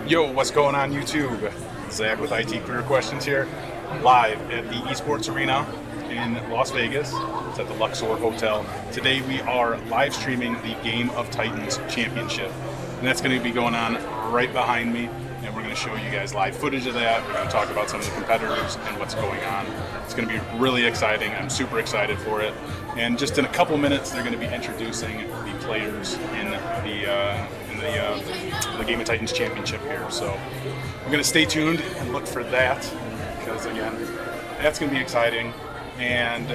Yo, what's going on YouTube? Zach with IT Career Questions here, live at the Esports Arena in Las Vegas. It's at the Luxor Hotel. Today we are live streaming the Game of Titans Championship, and that's going to be going on right behind me, and we're going to show you guys live footage of that. We're going to talk about some of the competitors and what's going on. It's going to be really exciting. I'm super excited for it. And just in a couple minutes, they're going to be introducing the players in the Game of Titans Championship here. So we're going to stay tuned and look for that, because again, that's going to be exciting. And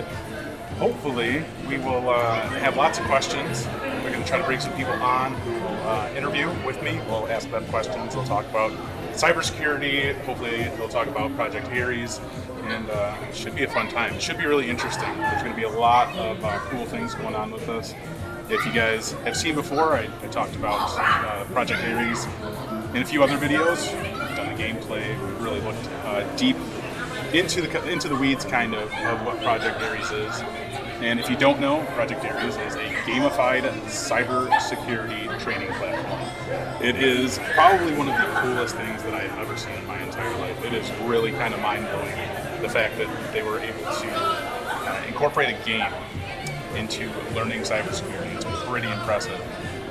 hopefully we will have lots of questions. We're going to try to bring some people on who will interview with me. We'll ask them questions. They'll talk about cybersecurity. Hopefully they'll talk about Project Ares. And it should be a fun time. It should be really interesting. There's going to be a lot of cool things going on with this. If you guys have seen before, I talked about Project Ares in a few other videos. I've done the gameplay. We really looked deep into the weeds, kind of what Project Ares is. And if you don't know, Project Ares is a gamified cyber security training platform. It is probably one of the coolest things that I've ever seen in my entire life. It is really kind of mind-blowing, the fact that they were able to incorporate a game into learning cybersecurity. It's pretty impressive,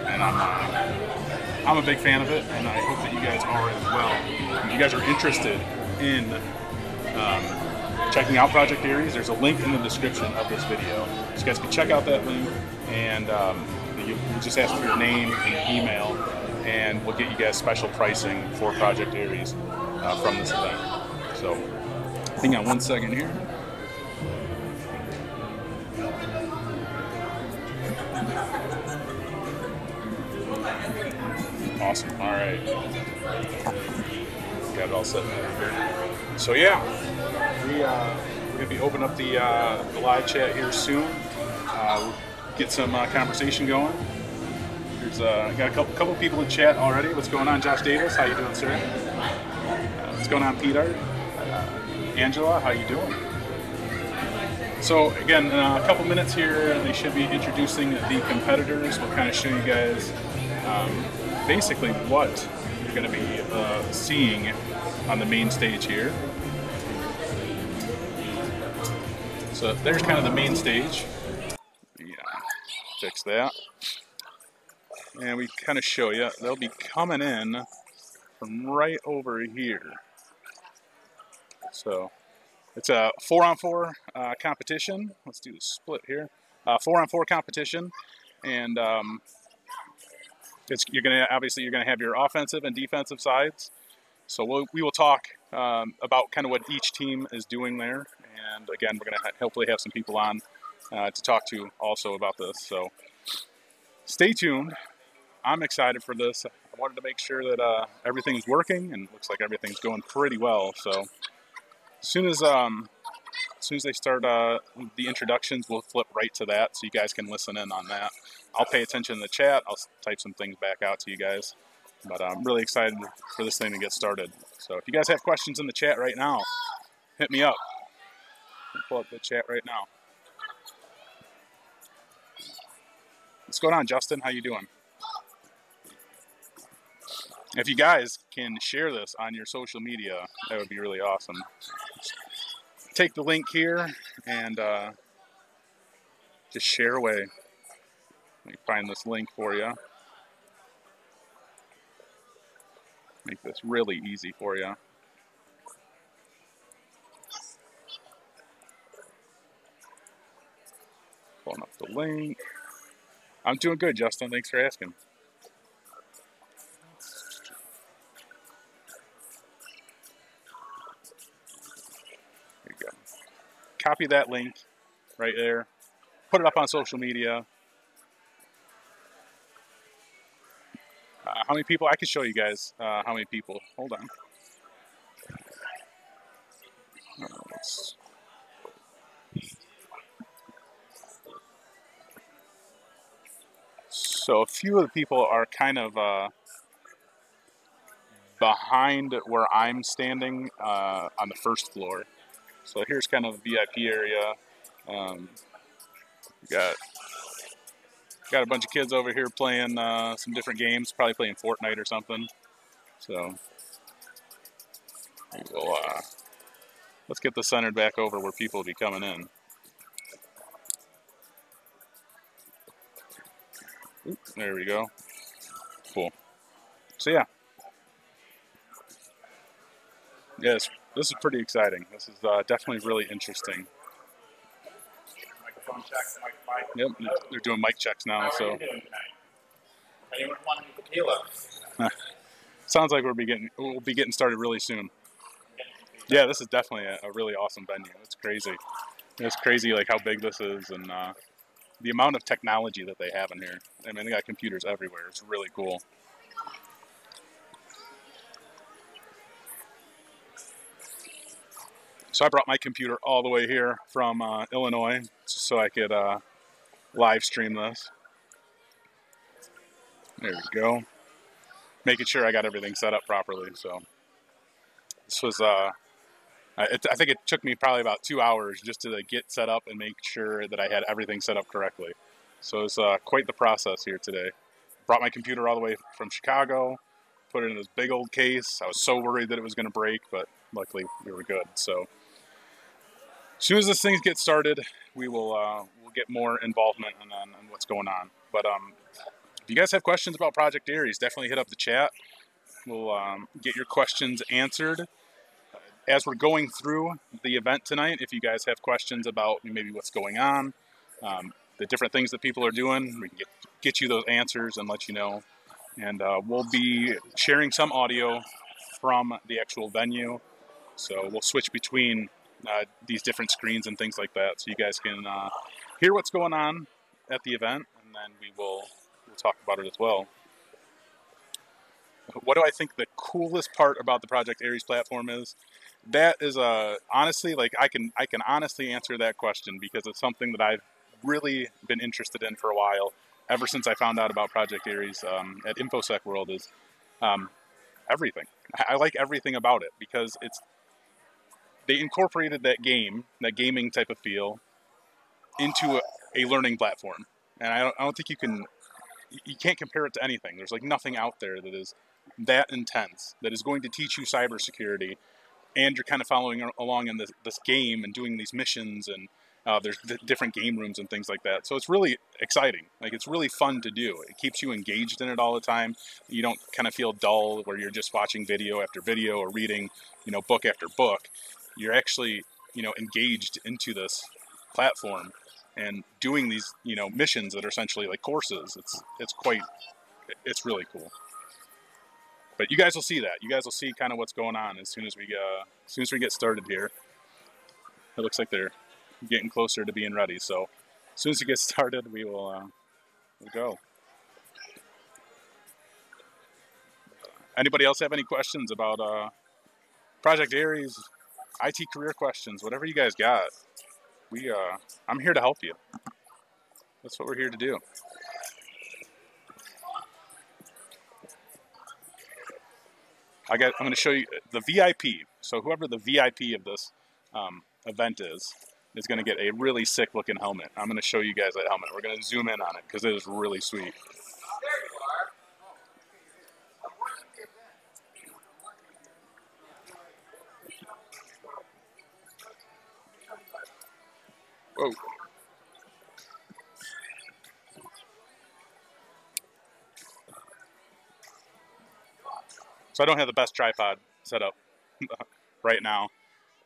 and I'm a big fan of it, and I hope that you guys are as well. If you guys are interested in checking out Project Ares, there's a link in the description of this video. So you guys can check out that link, and you just ask for your name and email, and we'll get you guys special pricing for Project Ares from this event. So hang on one second here. Awesome. All right. Got it all set here. So yeah, we're gonna be opening up the live chat here soon. We'll get some conversation going. There's got a couple people in chat already. What's going on, Josh Davis? How you doing, sir? What's going on, Peter? Angela, how you doing? So again, in a couple minutes here, they should be introducing the competitors. We'll kind of show you guys basically what you're going to be seeing on the main stage here. So there's kind of the main stage. Yeah, fix that. And we kind of show you, they'll be coming in from right over here. So it's a 4-on-4 competition. Let's do the split here. 4-on-4 competition, and you're gonna have your offensive and defensive sides. So we will talk about kind of what each team is doing there, and again, we're gonna hopefully have some people on to talk to also about this. So stay tuned. I'm excited for this. I wanted to make sure that everything's working, and it looks like everything's going pretty well. So as soon as they start the introductions, we'll flip right to that, so you guys can listen in on that. I'll pay attention in the chat. I'll type some things back out to you guys. But I'm really excited for this thing to get started. So if you guys have questions in the chat right now, hit me up. I'll pull up the chat right now. What's going on, Justin? How you doing? If you guys can share this on your social media, that would be really awesome. Take the link here and just share away. Let me find this link for you. Make this really easy for you. Pulling up the link. I'm doing good, Justin. Thanks for asking. There you go. Copy that link right there. Put it up on social media. How many people? I can show you guys how many people. Hold on. So a few of the people are kind of behind where I'm standing on the first floor. So here's kind of the VIP area. We got a bunch of kids over here playing some different games, probably playing Fortnite or something. So we will, let's get this centered back over where people will be coming in. Oop, there we go. Cool. So yeah. Yes, this is pretty exciting. This is definitely really interesting. Microphone checks, Yep, they're doing mic checks now. So. Anyone want tequila? Sounds like we'll be getting started really soon. Yeah, this is definitely a really awesome venue. It's crazy. It's crazy like how big this is and the amount of technology that they have in here. I mean, they got computers everywhere. It's really cool. So I brought my computer all the way here from Illinois so I could live stream this. There we go. Making sure I got everything set up properly. So this was, I think it took me probably about 2 hours just to get set up and make sure that I had everything set up correctly. So it's quite the process here today. Brought my computer all the way from Chicago, put it in this big old case. I was so worried that it was going to break, but luckily we were good. So as soon as this thing gets started, we will we'll get more involvement on what's going on. But if you guys have questions about Project Ares, definitely hit up the chat. We'll get your questions answered. As we're going through the event tonight, if you guys have questions about maybe what's going on, the different things that people are doing, we can get you those answers and let you know. And we'll be sharing some audio from the actual venue. So we'll switch between these different screens and things like that, so you guys can hear what's going on at the event, and then we'll talk about it as well. What do I think the coolest part about the Project Ares platform is? That is honestly, like I can honestly answer that question because it's something that I've really been interested in for a while, ever since I found out about Project Ares at InfoSec World. Is everything. I like everything about it because they incorporated that gaming type of feel into a learning platform, and I don't think you can't compare it to anything. There's like nothing out there that is that intense, that is going to teach you cybersecurity, and you're kind of following along in this game and doing these missions, and there's different game rooms and things like that. So it's really exciting. Like, it's really fun to do. It keeps you engaged in it all the time. You don't kind of feel dull where you're just watching video after video or reading, book after book. You're actually, engaged into this platform and doing these, missions that are essentially like courses. It's really cool. But you guys will see that. You guys will see kind of what's going on as soon as we get started here. It looks like they're getting closer to being ready. So as soon as it gets started, we'll go. Anybody else have any questions about Project Ares, IT career questions, whatever you guys got? I'm here to help you. That's what we're here to do. I'm going to show you the VIP. So whoever the VIP of this event is going to get a really sick looking helmet. I'm going to show you guys that helmet. We're going to zoom in on it because it is really sweet. There you are. Whoa. So I don't have the best tripod set up right now,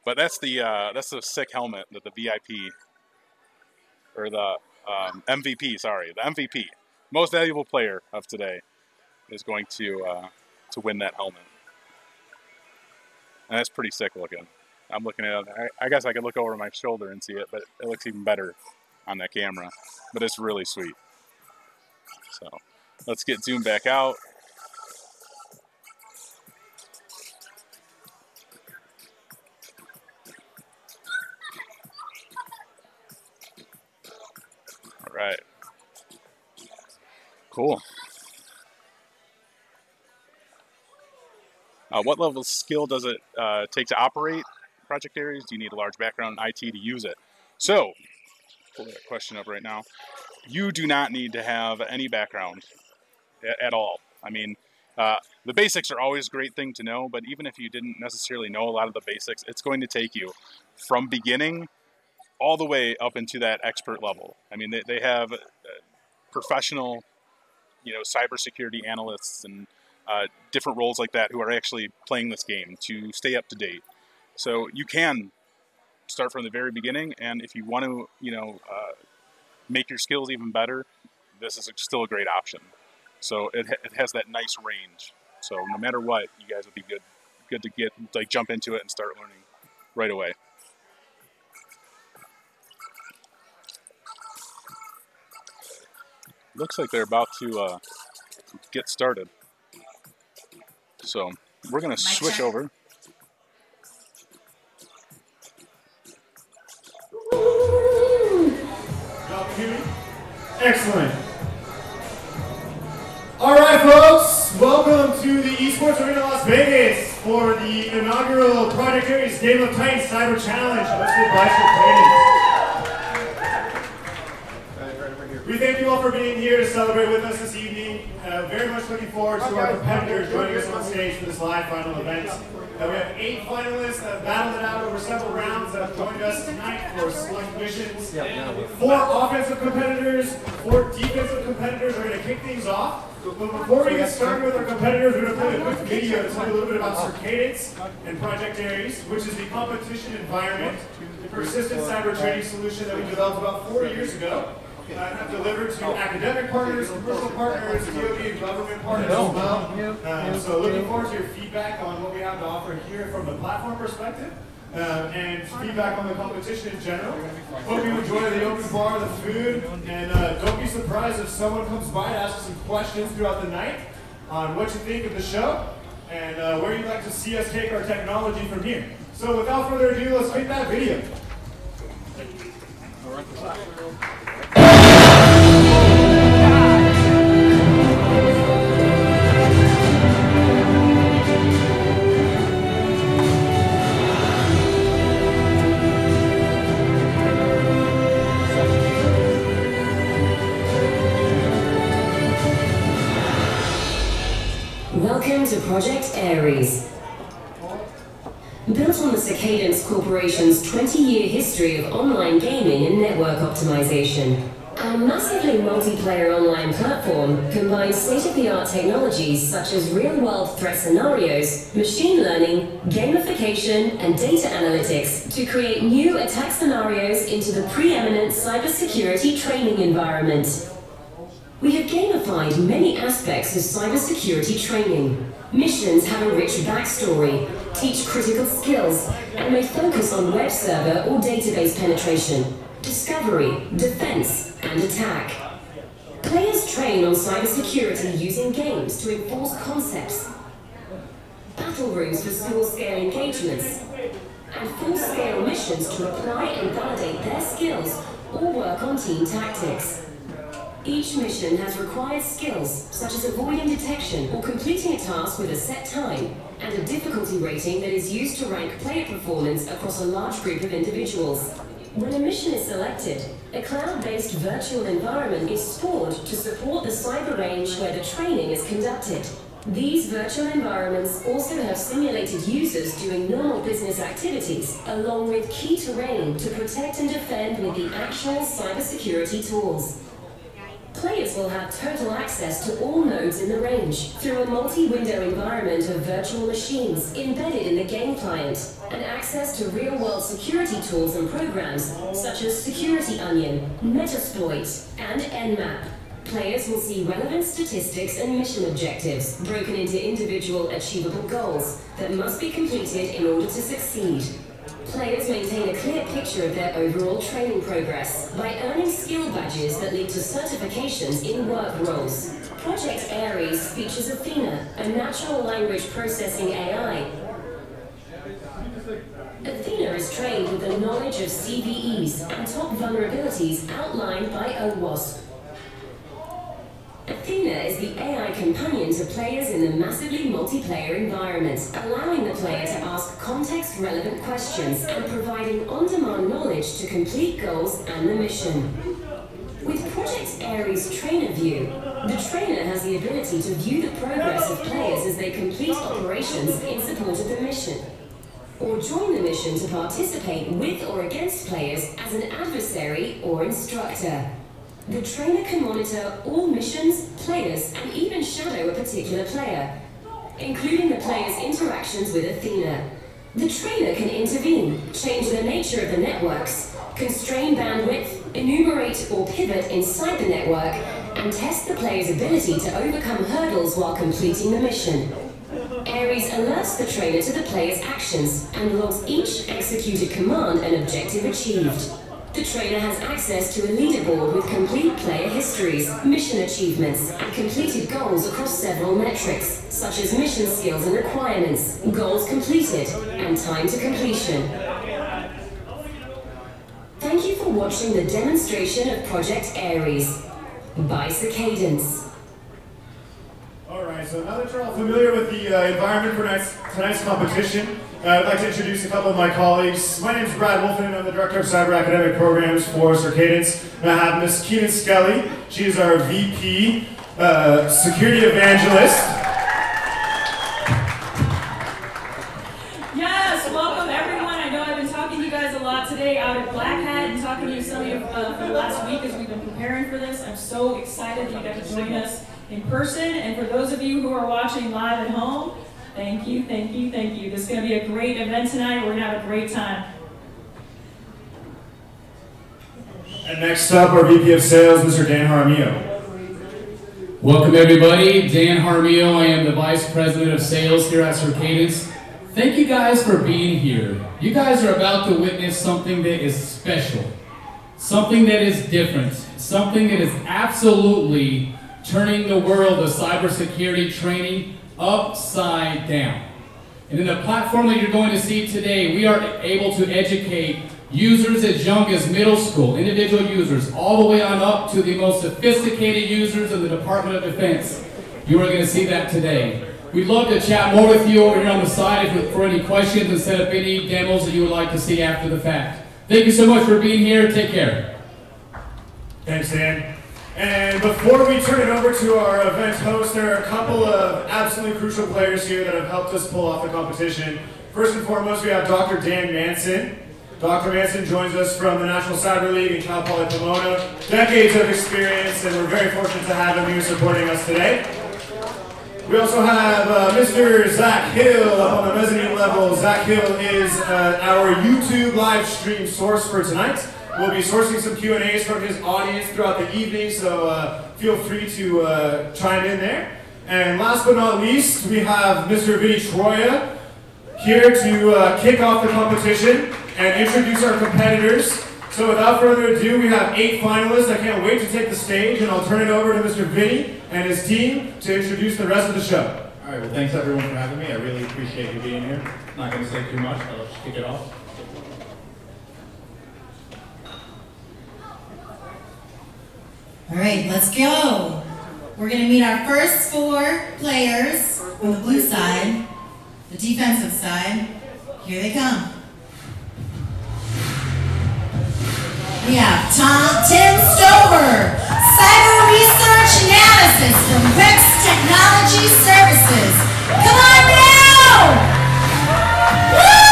but that's the sick helmet that the VIP or the MVP, sorry, the MVP, most valuable player of today, is going to win that helmet, and that's pretty sick looking. I'm looking at it. I guess I could look over my shoulder and see it, but it looks even better on that camera. But it's really sweet. So let's get zoomed back out. All right. Cool. What level of skill does it take to operate Project Ares? Do you need a large background in IT to use it? So, pull that question up right now. You do not need to have any background at all. I mean, The basics are always a great thing to know, but even if you didn't necessarily know a lot of the basics, it's going to take you from beginning all the way up into that expert level. I mean, they have professional, cybersecurity analysts and different roles like that who are actually playing this game to stay up to date. So you can start from the very beginning, and if you want to, make your skills even better, this is still a great option. So it has that nice range. So no matter what, you guys would be good to jump into it and start learning right away. Looks like they're about to get started. So we're going to switch over. Excellent. All right, folks. Welcome to the Esports Arena Las Vegas for the inaugural Project Ares Gamified Cyber Challenge hosted by Circadence. We thank you all for being here to celebrate with us this evening. Very much looking forward to our competitors joining us on stage for this live final event. We have 8 finalists that have battled it out over several rounds that have joined us tonight for select missions. 4 offensive competitors, 4 defensive competitors are going to kick things off. But before we get started with our competitors, we're going to play a quick video to tell you a little bit about Circadence and Project Ares, which is the competition environment, the persistent cyber training solution that we developed about 4 years ago. And have delivered to academic partners, commercial partners, DoD and government partners as well. So looking forward to your feedback on what we have to offer here from the platform perspective, and feedback on the competition in general. Hope you enjoy the open bar, the food, and don't be surprised if someone comes by to ask some questions throughout the night on what you think of the show and where you'd like to see us take our technology from here. So without further ado, let's hit that video. Welcome to Project Ares. Built on the Circadence Corporation's 20-year history of online gaming and network optimization, our massively multiplayer online platform combines state-of-the-art technologies such as real-world threat scenarios, machine learning, gamification, and data analytics to create new attack scenarios into the preeminent cybersecurity training environment. We have gamified many aspects of cybersecurity training. Missions have a rich backstory, teach critical skills, and may focus on web server or database penetration, discovery, defense, and attack. Players train on cybersecurity using games to enforce concepts, battle rooms for small-scale engagements, and full-scale missions to apply and validate their skills or work on team tactics. Each mission has required skills, such as avoiding detection or completing a task with a set time, and a difficulty rating that is used to rank player performance across a large group of individuals. When a mission is selected, a cloud-based virtual environment is spawned to support the cyber range where the training is conducted. These virtual environments also have simulated users doing normal business activities, along with key terrain to protect and defend with the actual cybersecurity tools. Players will have total access to all nodes in the range through a multi-window environment of virtual machines embedded in the game client, and access to real-world security tools and programs such as Security Onion, Metasploit, and Nmap. Players will see relevant statistics and mission objectives broken into individual achievable goals that must be completed in order to succeed. Players maintain a clear picture of their overall training progress by earning skill badges that lead to certifications in work roles. Project Ares features Athena, a natural language processing AI. Athena is trained with the knowledge of CVEs and top vulnerabilities outlined by OWASP. Athena is the AI companion to players in the massively multiplayer environment, allowing the player to ask context-relevant questions and providing on-demand knowledge to complete goals and the mission. With Project Ares Trainer View, The trainer has the ability to view the progress of players as they complete operations in support of the mission, or join the mission to participate with or against players as an adversary or instructor. The trainer can monitor all missions, players, and even shadow a particular player, including the player's interactions with Athena. The trainer can intervene, change the nature of the networks, constrain bandwidth, enumerate or pivot inside the network, and test the player's ability to overcome hurdles while completing the mission. Ares alerts the trainer to the player's actions and logs each executed command and objective achieved. The trainer has access to a leaderboard with complete player histories, mission achievements, and completed goals across several metrics, such as mission skills and requirements, goals completed, and time to completion. Thank you for watching the demonstration of Project Ares by Circadence. Alright, so now that you're all familiar with the environment for tonight's competition, I'd like to introduce a couple of my colleagues. My name is Brad Wolfen, and I'm the Director of Cyber Academic Programs for Circadence. And I have Miss Keenan Skelly. She is our VP Security Evangelist. Yes, welcome everyone. I know I've been talking to you guys a lot today out at Black Hat and talking to some of you for the last week as we've been preparing for this. I'm so excited that you got to join us in person. And for those of you who are watching live at home, thank you, thank you, thank you. This is going to be a great event tonight. We're going to have a great time. And next up, our VP of Sales, Mr. Dan Jaramillo. Welcome everybody, Dan Jaramillo. I am the Vice President of Sales here at Circadence. Thank you guys for being here. You guys are about to witness something that is special, something that is different, something that is absolutely turning the world of cybersecurity training upside down. And in the platform that you're going to see today, we are able to educate users as young as middle school, individual users, all the way on up to the most sophisticated users in the Department of Defense. You are going to see that today. We'd love to chat more with you over here on the side for any questions and set up any demos that you would like to see after the fact. Thank you so much for being here. Take care. Thanks, Dan. And before we turn it over to our event host, there are a couple of absolutely crucial players here that have helped us pull off the competition. First and foremost, we have Dr. Dan Manson. Dr. Manson joins us from the National Cyber League in Cal Poly Pomona. Decades of experience, and we're very fortunate to have him here supporting us today. We also have Mr. Zach Hill up on the mezzanine level. Zach Hill is our YouTube live stream source for tonight. We'll be sourcing some Q&As from his audience throughout the evening, so feel free to chime in there. And last but not least, we have Mr. Vinny Troya here to kick off the competition and introduce our competitors. So without further ado, we have 8 finalists. I can't wait to take the stage, and I'll turn it over to Mr. Vinny and his team to introduce the rest of the show. All right, well, thanks everyone for having me. I really appreciate you being here. Not going to say too much, but let's just kick it off. All right, let's go. We're going to meet our first 4 players on the blue side, the defensive side. Here they come. We have Tim Stover, Cyber Research Analysis from Rex Technology Services. Come on now! Woo!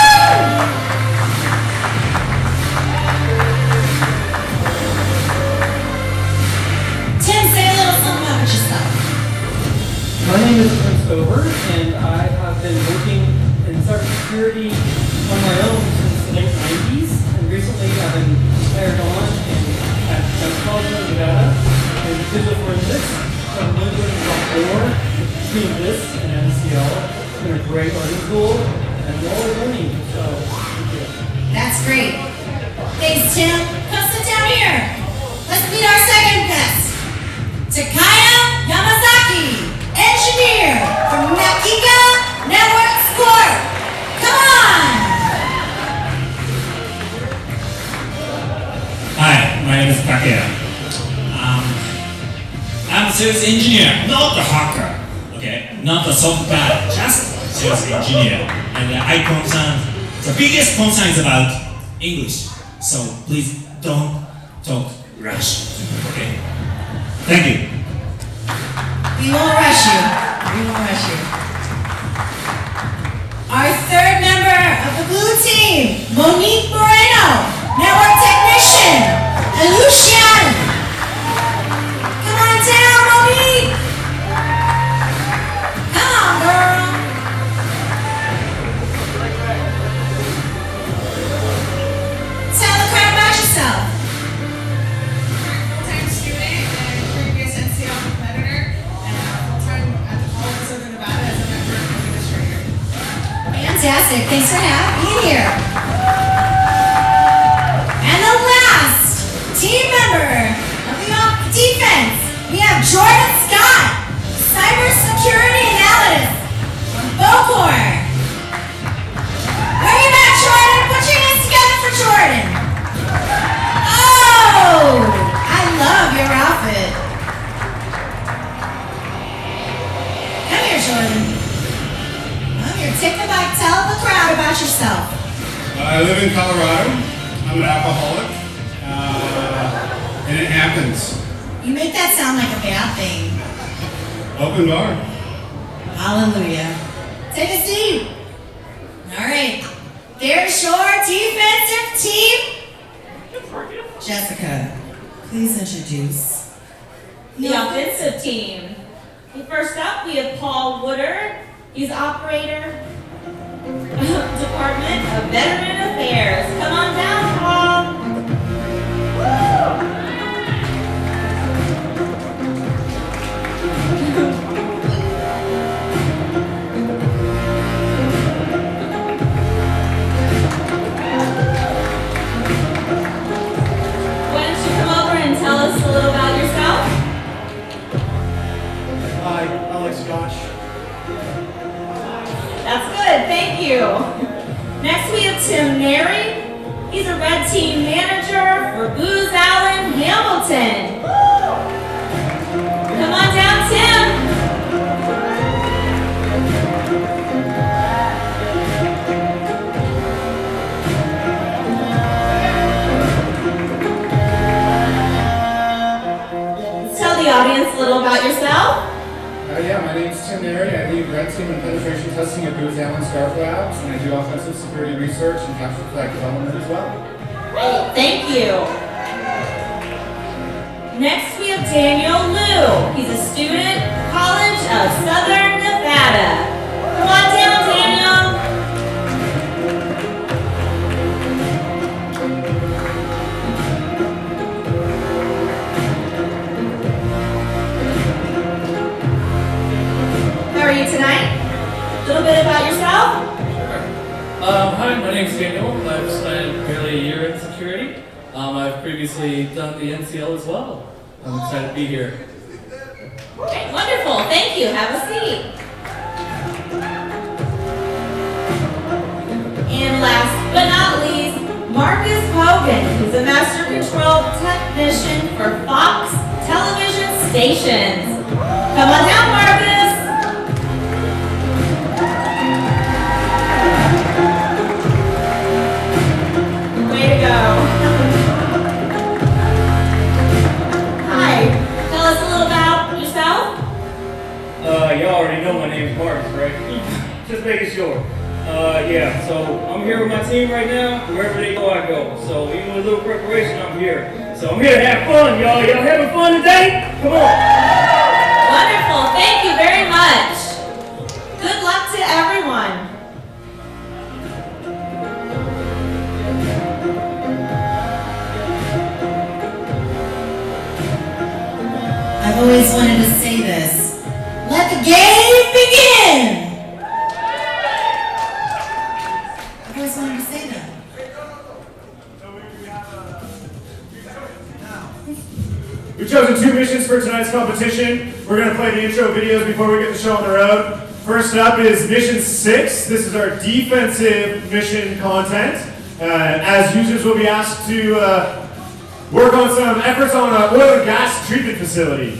Tim, say a little something about yourself. My name is Tim Stover, and I have been working in cybersecurity on my own since the late 90s. And recently I've been hired on at Gamified Cyber Security in digital forensics. So I'm learning a lot more between this and MCL. It's been a great learning tool, and we're always learning. So thank you. That's great. Thanks, Tim. Come sit down here. Let's meet our second guest. Takaya Yamazaki, engineer from Nakika Networks Corp. Come on! Hi, my name is Takaya. I'm a sales engineer, not a hacker. Okay, not a soft guy, just sales engineer. And the biggest concern is about English. So please don't talk Russian. Okay. Thank you. We won't rush you. We won't rush you. Our third member of the blue team, Monique Moreno, network technician, and Lucian. Come on down, Monique. Come on, girl. Tell the crowd about yourself. Full-time student and previous NCL competitor, and full-time at the College of Southern Nevada as a network administrator. Fantastic. Thanks for being here. And the last team member of the defense, we have Jordan Scott, Cyber Security Analyst from Bocor. Where you at, Jordan? Put your hands together for Jordan. Oh, I love your outfit. Come here, Jordan. Come here, take the mic. Tell the crowd about yourself. I live in Colorado. I'm an alcoholic. And it happens. You make that sound like a bad thing. Open bar. Hallelujah. Take a seat. All right. There's your defensive team. Jessica, please introduce. The offensive team. First up, we have Paul Wooder. He's operator, Department of Veteran Affairs. Come on down, Paul. Why don't you come over and tell us a little about yourself? Hi, I like scotch. That's good, thank you. Next we have Tim Neri. He's a red team manager for Booz Allen Hamilton. Come on down, Tim. Let's tell the audience a little about yourself. Yeah, my name's Tim Neri. I lead red team and penetration testing at Booz Allen Stark Labs, and I do offensive security research and capture flag development as well. Great, thank you. Next we have Daniel Liu. He's a student, College of Southern Nevada. Come on down, Daniel. How are you tonight? A little bit about yourself? Hi, my name's Daniel. I've spent barely a year in security. I've previously done the NCL as well. I'm excited to be here. Okay, wonderful. Thank you. Have a seat. And last but not least, Marcus Hogan. He's a master control technician for Fox television stations. Come on down, Marcus. Way to go. Hi. Tell us a little about yourself. Y'all already know my name's Marcus, right? Just making sure. Yeah, so I'm here with my team right now. Wherever they go, I go. So even with a little preparation, I'm here. So I'm here to have fun, y'all. Y'all having fun today? Come on. Wonderful. Thank you very much. Good luck to everyone. I've always wanted to say this. Let the game begin! I've always wanted to say that. We've chosen 2 missions for tonight's competition. We're going to play the intro videos before we get the show on the road. First up is Mission 6. This is our defensive mission content. As users will be asked to work on some efforts on an oil and gas treatment facility.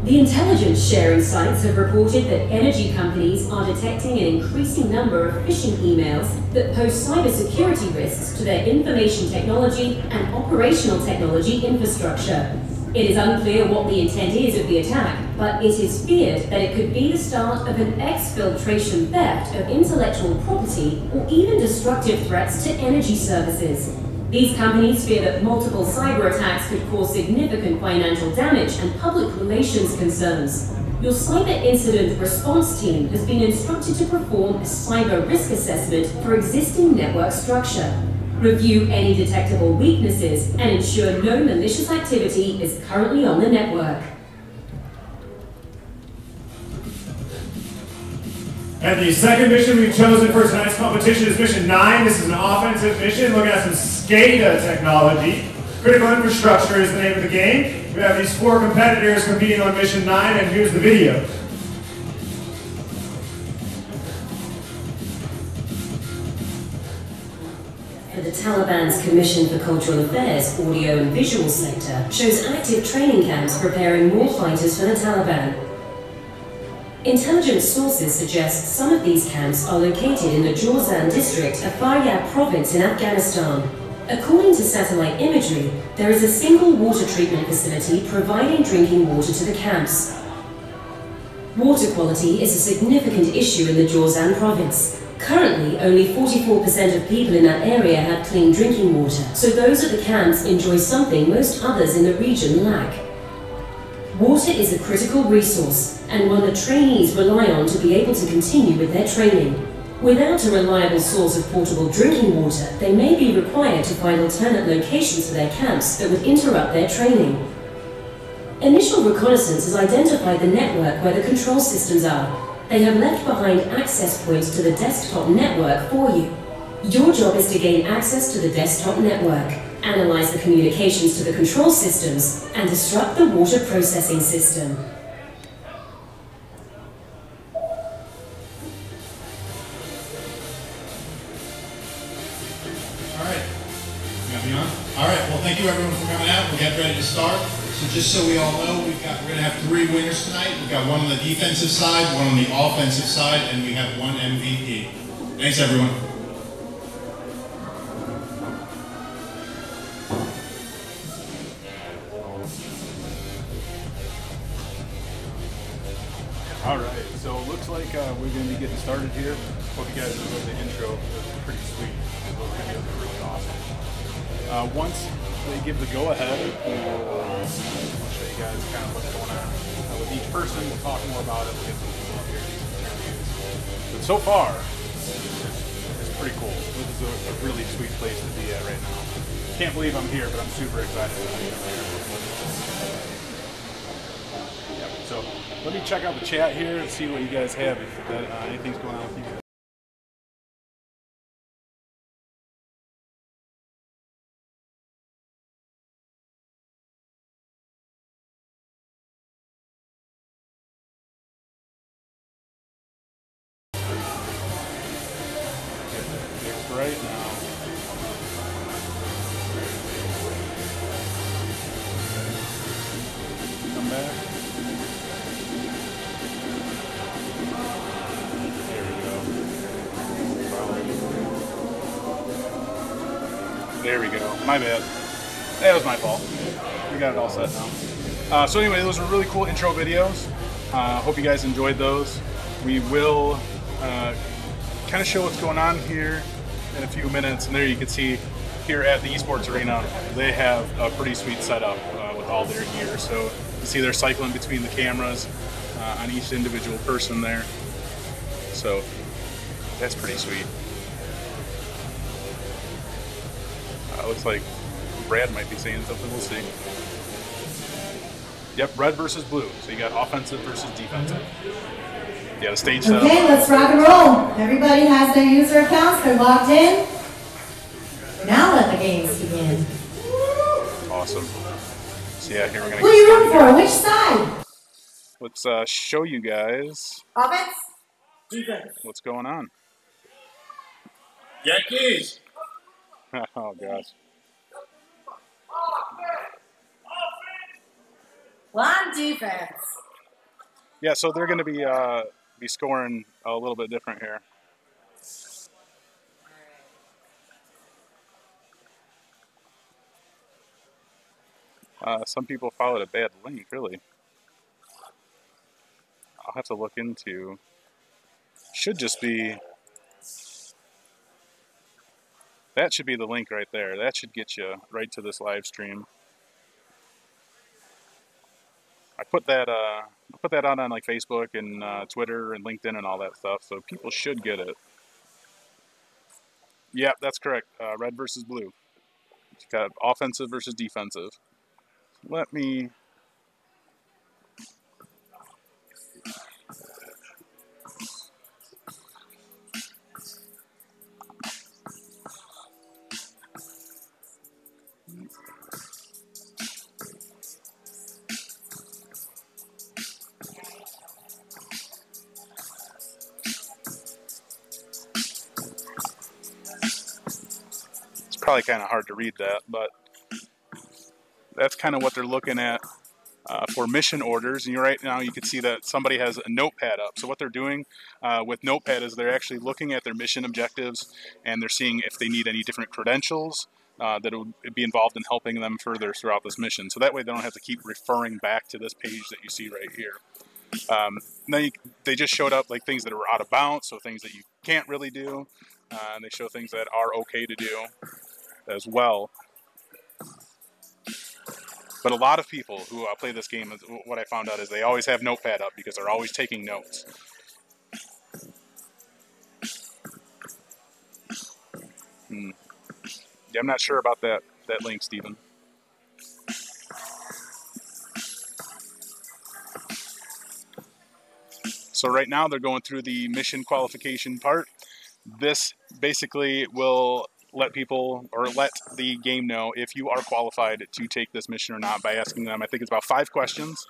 The intelligence sharing sites have reported that energy companies are detecting an increasing number of phishing emails that pose cybersecurity risks to their information technology and operational technology infrastructure. It is unclear what the intent is of the attack, but it is feared that it could be the start of an exfiltration theft of intellectual property or even destructive threats to energy services. These companies fear that multiple cyber attacks could cause significant financial damage and public relations concerns. Your cyber incident response team has been instructed to perform a cyber risk assessment for existing network structure. Review any detectable weaknesses and ensure no malicious activity is currently on the network. And the second mission we've chosen for tonight's competition is Mission 9. This is an offensive mission looking at some SCADA technology. Critical Infrastructure is the name of the game. We have these 4 competitors competing on Mission 9, and here's the video. The Taliban's Commission for Cultural Affairs Audio and Visual Sector shows active training camps preparing war fighters for the Taliban. Intelligence sources suggest some of these camps are located in the Jawzan district of Faryab province in Afghanistan. According to satellite imagery, there is a single water treatment facility providing drinking water to the camps. Water quality is a significant issue in the Jawzan province. Currently, only 44% of people in that area have clean drinking water, so those at the camps enjoy something most others in the region lack. Water is a critical resource, and one the trainees rely on to be able to continue with their training. Without a reliable source of portable drinking water, they may be required to find alternate locations for their camps that would interrupt their training. Initial reconnaissance has identified the network where the control systems are. They have left behind access points to the desktop network for you. Your job is to gain access to the desktop network, analyze the communications to the control systems, and disrupt the water processing system. Alright, well thank you everyone for coming out. We'll get ready to start. So just so we all know, we're going to have 3 winners tonight. We've got one on the defensive side, one on the offensive side, and we have 1 MVP. Thanks everyone. Alright, so it looks like we're going to be getting started here. Hope you guys enjoyed the intro. It was pretty sweet. Those videos are really awesome. Once they give the go-ahead, I'll show you guys kind of what's going on with each person. We'll talk more about it. We'll get some people up here, do some interviews. But so far, it's pretty cool. This is a really sweet place to be at right now. Can't believe I'm here, but I'm super excited to be here. Yep, so let me check out the chat here and see what you guys have, if anything's going on with you guys. Right now. Come back. There we go. There we go. My bad. That was my fault. We got it all set now. So anyway, those were really cool intro videos. Hope you guys enjoyed those. We will kind of show what's going on here in a few minutes, and there you can see here at the Esports Arena they have a pretty sweet setup with all their gear. So you see they're cycling between the cameras on each individual person there, so that's pretty sweet. Looks like Brad might be saying something, we'll see. Yep, red versus blue, so you got offensive versus defensive. You got a stage set up. Okay, let's rock and roll. Everybody has their user accounts. They're logged in. Now let the games begin. Awesome. So yeah, here we're gonna. Who are you rooting for? Which side? Let's show you guys. Offense. Defense. What's going on? Yankees. Oh gosh. Well, I'm defense. Yeah, so they're going to be scoring a little bit different here. Some people followed a bad link, really. I'll have to look into. Should just be. That should be the link right there. That should get you right to this live stream. I put that out on like Facebook and Twitter and LinkedIn and all that stuff, so people should get it. Yeah, that's correct. Red versus blue. You got offensive versus defensive. Let me. It's probably kind of hard to read that, but that's kind of what they're looking at for mission orders. And right now you can see that somebody has a notepad up. So what they're doing with notepad is they're actually looking at their mission objectives, and they're seeing if they need any different credentials that would be involved in helping them further throughout this mission. So that way they don't have to keep referring back to this page that you see right here. Then they just showed up like things that are out of bounds, so things that you can't really do. And they show things that are okay to do as well. But a lot of people who play this game, what I found out is they always have notepad up because they're always taking notes. Yeah, I'm not sure about that link, Stephen. So right now they're going through the mission qualification part. This basically will let people, or let the game know if you are qualified to take this mission or not by asking them, I think it's about 5 questions.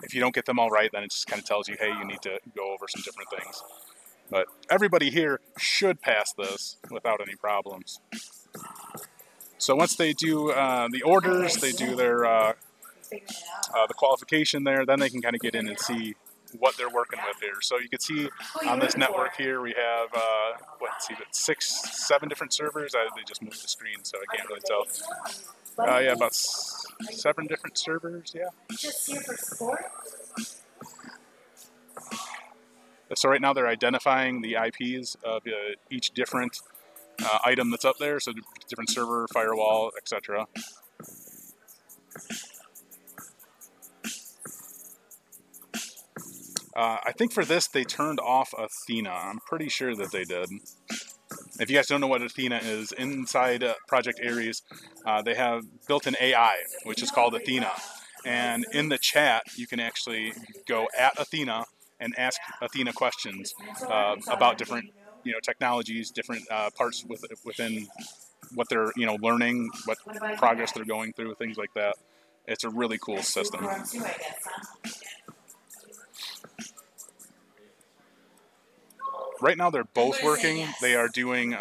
If you don't get them all right, then it just kind of tells you, hey, you need to go over some different things. But everybody here should pass this without any problems. So once they do the orders, they do their the qualification there, then they can kind of get in and see what they're working with here. So you can see on this network here, we have, let's see, 6, 7 different servers. They just moved the screen, so I can't really tell. Yeah, about 7 different servers, yeah. Just here for sport? So right now they're identifying the IPs of each different item that's up there, so different server, firewall, etc. I think for this they turned off Athena. I'm pretty sure that they did. If you guys don't know what Athena is, inside Project Ares, they have built an AI, which is called Athena. And in the chat, you can actually go at Athena and ask Athena questions about different, technologies, different parts within what they're, learning, what progress they're going through, things like that. It's a really cool system. Right now, they're both working. They are doing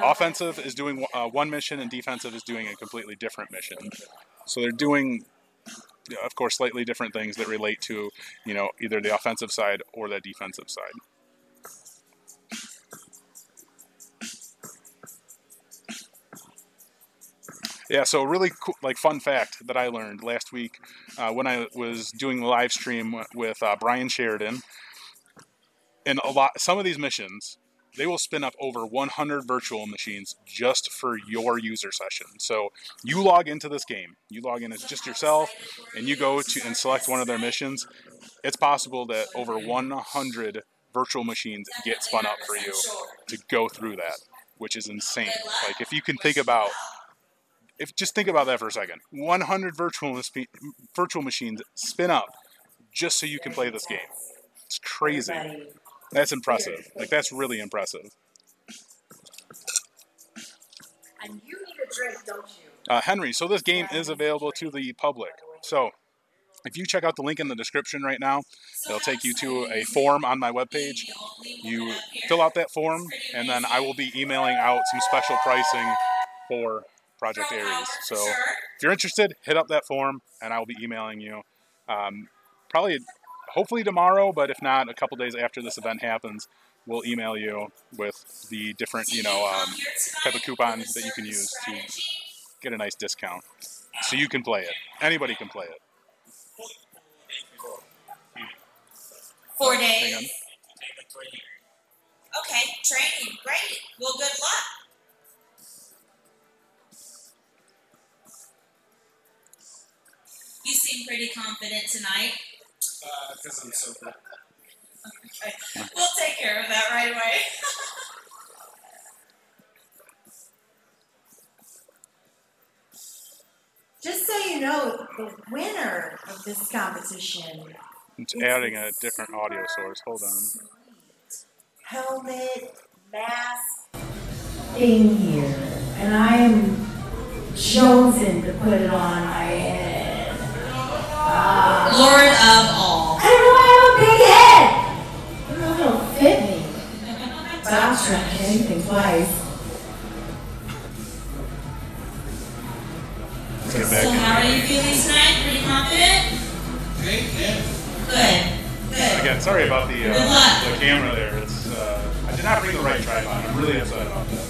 offensive is doing one mission, and defensive is doing a completely different mission. So they're doing, of course, slightly different things that relate to, either the offensive side or the defensive side. Yeah, so a really cool, fun fact that I learned last week when I was doing the live stream with Brian Sheridan. And some of these missions, they will spin up over 100 virtual machines just for your user session. So you log into this game, you log in as just yourself, and you go to and select one of their missions. It's possible that over 100 virtual machines get spun up for you to go through that, which is insane. If you can think about, just think about that for a second. 100 virtual machines spin up just so you can play this game. It's crazy. That's impressive. That's really impressive. And you need a drink, don't you? Henry, so this game is available to the public. So if you check out the link in the description right now, it'll take you to a form on my webpage. You fill out that form, and then I will be emailing out some special pricing for Project Ares. So if you're interested, hit up that form, and I will be emailing you Probably, hopefully tomorrow, but if not, a couple days after this event happens, we'll email you with the different, type of coupons that you can use to get a nice discount. So you can play it. Anybody can play it. 4 Hang on. days. Okay, training, great. Well, good luck. You seem pretty confident tonight. Because I'm so good. Okay, we'll take care of that right away. Just so you know, the winner of this competition. It's adding a different audio source. Hold on. Helmet, mask thing here, and I am chosen to put it on my head. Lord of all. I don't know, I have a big head. I don't know if it'll fit me, but I'll try anything twice. So how are you feeling tonight? Pretty confident? Great, yeah. Good. Good. Again, sorry about the Good luck. camera there. It's I did not bring the right tripod. I'm really upset about that.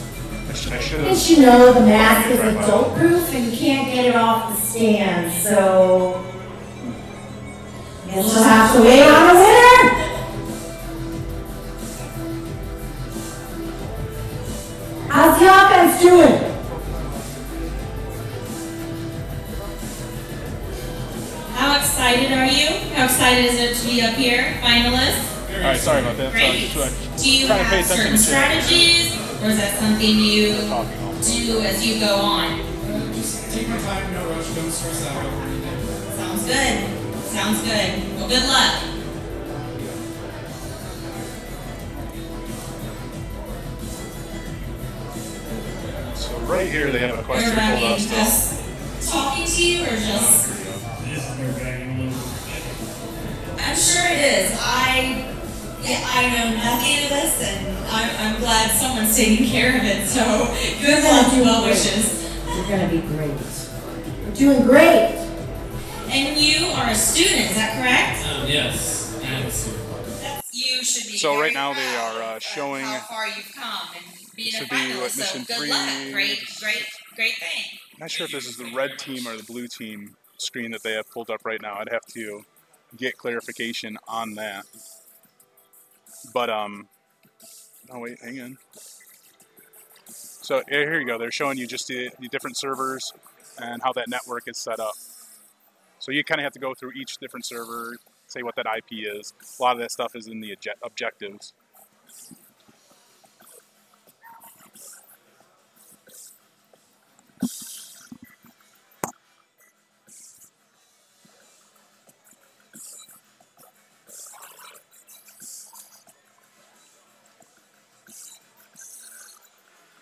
I should have. Did you know the mask is adult proof and you can't get it off the stand, so I guess we'll have to wait on the winner. How's the offense doing? How excited are you? How excited is it to be up here, finalists? All right, sorry about that. Great. So, Do you trying to pay have certain attention to strategies, or is that something you do as you go on? Just take my time, no rush, don't stress out over anything. Sounds good. Sounds good. Well, good luck. So right here they have a question Everybody pulled up still. just talking to you, or just? I'm sure it is. I know nothing of this, and I'm glad someone's taking care of it. So good luck, well wishes. You're gonna be great. You're doing great. And you are a student, is that correct? Yes, I am a student. You should be. So very right now they proud are showing. how far you've come and being a Should be finalist. So mission good 3. luck. Great thing. Not sure if this is the red team or the blue team screen that they have pulled up right now. I'd have to get clarification on that. But oh wait, hang on. So here you go. They're showing you just the different servers and how that network is set up. So you kind of have to go through each different server, say what that IP is. A lot of that stuff is in the objectives.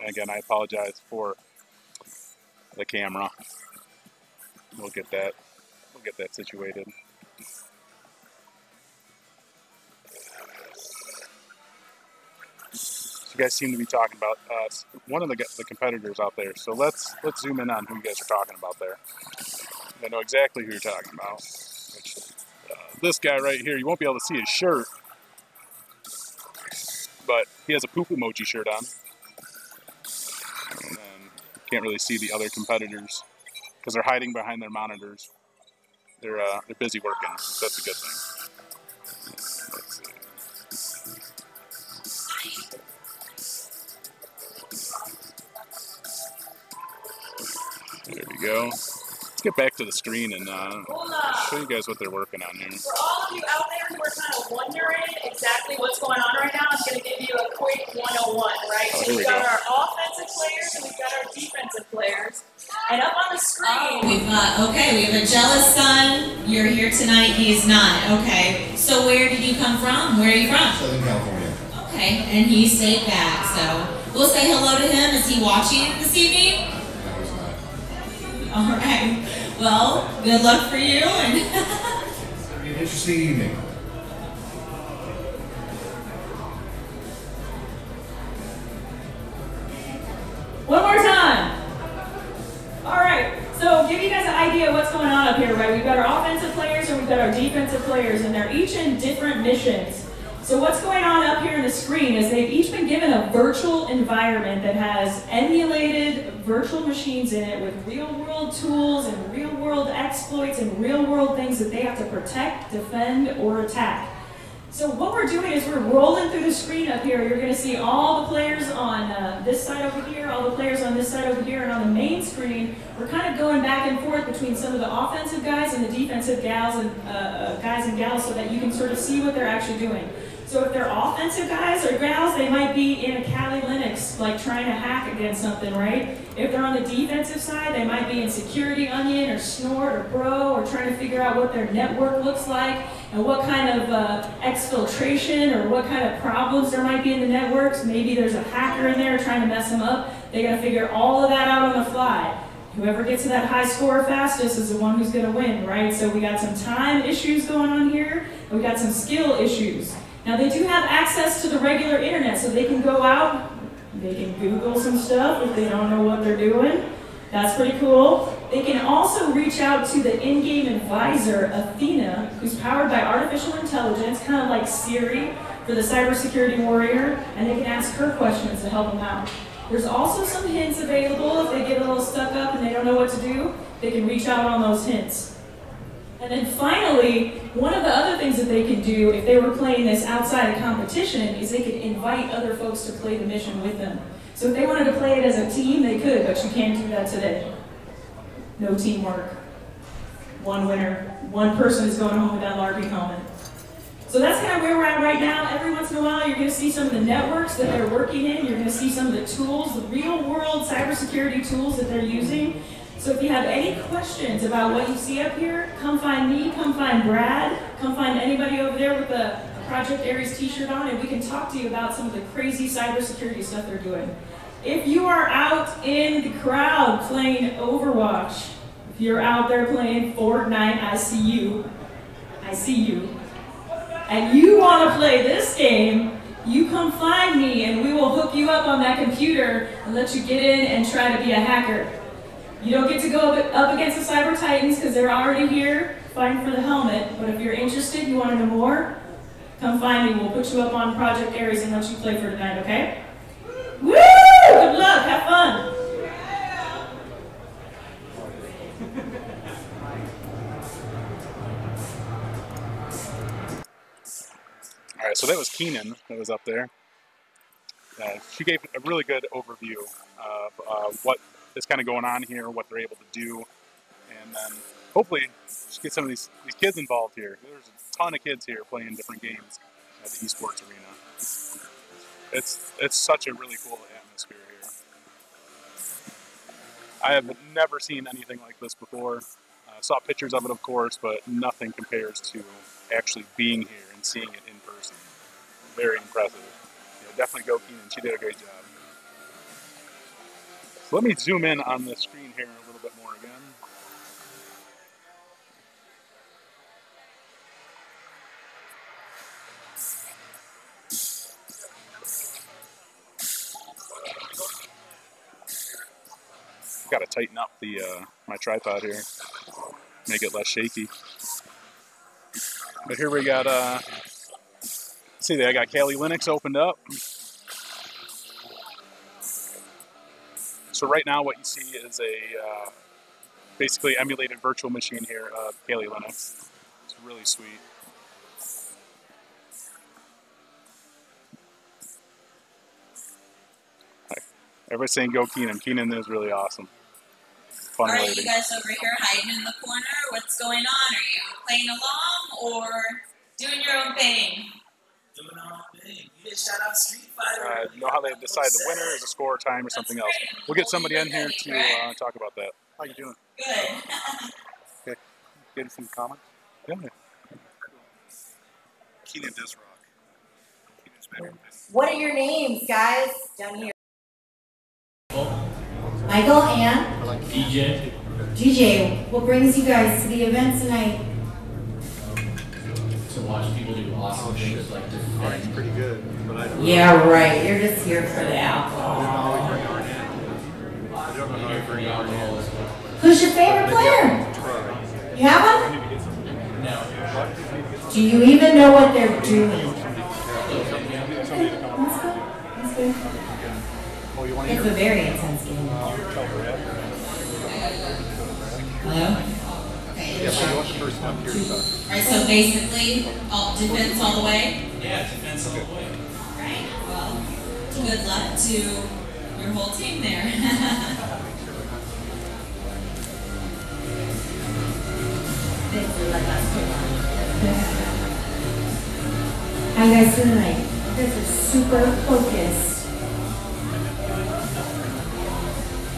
Again, I apologize for the camera. We'll get that situated. So you guys seem to be talking about one of the competitors out there. So let's zoom in on who you guys are talking about there. I know exactly who you're talking about. Which, this guy right here, you won't be able to see his shirt, but he has a poop emoji shirt on. Can't really see the other competitors because they're hiding behind their monitors. They're busy working, so that's a good thing. Let's see. There we go. Let's get back to the screen and show you guys what they're working on here. For all of you out there who are kind of wondering exactly what's going on right now, I'm going to give you a quick 101, right? So we've got our offensive players and we've got our defensive players. And up on the screen... we have a jealous son. You're here tonight, he's not. Okay, so where did you come from? Where are you from? Southern California. Okay, and he stayed back, so we'll say hello to him. Is he watching this evening? All right. Well, good luck for you. And It's going to be an interesting evening. One more time. All right. So give you guys an idea of what's going on up here, right? We've got our offensive players and we've got our defensive players, and they're each in different missions. So what's going on up here on the screen is they've each been given a virtual environment that has emulated virtual machines in it with real-world tools and real-world exploits and real-world things that they have to protect, defend, or attack. So what we're doing is we're rolling through the screen up here. You're going to see all the players on this side over here, all the players on this side over here, and on the main screen, we're kind of going back and forth between some of the offensive guys and the defensive guys and gals so that you can sort of see what they're actually doing. So if they're offensive guys or gals, they might be in a Kali Linux, like trying to hack against something, right? If they're on the defensive side, they might be in Security Onion or Snort or Bro, or trying to figure out what their network looks like and what kind of exfiltration or what kind of problems there might be in the networks. Maybe there's a hacker in there trying to mess them up. They got to figure all of that out on the fly. Whoever gets to that high score fastest is the one who's going to win, right? So we got some time issues going on here, and we got some skill issues. Now they do have access to the regular internet, so they can go out, they can Google some stuff if they don't know what they're doing. That's pretty cool. They can also reach out to the in-game advisor, Athena, who's powered by artificial intelligence, kind of like Siri for the cybersecurity warrior, and they can ask her questions to help them out. There's also some hints available if they get a little stuck up and they don't know what to do. They can reach out on those hints. And then finally, one of the other things that they can do if they were playing this outside of competition is they could invite other folks to play the mission with them. So if they wanted to play it as a team, they could, but you can't do that today. No teamwork. One winner. One person is going home with that LARPing helmet. So that's kind of where we're at right now. Every once in a while, you're going to see some of the networks that they're working in. You're going to see some of the tools, the real-world cybersecurity tools that they're using. So if you have any questions about what you see up here, come find me, come find Brad, come find anybody over there with a Project Ares t-shirt on, and we can talk to you about some of the crazy cybersecurity stuff they're doing. If you are out in the crowd playing Overwatch, if you're out there playing Fortnite, I see you, and you want to play this game, you come find me and we will hook you up on that computer and let you get in and try to be a hacker. You don't get to go up against the Cyber Titans because they're already here fighting for the helmet, but if you're interested, you want to know more, come find me. We'll put you up on Project Ares and let you play for tonight, okay? Woo! Good luck, have fun! All right, so that was Keenan that was up there. She gave a really good overview of what is kind of going on here, what they're able to do, and then hopefully just get some of these kids involved here. There's a ton of kids here playing different games at the Esports Arena. It's such a really cool atmosphere here. I have never seen anything like this before. Saw pictures of it, of course, but nothing compares to actually being here and seeing it in person. Very impressive. Definitely go Keenan. She did a great job. So let me zoom in on the screen here a little bit more again. Got to tighten up the my tripod here, make it less shaky. But here we got see there, I got Kali Linux opened up. So right now what you see is a basically emulated virtual machine here of Kali Linux. It's really sweet. Everybody's saying go Keenan. Keenan is really awesome. Fun Are lady. you guys over here hiding in the corner? What's going on? Are you playing along or doing your own thing? Doing our own thing. You just shout out Street Fighter. You know how they decide the winner is a score, time, or something else. We'll get somebody in here to talk about that. How you doing? Good. Okay. Getting some comments? Yeah. Keenan does rock. Keenan's back. What are your names, guys? Down here. Michael and DJ. DJ, what brings you guys to the event tonight? To watch people do awesome things like defend. It's pretty good, but I don't Yeah, right. You're just here for the alcohol. I don't know how to bring alcohol. Who's your favorite player? You have one? No. Do you even know what they're doing? That's good. It's a very intense game. Hello? Okay. Alright, so basically, defense all the way? Yeah, defense all the way. Alright, well, good luck to your whole team there. How you guys doing tonight? You guys are super focused.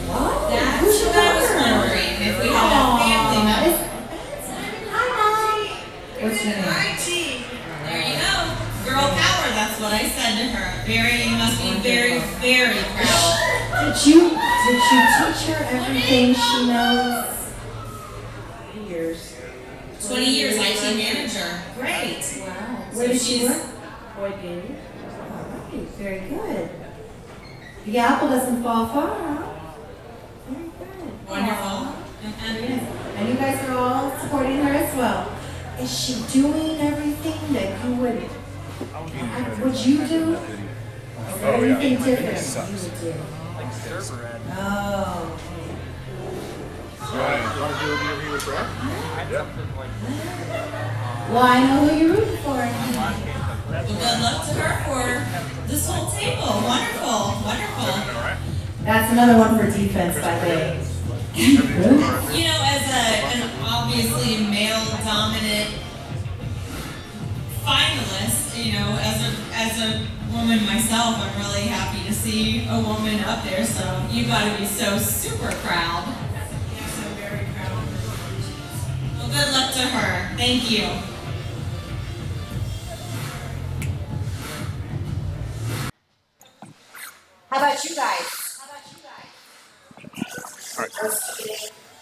What? That's what I was wondering, if we had a family member. What's your name? There you go. Girl power, that's what I said to her. You must be very, very proud. Did you teach her everything she knows? 20 years IT manager. Great. Wow. So Where did she she's- work? Boy Gaming. Alright, very good. The apple doesn't fall far, huh? Very good. Wonderful. And you guys are all supporting her as well. Is she doing everything that you would you do? Is there anything different you would do? Oh. You want to do an interview with Brad? Yeah. Well, I know who you're rooting for. Well, good luck to her for this whole table. Wonderful, wonderful. That's another one for defense, by the way. You know, as an obviously male-dominant finalist, you know, as a woman myself, I'm really happy to see a woman up there. So you got to be so super proud. Yes, I'm very proud. Well, good luck to her. Thank you. How about you guys?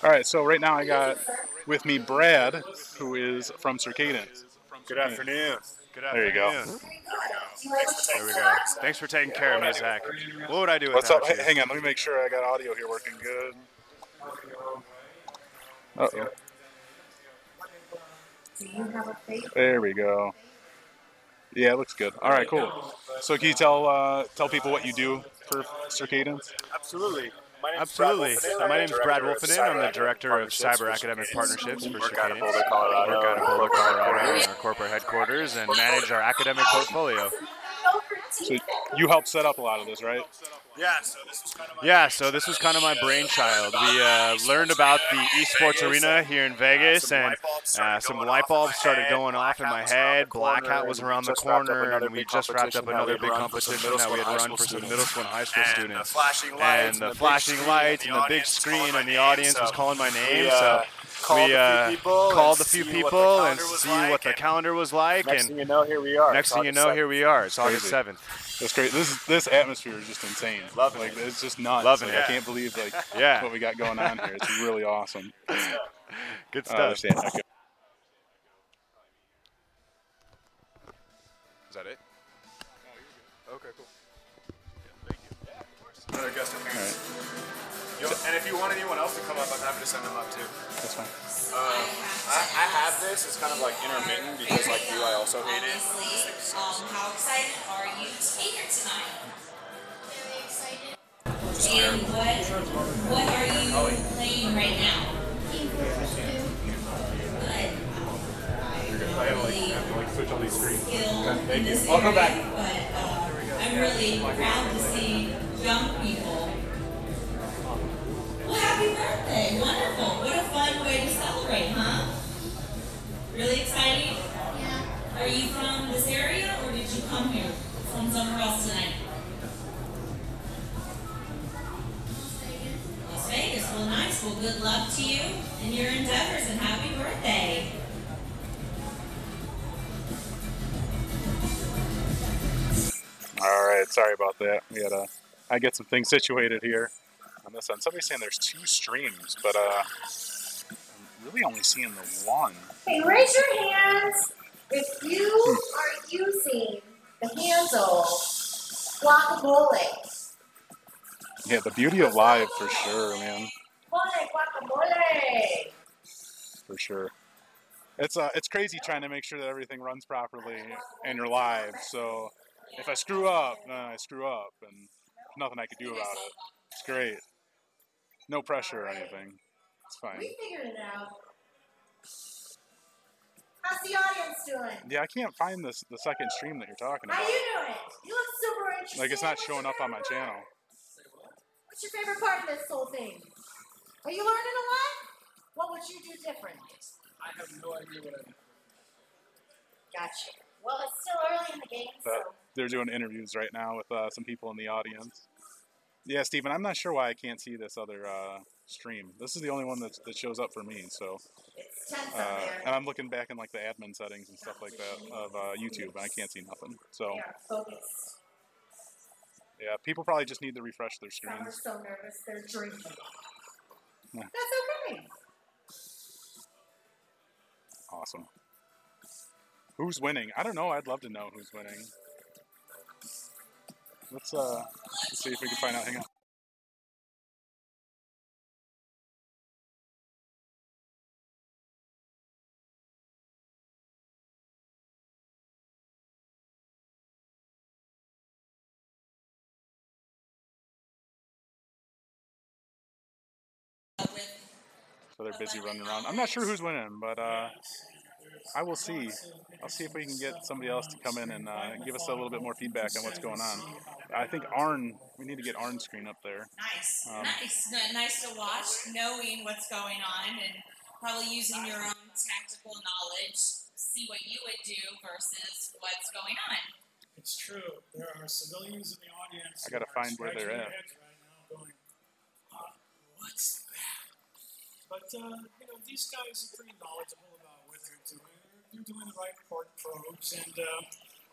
All right, so right now I got with me Brad, who is from Circadence. Good afternoon. Good afternoon. There you go. There we go. Thanks for taking care of me, Zach. What would I do without What's up? you? Hang on, let me make sure I got audio here working good. Uh-oh. There we go. Yeah, it looks good. All right, cool. So can you tell people what you do for Circadence? Absolutely. My name is Brad Wolfenden. I'm the Director of Cyber Academic Partnerships for Circadence. Work out of Boulder, Colorado, in our corporate headquarters, and manage our academic portfolio. So you helped set up a lot of this, right? So this was kind of my brainchild. We learned about the Esports Arena here in Vegas, and some light bulbs started going off in my head. Blackout was around the corner, and we just wrapped up another big competition that we had run for some middle school and high school students. And the flashing lights and the big screen, and the audience was calling my name. So we called a few people and see what the calendar was like. Next thing you know, here we are. It's August 7th. That's great. This atmosphere is just insane. Loving it. It's just nuts. Loving it. I can't believe what we got going on here. It's really awesome. Good stuff. Okay. Is that it? Okay, cool. All right. And if you want anyone else to come up, I'm happy to send them up too. That's fine. I have this. It's kind of like intermittent because, like you, I also hate it. How excited are you to be here tonight? Really excited. And what are you playing right now? I have to switch all these screens. Thank you. Welcome back. But I'm really proud to see young people. Well, happy birthday! Wonderful. What a fun way to celebrate, huh? Really exciting? Yeah. Are you from this area, or did you come here from somewhere else tonight? Las Vegas. Well, nice. Well, good luck to you in your endeavors, and happy birthday. All right, sorry about that. We had I get some things situated here on this end. Somebody's saying there's 2 streams, but I'm really only seeing the one. Hey, raise your hands if you are using the handle guacamole. Yeah, the beauty of live for sure, man. Guacamole. For sure. It's crazy trying to make sure that everything runs properly and you're live. So if I screw up, then I screw up, and there's nothing I can do about it. It's great. No pressure or anything. It's fine. We figured it out. How's the audience doing? Yeah, I can't find the second stream that you're talking about. How you doing? You look super interesting. Like, it's not showing up on my channel. What's your favorite part of this whole thing? Are you learning a lot? What would you do different? I have no idea what I do. Gotcha. Well, it's still early in the game, so. They're doing interviews right now with some people in the audience. Yeah, Steven, I'm not sure why I can't see this other stream. This is the only one that shows up for me, so. It's tense up there. And I'm looking back in like the admin settings and stuff like that of YouTube, and I can't see nothing. So. They are focused. Yeah, people probably just need to refresh their screens. Some are so nervous they're drinking. Yeah. That's okay. Awesome. Who's winning? I don't know. I'd love to know who's winning. Let's see if we can find out. Hang on. So they're busy running around. I'm not sure who's winning, but I will see. I'll see if we can get somebody else to come in and give us a little bit more feedback on what's going on. I think Arn, we need to get Arn's screen up there. Nice. Nice to watch, knowing what's going on and probably using your own tactical knowledge, see what you would do versus what's going on. It's true. There are civilians in the audience. I got to find where they're at. Right now going, what's that? But, these guys are pretty knowledgeable about what they're doing. They're doing the right port probes and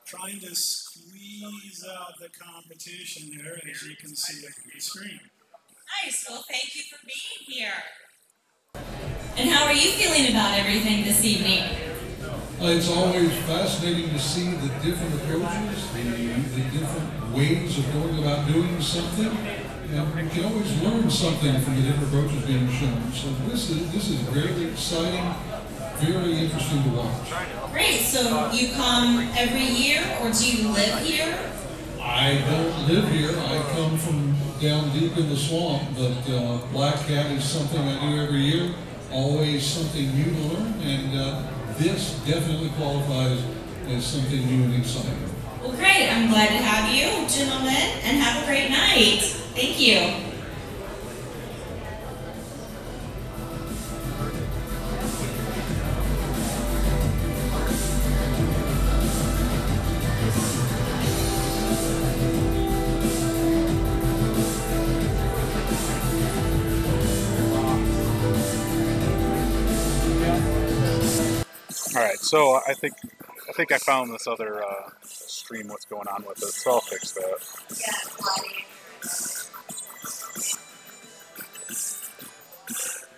trying to squeeze out the competition there, as you can see on the screen. Nice. Well, thank you for being here. And how are you feeling about everything this evening? It's always fascinating to see the different approaches, the different ways of going about doing something. And you can always learn something from the different approaches being shown. So this is very exciting, very interesting to watch. Great. So you come every year, or do you live here? I don't live here. I come from down deep in the swamp, but Black Cat is something I do every year. Always something new to learn, and this definitely qualifies as something new and exciting. Well, great. I'm glad to have you, gentlemen, and have a great night. Thank you. All right, so I think I found this other stream. What's going on with it? So I'll fix that.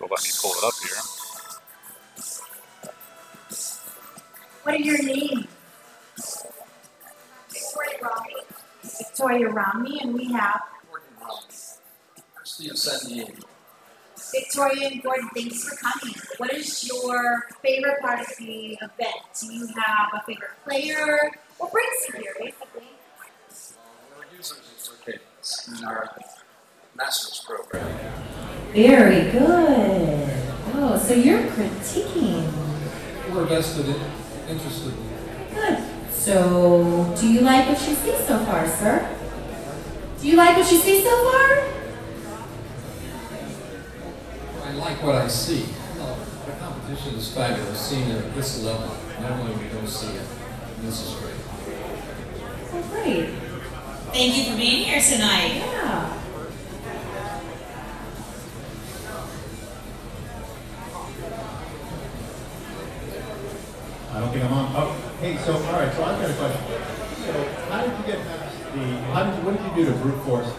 Will let me pull it up here. What are your names? Victoria Romney. Victoria Romney, and we have Steve San Diego. Victoria and Gordon. Thanks for coming. What is your favorite part of the event? Do you have a favorite player? What brings you here, basically? We're users of Circadence in our master's program. Very good. Oh, so you're critiquing. We're vested in, interested. Good. So, do you like what you see so far, sir? Do you like what you see so far? I like what I see. Well, the competition is fabulous, seeing it at this level. Normally we don't see it. This is great. Oh, great. Thank you for being here tonight. Yeah. I don't think I'm on. Oh, hey, so, all right, so I've got a question. So, how did you get past what did you do to brute force?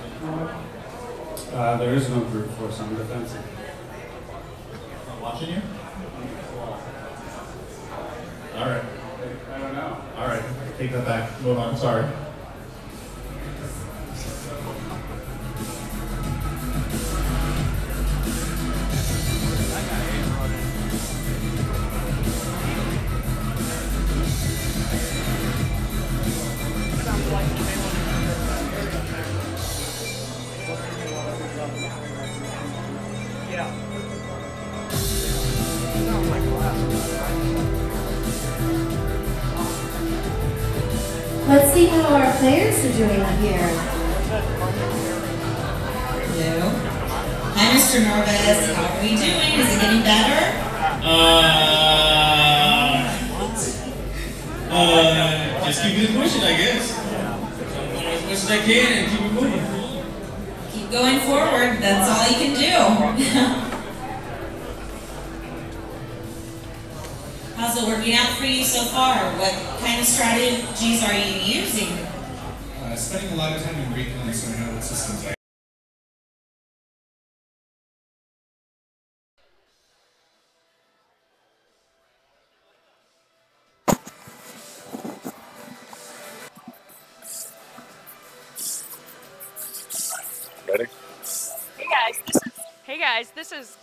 There is no brute force on defensive. I'm watching you? All right. I don't know. All right, take that back. Move on, sorry. Let's see how our players are doing here. Hello. Hi, Mr. Norvez. How are we doing? Is it getting better? Just keep it pushing, I guess. As much as I can and keep it moving. Keep going forward. That's all you can do. How's it working out for you so far? What kind of strategies are you using? Spending a lot of time in recon, so I know what systems I Ready? Hey guys, this is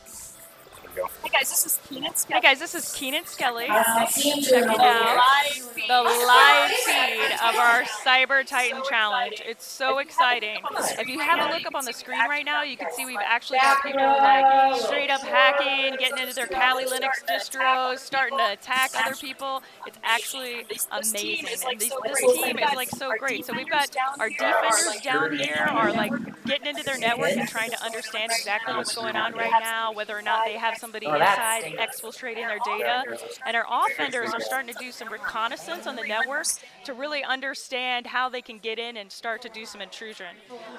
Hey guys, this is Keenan Skelly. Hey guys, this is Keenan Skelly. Checking out the live feed of our Cyber Titan Challenge. It's so exciting. If you have a look up on the screen right now, you can see we've actually got people like straight up hacking, getting into their Kali Linux distros, starting to attack other people. It's actually amazing. And this team is like so great. So we've got our defenders down here are like getting into their network and trying to understand exactly what's going on right now, whether or not they have somebody inside exfiltrating their data. And our offenders are starting to do some reconnaissance on the network to really understand how they can get in and start to do some intrusion.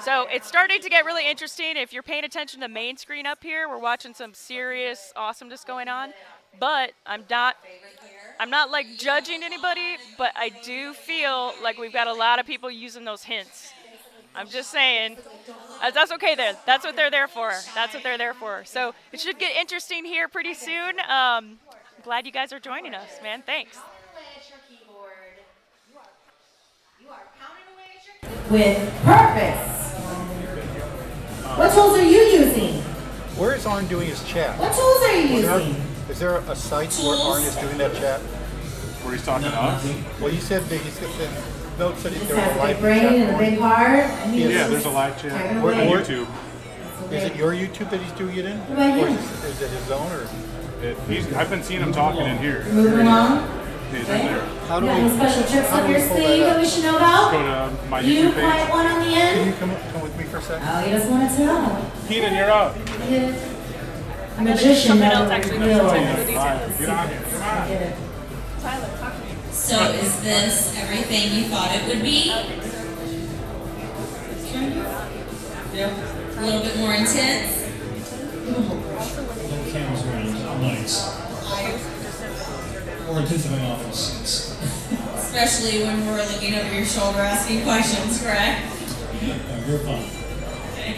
So it's starting to get really interesting. If you're paying attention to the main screen up here, we're watching some serious awesomeness going on. But I'm not like judging anybody, but I do feel like we've got a lot of people using those hints. I'm just saying, that's okay then. That's what they're there for. That's what they're there for. So it should get interesting here pretty soon. Glad you guys are joining us, man. Thanks. With purpose. What tools are you using? Where is Arn doing his chat? What tools are you using? Is there a site where Arn is doing that chat? Where he's talking to us? Well, you said that he's got the notes that This there was has a a live big brain and a big heart. Yeah, there's a live chat on YouTube. Is it your YouTube that he's doing it in? What about Or him? is it his own? Or? I've been seeing him talking in here. Moving along. He's in there. How do You got we- any special tricks how up do your we pull sleeve that that up? we should know about? Go to my You YouTube page. quiet one on the Can end? you come with me for a second? Oh, he doesn't want to tell. Keenan, you're up. A magician Something never else actually reveals. Get on here. Come I on. get it. Tyler, talk to me. So is this everything you thought it would be? Yep. A little bit more intense? No cameras around, lights. More intense in my office. Especially when we're looking over your shoulder asking questions, correct? You're fine. Okay.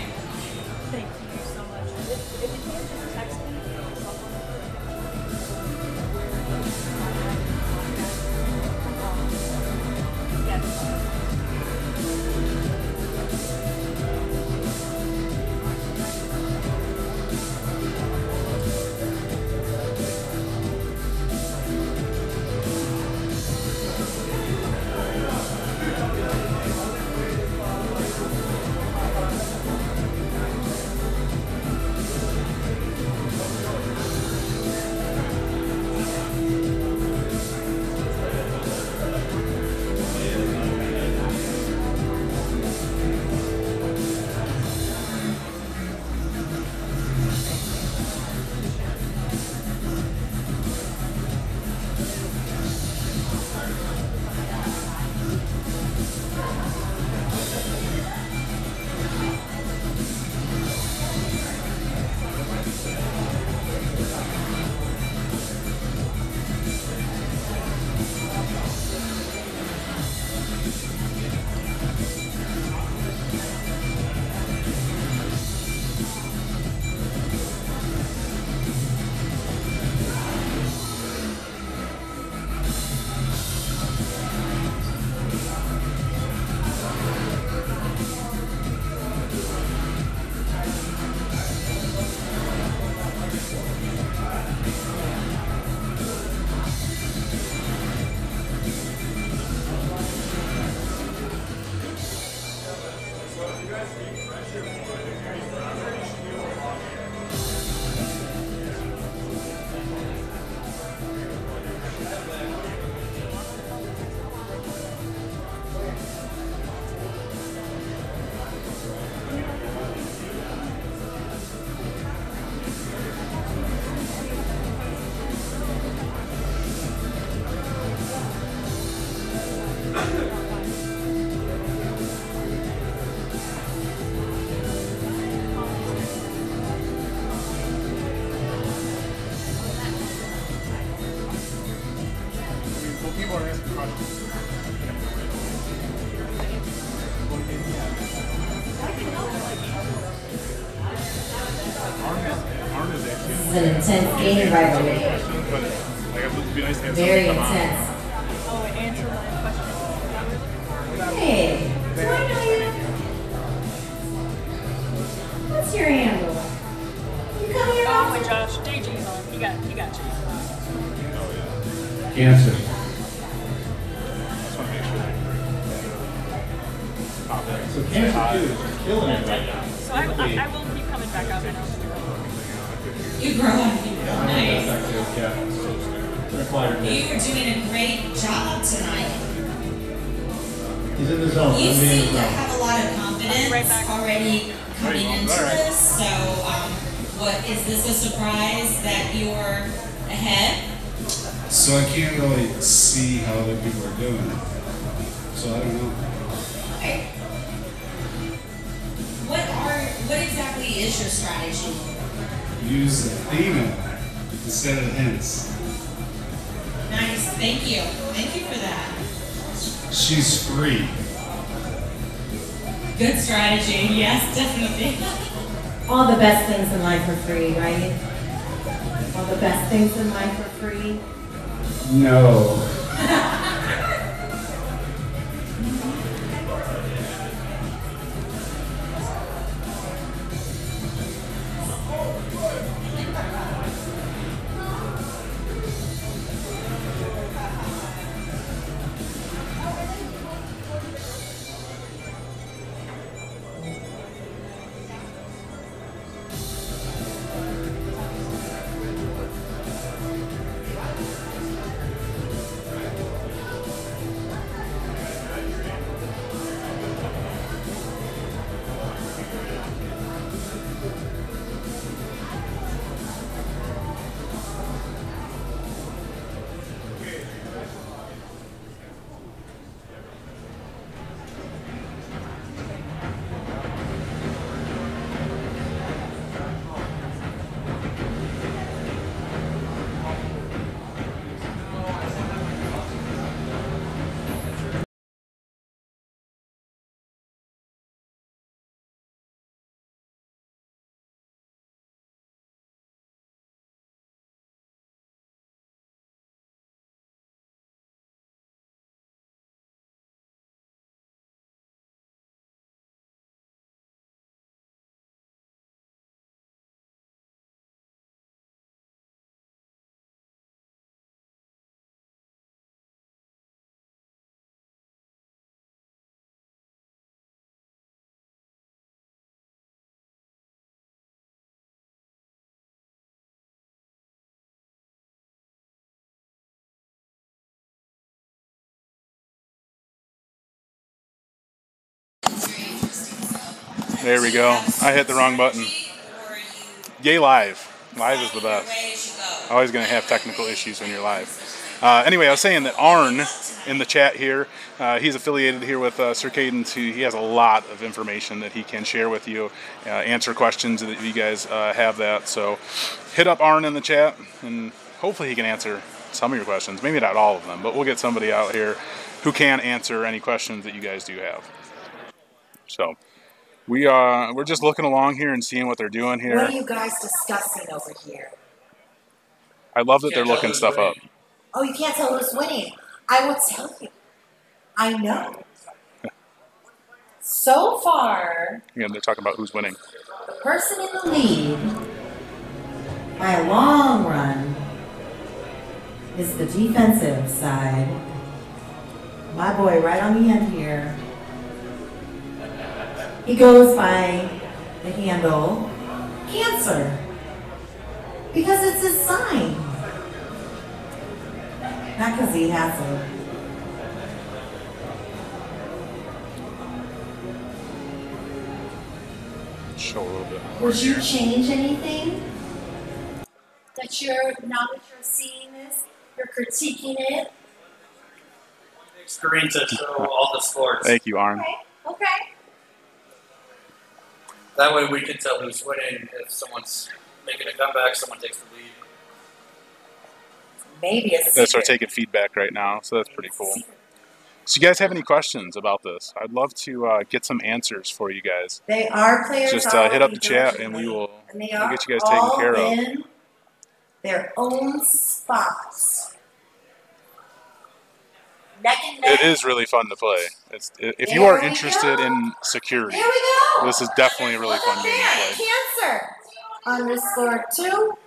Thank you so much. If you can just text me. This is an intense game rivalry. Very intense. Hey, do I know you? What's your handle? You come here Oh, often? Josh, JG's on. He got you. Cancer. So Cancer 2 is killing it right now. So I will keep coming back up. I know. You grow up. Nice. Yeah. You were doing a great job tonight. He's in the zone. You seem to have a lot of confidence already coming into this. So, what is this a surprise that you're ahead? So I can't really see how other people are doing it. So I don't know. Okay. What exactly is your strategy? Use the theme instead of the hints. Nice. Thank you. Thank you for that. She's free. Good strategy. Yes, definitely. All the best things in life are free, right? All the best things in life are free. No. There we go. I hit the wrong button. Yay live. Live is the best. Always going to have technical issues when you're live. Anyway, I was saying that Arn in the chat here, he's affiliated here with Circadence. He has a lot of information that he can share with you, answer questions that you guys have that. So hit up Arn in the chat, and hopefully he can answer some of your questions. Maybe not all of them, but we'll get somebody out here who can answer any questions that you guys do have. So we're just looking along here and seeing what they're doing here. What are you guys discussing over here? I love that they're looking stuff up. Oh, you can't tell who's winning. I will tell you. I know. So far, Again, they're talking about who's winning. The person in the lead, by a long run, is the defensive side. My boy right on the end here. He goes by the handle Cancer because it's his sign. Not because he has it. Show a little bit. Would you change anything? that you're, now that you're seeing this, you're critiquing it. Screen to show all the scores. Thank you, Arn. Okay. That way we can tell who's winning. If someone's making a comeback, someone takes the lead. Maybe a that are secret. taking feedback right now, so that's pretty cool. So you guys have any questions about this? I'd love to get some answers for you guys. They are players. Just hit up the chat and we'll get you guys taken care of. In their own spots. Neck and neck. It is really fun to play. If you are interested in security, this is definitely a really fun game to play. Cancer _2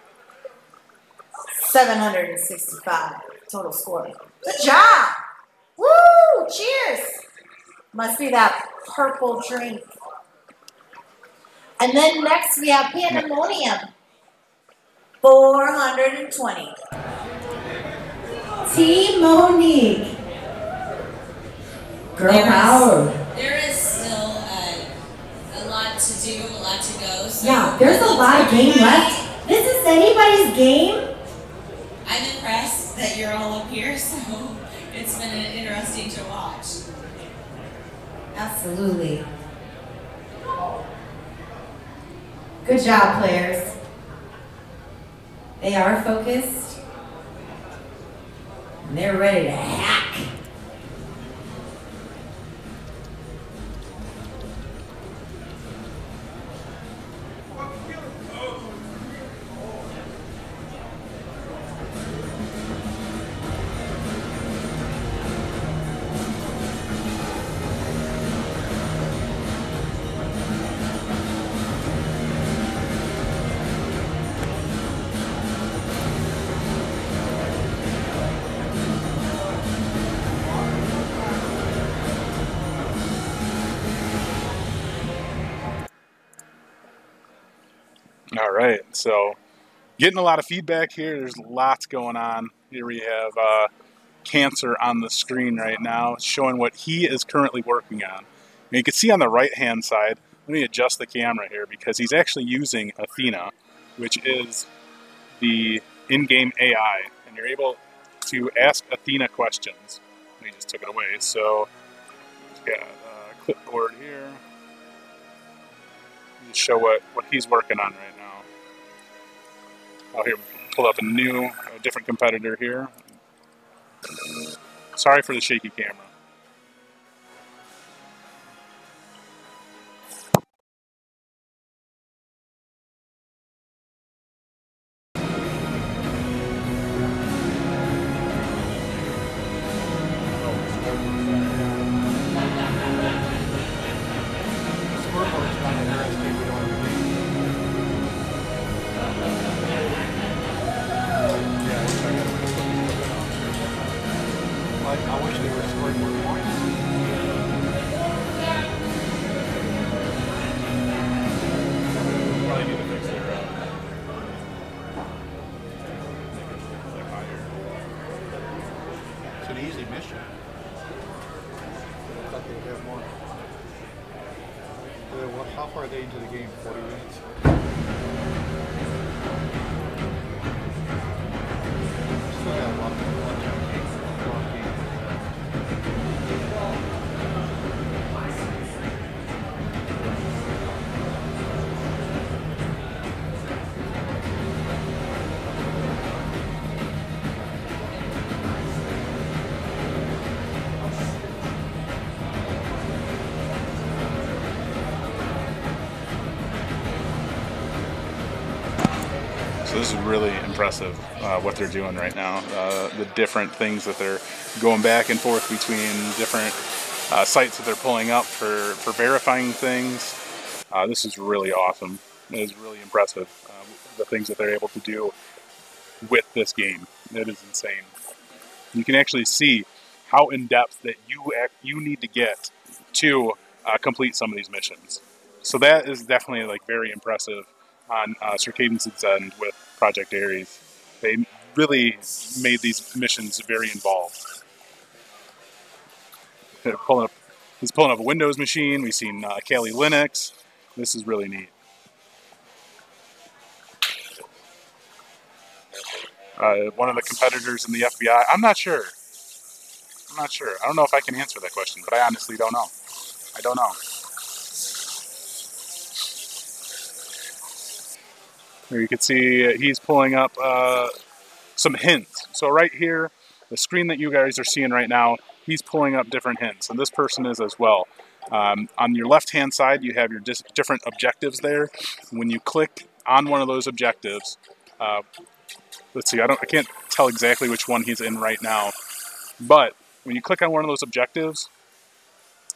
765 total score. Good job. Woo! Cheers. Must be that purple drink. And then next we have Pandemonium. 420. Team Monique. Girl power. There is still a lot to do, a lot to go. So Yeah, there's a lot of game left. This is anybody's game. I'm impressed that you're all up here, so it's been interesting to watch. Absolutely. Good job, players. They are focused. And they're ready to hack. All right, so getting a lot of feedback here. There's lots going on. Here we have Cancer on the screen right now, showing what he is currently working on. And you can see on the right-hand side, let me adjust the camera here because he's actually using Athena, which is the in-game AI, and you're able to ask Athena questions. He just took it away, so we've got a clipboard here. Just show what he's working on right now. Oh, here, pull up a different competitor here. Sorry for the shaky camera. I wish they were scoring more points. Probably need to fix their It's an easy mission. I thought they would have more. How far are they into the game? 40 minutes? Still got a lot of So this is really impressive what they're doing right now. The different things that they're going back and forth between different sites that they're pulling up for verifying things. This is really awesome. It is really impressive, the things that they're able to do with this game. It is insane. You can actually see how in-depth that you need to get to complete some of these missions. So that is definitely like very impressive on Circadence's end with Project Ares. They really made these missions very involved. He's pulling up a Windows machine. We've seen Kali Linux. This is really neat. One of the competitors in the FBI. I'm not sure. I don't know if I can answer that question, but I honestly don't know. I don't know. Here you can see he's pulling up some hints. So right here, the screen that you guys are seeing right now, he's pulling up different hints, and this person is as well. On your left-hand side, you have your different objectives there. When you click on one of those objectives, let's see, I can't tell exactly which one he's in right now, but when you click on one of those objectives,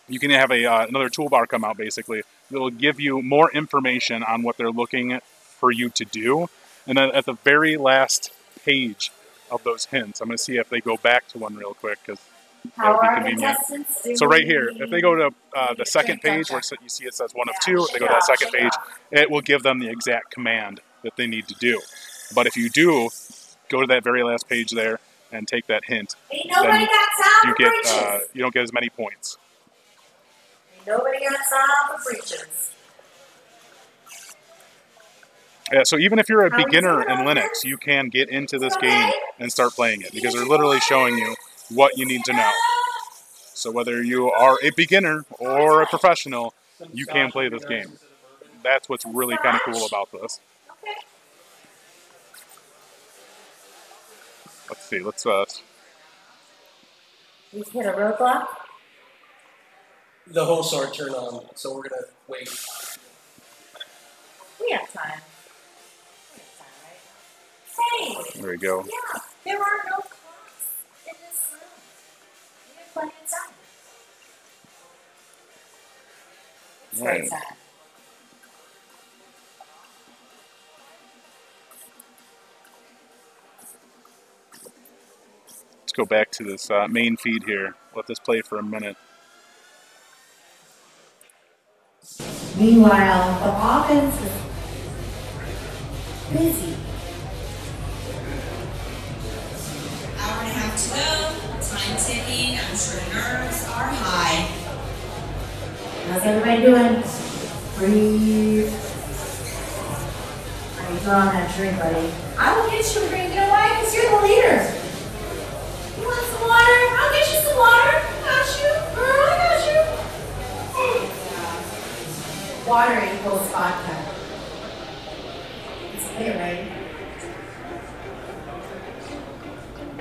you can have another toolbar come out, basically. It'll give you more information on what they're looking for you to do. And then at the very last page of those hints, I'm going to see if they go back to one real quick, because that would be convenient. So right here, if they go to the second page, where you see it says 1 of 2, if they go to that second page, it will give them the exact command that they need to do. But if you do go to that very last page there and take that hint, then you don't get as many points. Nobody got time for breaches. Yeah, so even if you're a beginner in Linux, you can get into this game and start playing it, because they're literally showing you what you need to know. So whether you are a beginner or a professional, you can play this game. That's what's really kind of cool about this. Let's see, let's You hit a roadblock? The whole sword turned on, so we're gonna wait. We have time. Hey! There we go. Yeah, there are no clocks in this room. We have plenty of time. It's very sad. Let's go back to this main feed here. Let this play for a minute. Meanwhile, the offense is busy. Hour and a half to go, time ticking, I'm sure nerves are high. How's everybody doing? Breathe. Are you throwing that drink, buddy? I will get you a drink. You know why? Because you're the leader. You want some water? I'll get you some water. I got you. Girl, I got you. Water equals vodka. It's clear, right?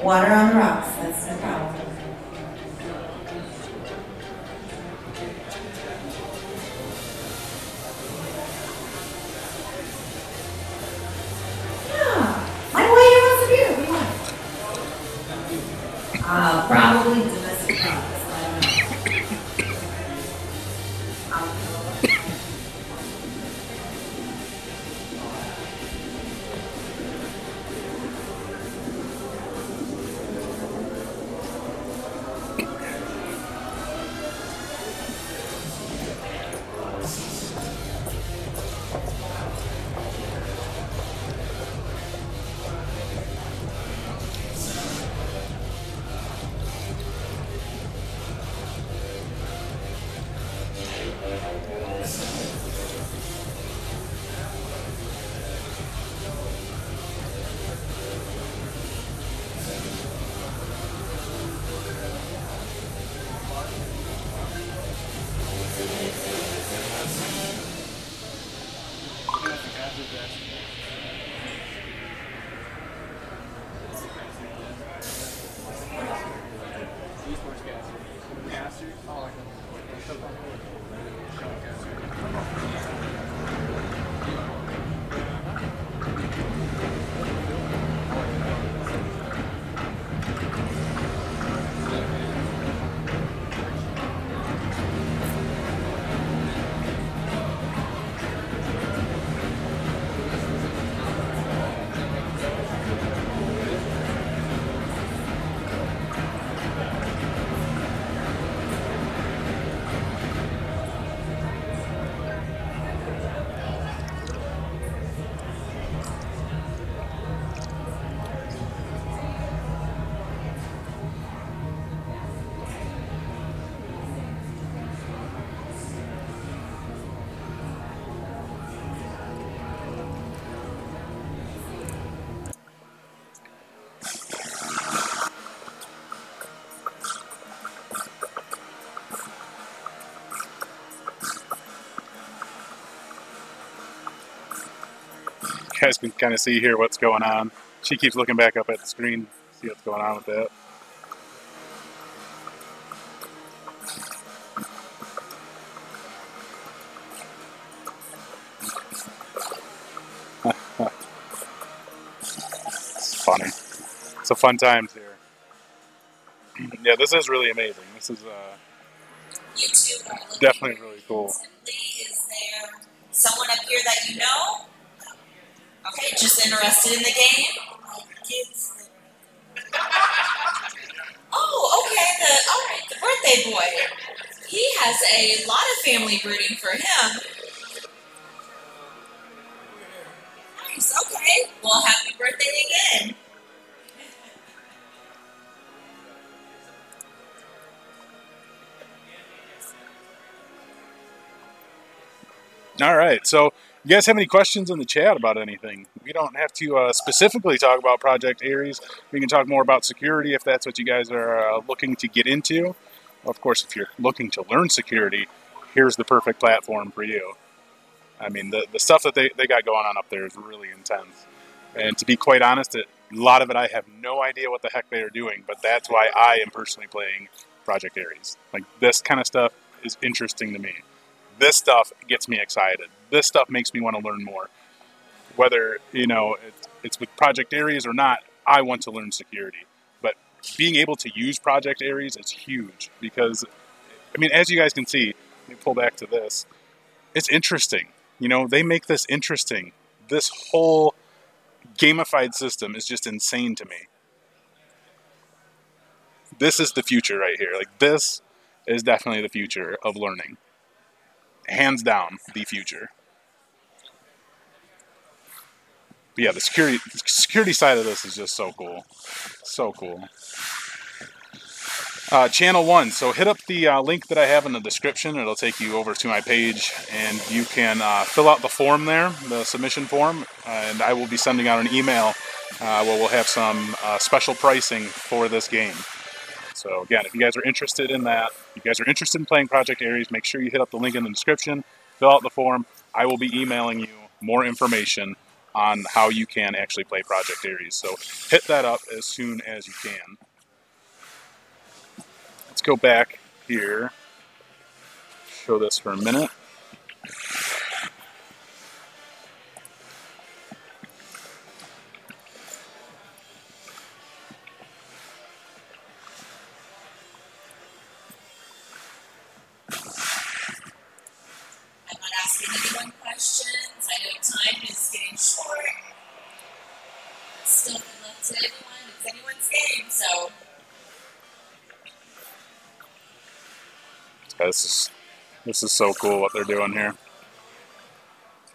Water on the rocks. That's no problem. Probably domestic products. You guys can kind of see here what's going on. She keeps looking back up at the screen, see what's going on with that. It's funny. It's a fun times here. Yeah, this is really amazing. This is definitely really cool. Is there someone up here that you know? Okay, just interested in the game? Oh, okay, the birthday boy. He has a lot of family rooting for him. Nice, okay. Well, happy birthday again. All right, so you guys have any questions in the chat about anything? We don't have to specifically talk about Project Ares. We can talk more about security if that's what you guys are looking to get into. Of course, if you're looking to learn security, here's the perfect platform for you. I mean, the stuff that they got going on up there is really intense. And to be quite honest, a lot of it I have no idea what the heck they are doing, but that's why I am personally playing Project Ares. Like, this kind of stuff is interesting to me. This stuff gets me excited. This stuff makes me want to learn more. Whether, you know, it's with Project Ares or not, I want to learn security. But being able to use Project Ares is huge because, I mean, as you guys can see, let me pull back to this, it's interesting. You know, they make this interesting. This whole gamified system is just insane to me. This is the future right here. Like, this is definitely the future of learning. Hands down, the future. But yeah, the security side of this is just so cool. So cool. Channel 1. So hit up the link that I have in the description. It'll take you over to my page, and you can fill out the form there, the submission form, and I will be sending out an email where we'll have some special pricing for this game. So again, if you guys are interested in that, if you guys are interested in playing Project Ares, make sure you hit up the link in the description, fill out the form. I will be emailing you more information on how you can actually play Project Ares. So hit that up as soon as you can. Let's go back here, show this for a minute. I'm not asking anyone questions. I know time is getting short. Still good luck to everyone. It's anyone's game, so. This is so cool what they're doing here.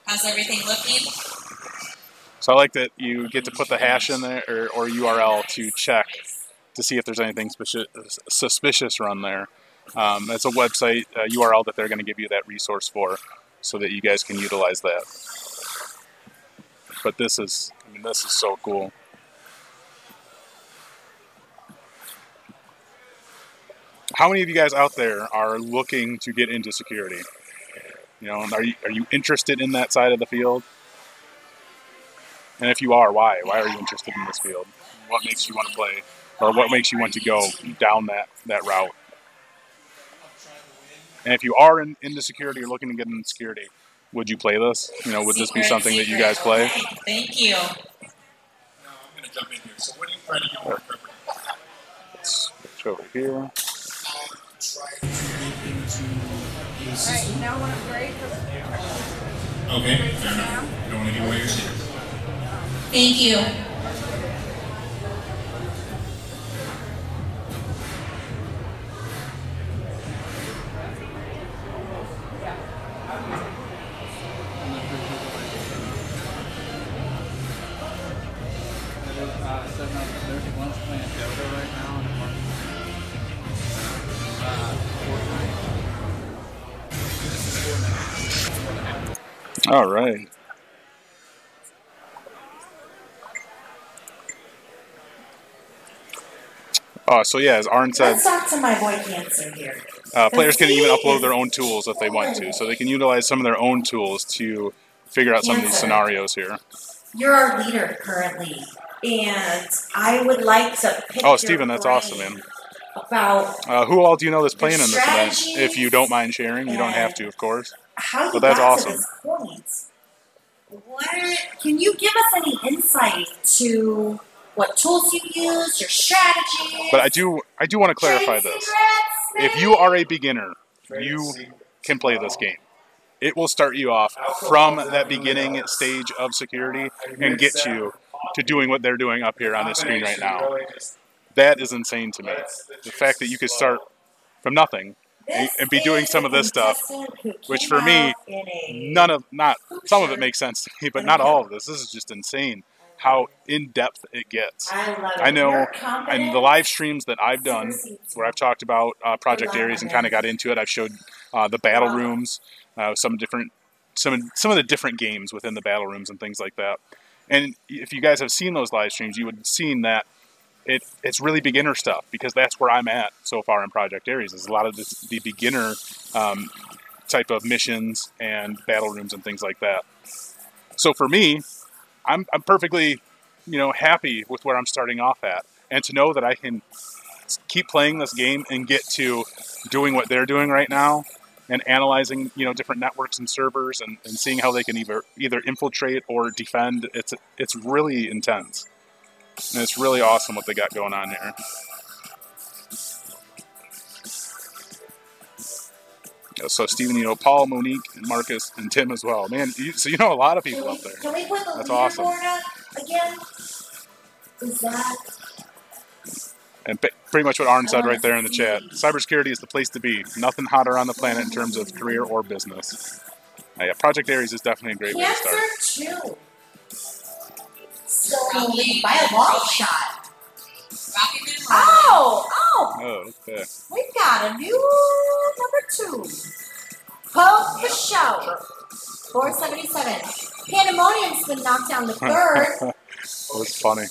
How's everything looking? So I like that you get to put the hash in there or URL to check to see if there's anything suspicious run there. It's a website URL that they're going to give you that resource for, so that you guys can utilize that. But this is so cool. How many of you guys out there are looking to get into security? You know, are you interested in that side of the field? And if you are, why? Why are you interested in this field? What makes you want to play, or what makes you want to go down that route? And if you are into security or looking to get into security, would you play this? You know, would this be something that you guys play? Thank you. I'm going to jump in here. So what are you trying to get more coverage? Let's switch over here. Alright, now want to break? Okay, fair enough. You don't want to give away your secrets. Thank you. There's one playing Dota right now in the market. All right. So yeah, as Arn said, Let's talk to my boy Cancer here. Players can even upload their own tools if they want to. So they can utilize some of their own tools to figure out some of these scenarios here. You're our leader currently. and I would like to pick Oh, Steven, that's brain awesome, man. about Who all do you know that's playing in this event? strategies If you don't mind sharing, you don't have to, of course. how you But that's got awesome. to this point. Can you give us any insight to what tools you use, your strategies? But I do want to clarify this. If you are a beginner, you can play this game. It will start you off from that beginning stage of security and get you to doing what they're doing up here on this screen right now. That is insane to me. The fact that you could start from nothing and be doing some of this stuff, which for me, some of it makes sense to me, but not all of this. This is just insane how in-depth it gets. I know in the live streams that I've done, where I've talked about project areas and kind of got into it, I've showed the battle rooms, some of the different games within the battle rooms and things like that. And if you guys have seen those live streams, you would have seen that it's really beginner stuff, because that's where I'm at so far in project areas. Is a lot of the beginner type of missions and battle rooms and things like that. So for me, I'm perfectly, happy with where I'm starting off at, and to know that I can keep playing this game and get to doing what they're doing right now, and analyzing, different networks and servers, and seeing how they can either infiltrate or defend. It's really intense, and it's really awesome what they got going on here. So Steven, Paul, Monique, and Marcus, and Tim as well. Man, so you know a lot of people up there. Can we put the That's awesome. leaderboard up again? Is that... And pretty much what Arn said right there in the chat. Cybersecurity is the place to be. Nothing hotter on the planet in terms of career or business. Yeah, Project Aries is definitely a great way to start. Cancer too. So by a long shot. Oh, okay. We've got a new number 2. Poke the show. 477. Pandemonium's been knocked down to 3rd. That's funny.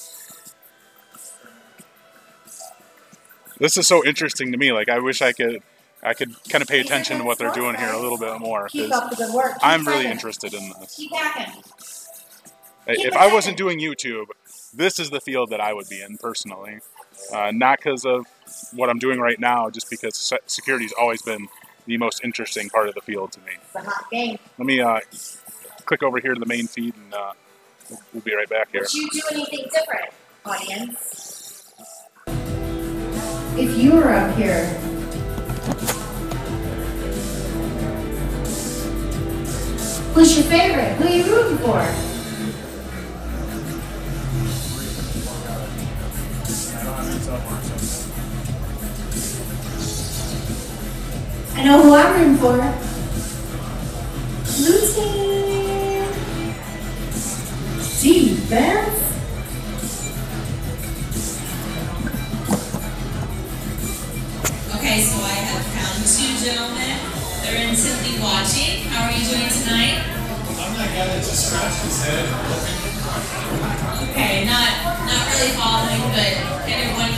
This is so interesting to me. Like, I wish I could kind of pay attention to what they're doing here a little bit more. Keep up the good work. I'm really interested in this. Keep hacking. If I wasn't doing YouTube, this is the field that I would be in personally. Not because of what I'm doing right now, just because security's always been the most interesting part of the field to me. It's a hot game. Let me click over here to the main feed, and we'll be right back here. Would you do anything different, audience? If you were up here, who's your favorite? Who are you rooting for? I know who I'm rooting for. Blue team. Defense. Okay, so I have found 2 gentlemen. They're intently watching. How are you doing tonight? I'm that guy that just scratched his head. Okay, not really following, but everyone.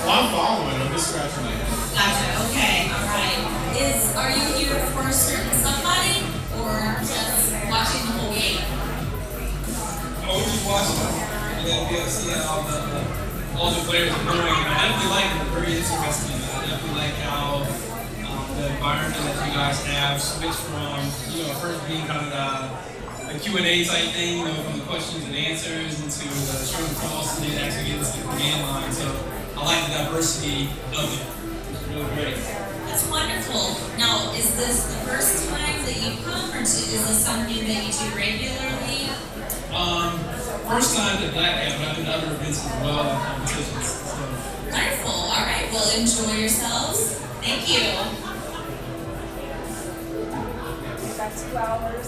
Well, I'm following. I'm just scratching my head. Gotcha. Okay. All right. Are you here for a certain somebody, or just watching the whole game? Oh, we're just watching it, and then be able to see how all the players are doing. And I definitely like it. Very interesting. I definitely like how the environment that you guys have switched from, first being kind of the Q&A type thing, from the questions and answers into the true and false, and then actually get into the command line. So I like the diversity of it. It's really great. That's wonderful. Now, is this the first time that you've come, or is this something that you do regularly? First time at Black Hat, but I've been to other events as well and competitions. So. Wonderful. All right. Well, enjoy yourselves. Thank you. That's 2 hours.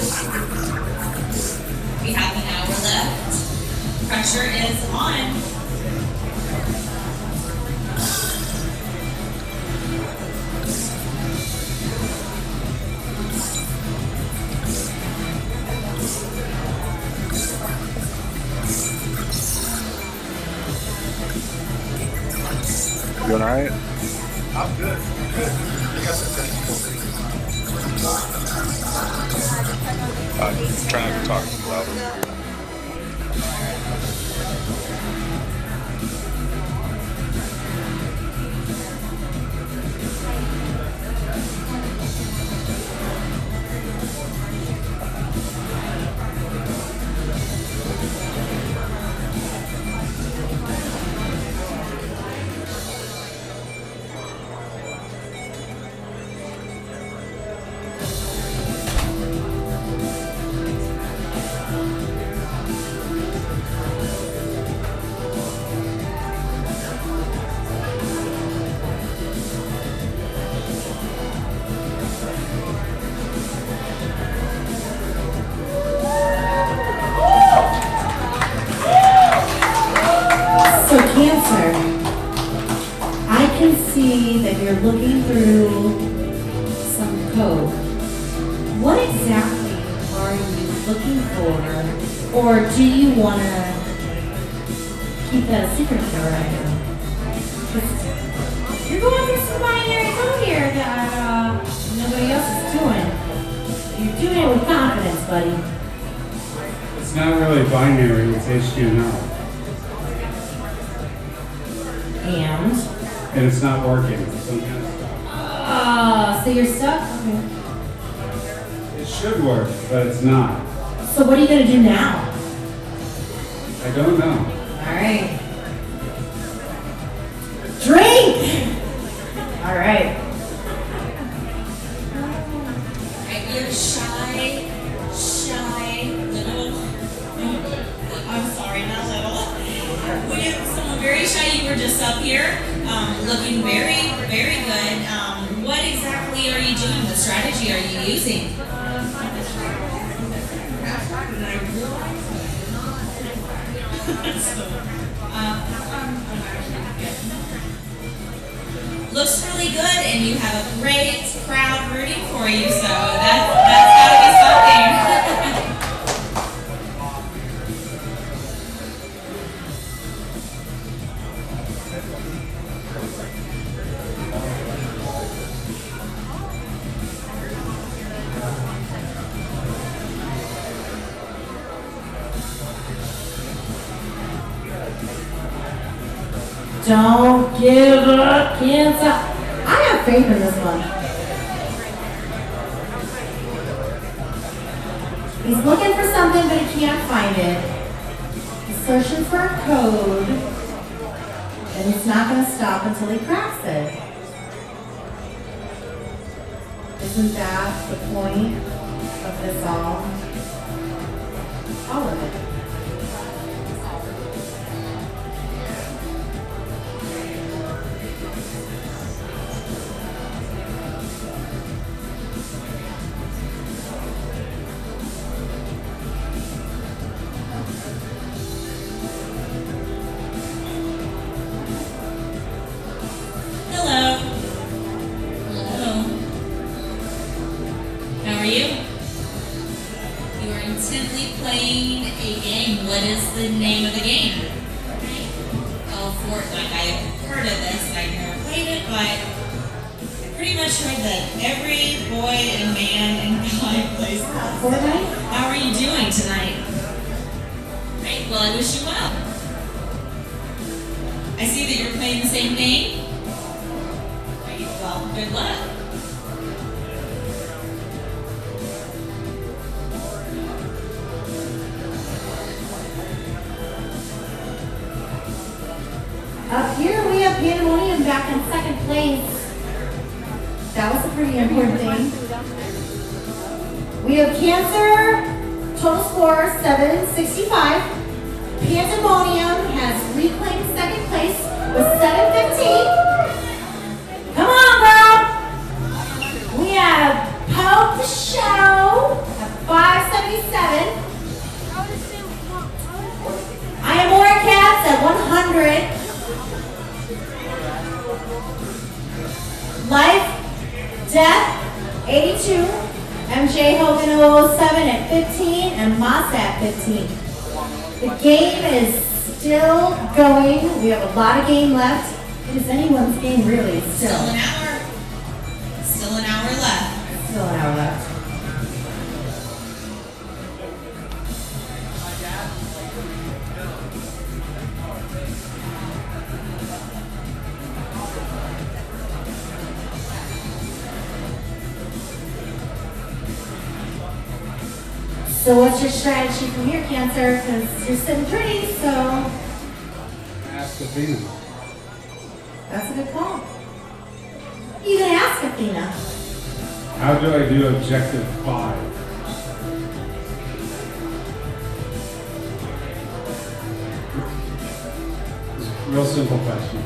We have an hour left. Pressure is on. You doing alright? I'm good. You got some Trying not to talk too loud. So Cancer, I can see that you're looking through some code. What exactly are you looking for? Or do you want to keep that a secret for right now? 'Cause you're going through some binary code here that nobody else is doing. You're doing it with confidence, buddy. It's not really binary, it's HTML. And it's not working. Some kind of stuff. So you're stuck? Okay. It should work, but it's not. So what are you going to do now? I don't know. All right. Drink! All right. Right, you're shy, little. I'm sorry, not little. We have someone very shy. You were just up here, looking very, very good. What exactly are you doing? What strategy are you using? Looks really good, and you have a great crowd rooting for you, so that's gotta be something. Don't give up, Cancer. I have faith in this one. He's looking for something, but he can't find it. He's searching for a code, and he's not going to stop until he cracks it. Isn't that the point of this all? All of it. Hello. Hello. How are you? You are intently playing a game. What is the name of the game? Oh, Fortnite. I have heard of this. I've never played it, but I pretty much heard that every boy and man and guy plays Fortnite. How are you doing tonight? Great. Well, I wish you well. I see that you're playing the same game. Great. Well, good luck. Up here we have Pandemonium back in second place. That was a pretty important thing. We have Cancer, total score 765. Pandemonium has reclaimed second place with 715. Come on, girl! We have Pope the Show at 5 Jen at 15 and Masa at 15. The game is still going. We have a lot of game left. It is anyone's game, really. Still an hour. Still an hour left. Still an hour left. So what's your strategy from here, Cancer? Because you're sitting pretty, so... Ask Athena. That's a good call. You can ask Athena. How do I do objective 5? Real simple question.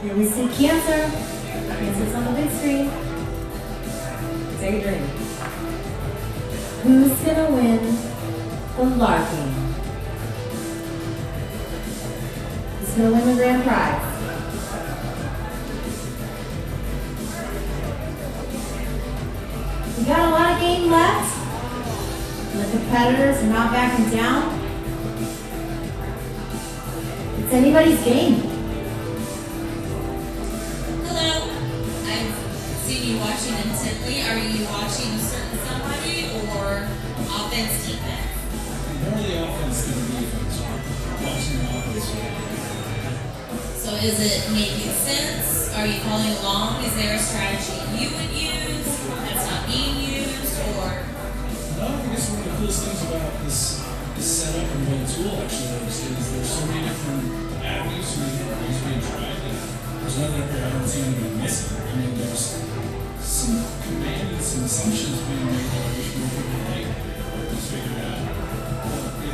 Here we see Cancer. Cancer's on the big screen. Take a drink. Who's gonna win the larking? Who's gonna win the grand prize? We got a lot of game left. The competitors are not backing down. It's anybody's game. You watching intently? Are you watching a certain somebody or offense, defense? More the offense than the defense. Watching the offense. So is it making sense? Are you following along? Is there a strategy you would use that's not being used, or? No, I guess one of the coolest things about this setup and the tool actually is there's so many different avenues to ways being tried. There's nothing up here I don't see anything missing. I mean, there's some command and some assumptions being made that I wish more people like just figured out.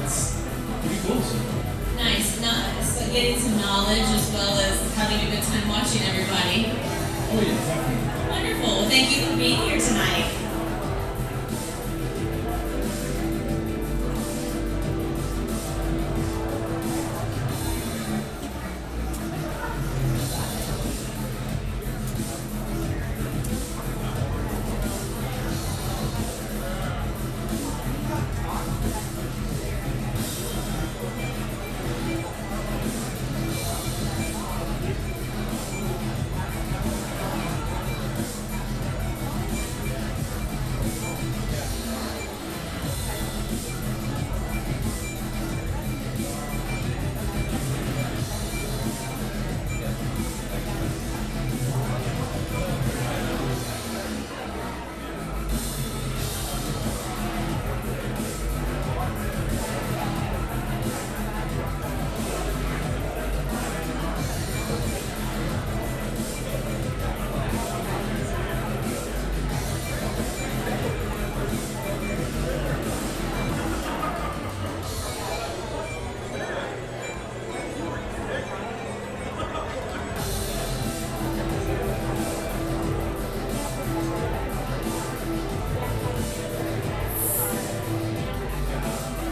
It's pretty cool. Nice, nice. So getting some knowledge as well as having a good time watching everybody. Oh yeah, definitely. Wonderful. Well, thank you for being here tonight.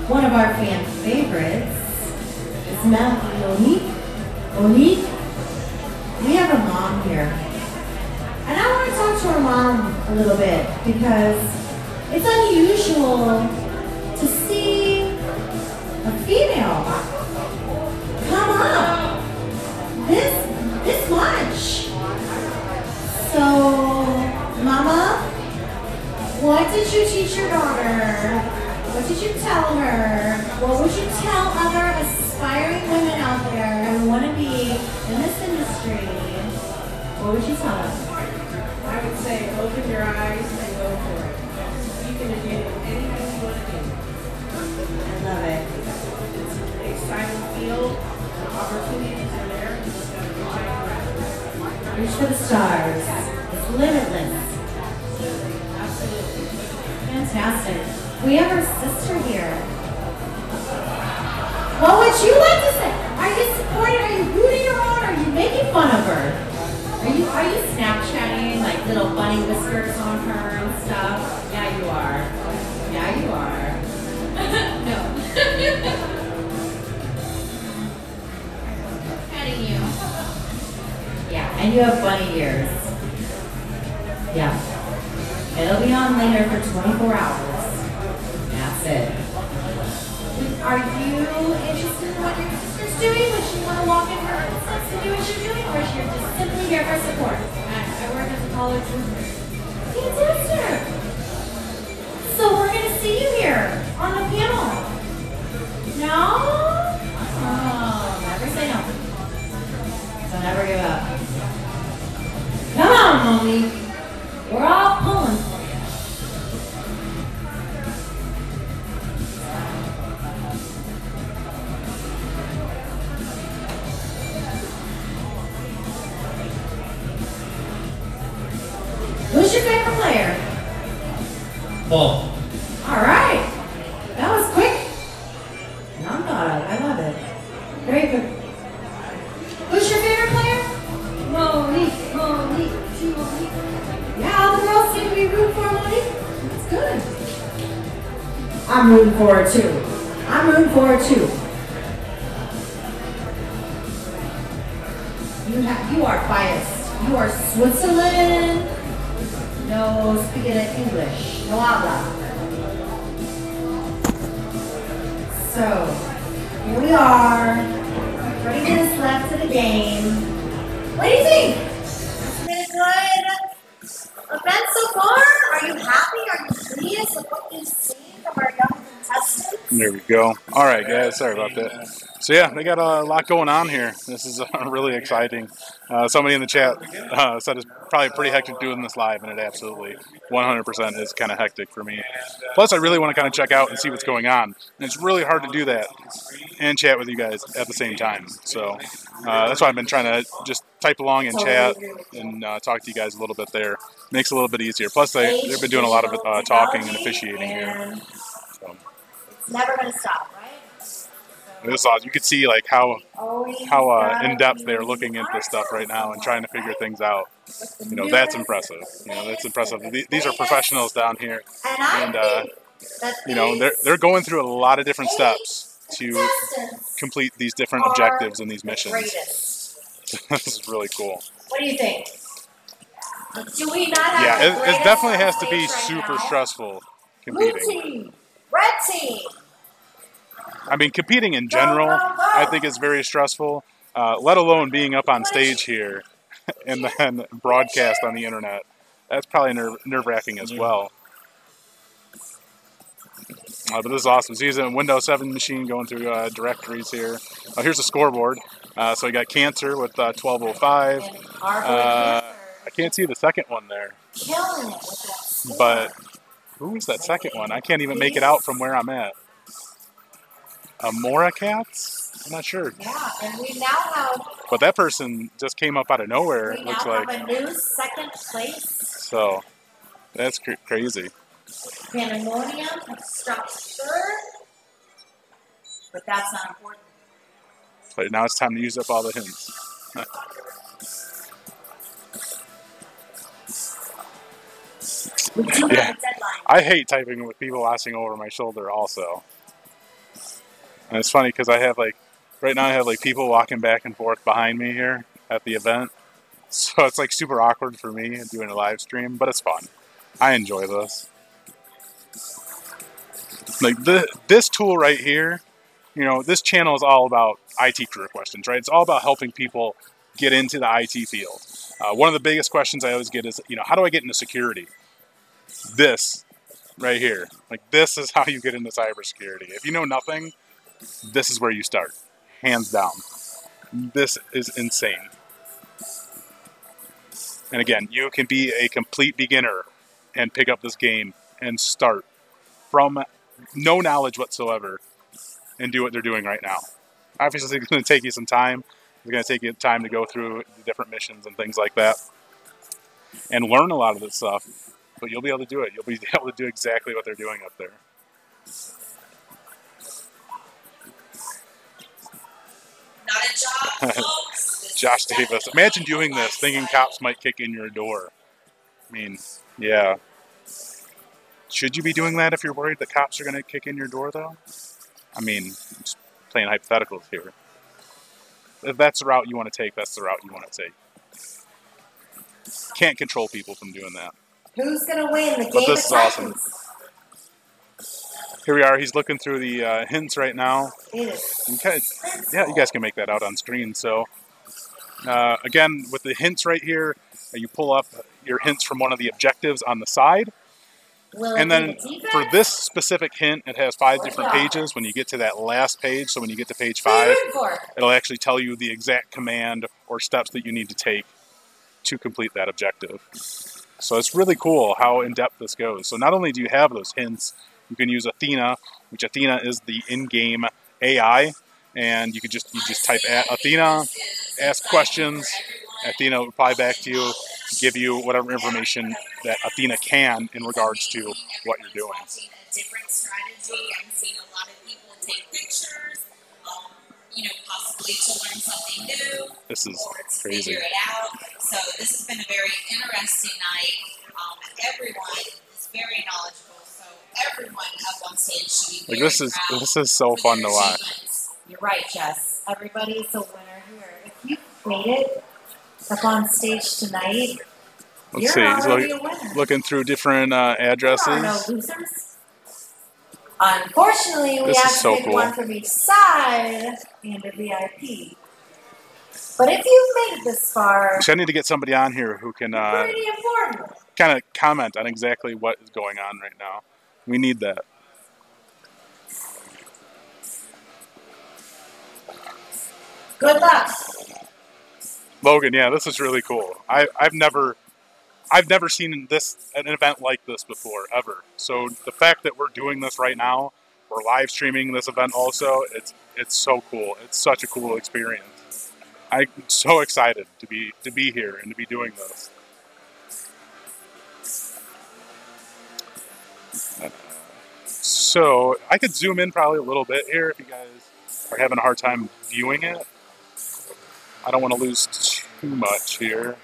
one of our fan favorites is Monique. Monique, we have a mom here. And I want to talk to her mom a little bit because it's unusual to see a female come up this much. So, Mama, what did you teach your daughter? What did you tell her? What would you tell other aspiring women out there who want to be in this industry? What would you tell them? I would say open your eyes and go for it. You can do anything you want to do. I love it. It's an exciting field. The opportunities are there. You just got to try. Reach for the stars. It's limitless. Absolutely. Fantastic. We have our sister here. What would you like to say? Are you supporting? Are you rooting her on? Are you making fun of her? Are you Snapchatting like little bunny whiskers on her and stuff? Yeah, you are. Yeah, you are. No. Petting you. Yeah, and you have bunny ears. Yeah. It'll be on later for 24 hours. That's it. Are you interested in what your sister's doing? Would you want to walk in her footsteps and do what you're doing? Or is she just simply here for support? I work as a college roommate. Fantastic. So we're going to see you here on the panel. No? Oh, never say no. So never give up. Come on, Monique. We're all pulling for you. Who's your favorite player? Paul. All right. That was quick. Not thought of. I love it. Very good. Who's your favorite player? Monique. Monique. Monique. Yeah, all the girls seem to be rooting for Monique. That's good. I'm rooting for her too. I'm rooting for her too. You are biased. You are Switzerland. No speaking English. No habla. So, here we are. 30 minutes left of the game. What do you think? It's been a good event so far. Are you happy? Are you pleased with what you've seen from our young contestants? There we go. All right, guys. Sorry about that. So yeah, they got a lot going on here. This is really exciting. Somebody in the chat said it's probably pretty hectic doing this live, and it absolutely 100% is kind of hectic for me. Plus, I really want to kind of check out and see what's going on. And it's really hard to do that and chat with you guys at the same time. So that's why I've been trying to just type along and chat and talk to you guys a little bit there. Makes it a little bit easier. Plus, they've been doing a lot of talking and officiating here. So. It's never going to stop, right? This is awesome. You can see like how in depth they're looking at this stuff right now and trying to figure things out. You know, that's impressive. You know, that's impressive. These are professionals down here, and you know they're going through a lot of different steps to complete these different objectives and these missions. This is really cool. What do you think? Do we not have it definitely has to be super stressful competing. Blue team, red team. I mean, competing in general, I think is very stressful, let alone being up on stage here and then broadcast on the internet. That's probably nerve-wracking as well. But this is awesome. So he's a Windows 7 machine going through directories here. Here's the scoreboard. So we got Cancer with 1205. I can't see the second one there. But who was that second one? I can't even make it out from where I'm at. Amora Cats? I'm not sure. Yeah, and we now have... But that person just came up out of nowhere, it looks like. We now have a new second place. So, that's crazy. Pandemonium structure. But that's not important. But now it's time to use up all the hints. Yeah. I hate typing with people asking over my shoulder also. And it's funny because I have like, right now I have like people walking back and forth behind me here at the event. So it's like super awkward for me doing a live stream, but it's fun. I enjoy this. Like this tool right here, you know, this channel is all about IT career questions, right? It's all about helping people get into the IT field. One of the biggest questions I always get is, you know, how do I get into security? This right here, like this is how you get into cybersecurity. If you know nothing, this is where you start, hands down. This is insane. And again, you can be a complete beginner and pick up this game and start from no knowledge whatsoever and do what they're doing right now. Obviously, it's going to take you some time. It's going to take you time to go through the different missions and things like that and learn a lot of this stuff, but you'll be able to do it. You'll be able to do exactly what they're doing up there. Not a job, folks. Josh Davis. Imagine doing this, thinking cops might kick in your door. I mean, yeah. Should you be doing that if you're worried that cops are going to kick in your door, though? I mean, I'm just playing hypotheticals here. If that's the route you want to take, that's the route you want to take. Can't control people from doing that. Who's going to win the game? But this is awesome. Here we are. He's looking through the hints right now. Okay. Yeah, you guys can make that out on screen. So, again, with the hints right here, you pull up your hints from one of the objectives on the side. And then for this specific hint, it has 5 different pages. When you get to that last page, so when you get to page 5, it'll actually tell you the exact command or steps that you need to take to complete that objective. So it's really cool how in-depth this goes. So not only do you have those hints, you can use Athena, which Athena is the in-game AI, and you just type Athena, ask questions, Athena will reply back to you, give you whatever information that Athena can in regards to what you're doing. A different strategy. I'm seeing a lot of people take pictures, you know, possibly to learn something new. This is or to crazy. Figure it out. So this has been a very interesting night. Everyone is very knowledgeable. So everyone up on stage should be Like this is so fun to watch. You're right, Jess. Everybody's a winner here. If you made it up on stage tonight, Let's see. He's looking through different addresses. there are no losers. Unfortunately, we This have is to so pick cool. one from each side and a VIP. But if you've made it this far, So I need to get somebody on here who can pretty important. kind of comment on exactly what is going on right now. We need that. Good luck. Logan, yeah, this is really cool. I've never seen an event like this before, ever. So the fact that we're doing this right now, we're live streaming this event also, it's so cool. It's such a cool experience. I'm so excited to be here and to be doing this. So I could zoom in probably a little bit here if you guys are having a hard time viewing it. I don't want to lose too much here.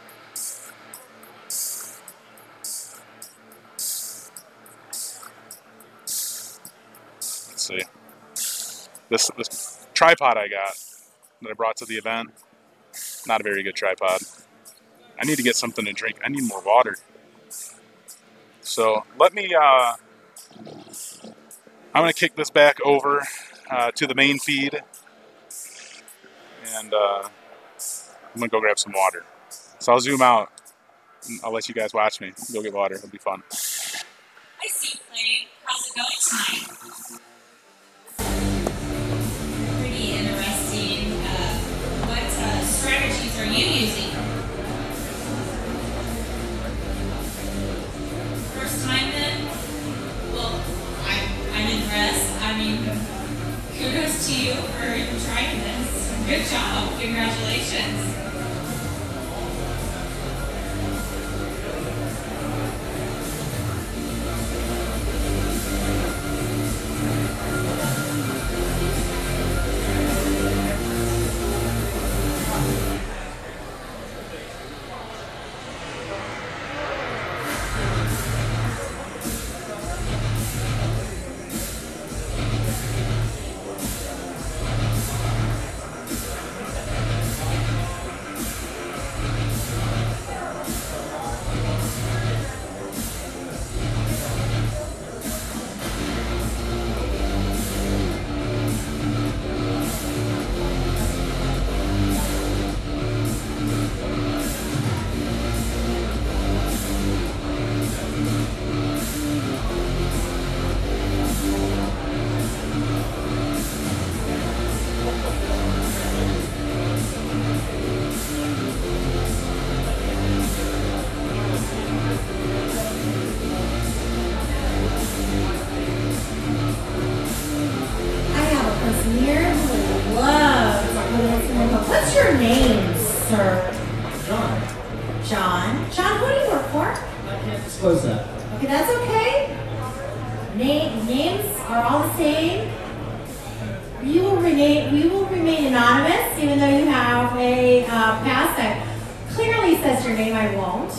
Let's see. This tripod I got that I brought to the event, not a very good tripod. I need to get something to drink. I need more water. So let me, I'm going to kick this back over to the main feed. And I'm going to go grab some water. So I'll zoom out. And I'll let you guys watch me. Go get water. It'll be fun. I see you playing. How's it going tonight? Pretty interesting. What strategies are you using? First time then? Well, I'm impressed. I mean, kudos to you for trying this. Good job. Congratulations. Sir John. John. John, who do you work for? I can't disclose that. Okay, that's okay. Names are all the same. We will remain anonymous, even though you have a pass that clearly says your name. I won't.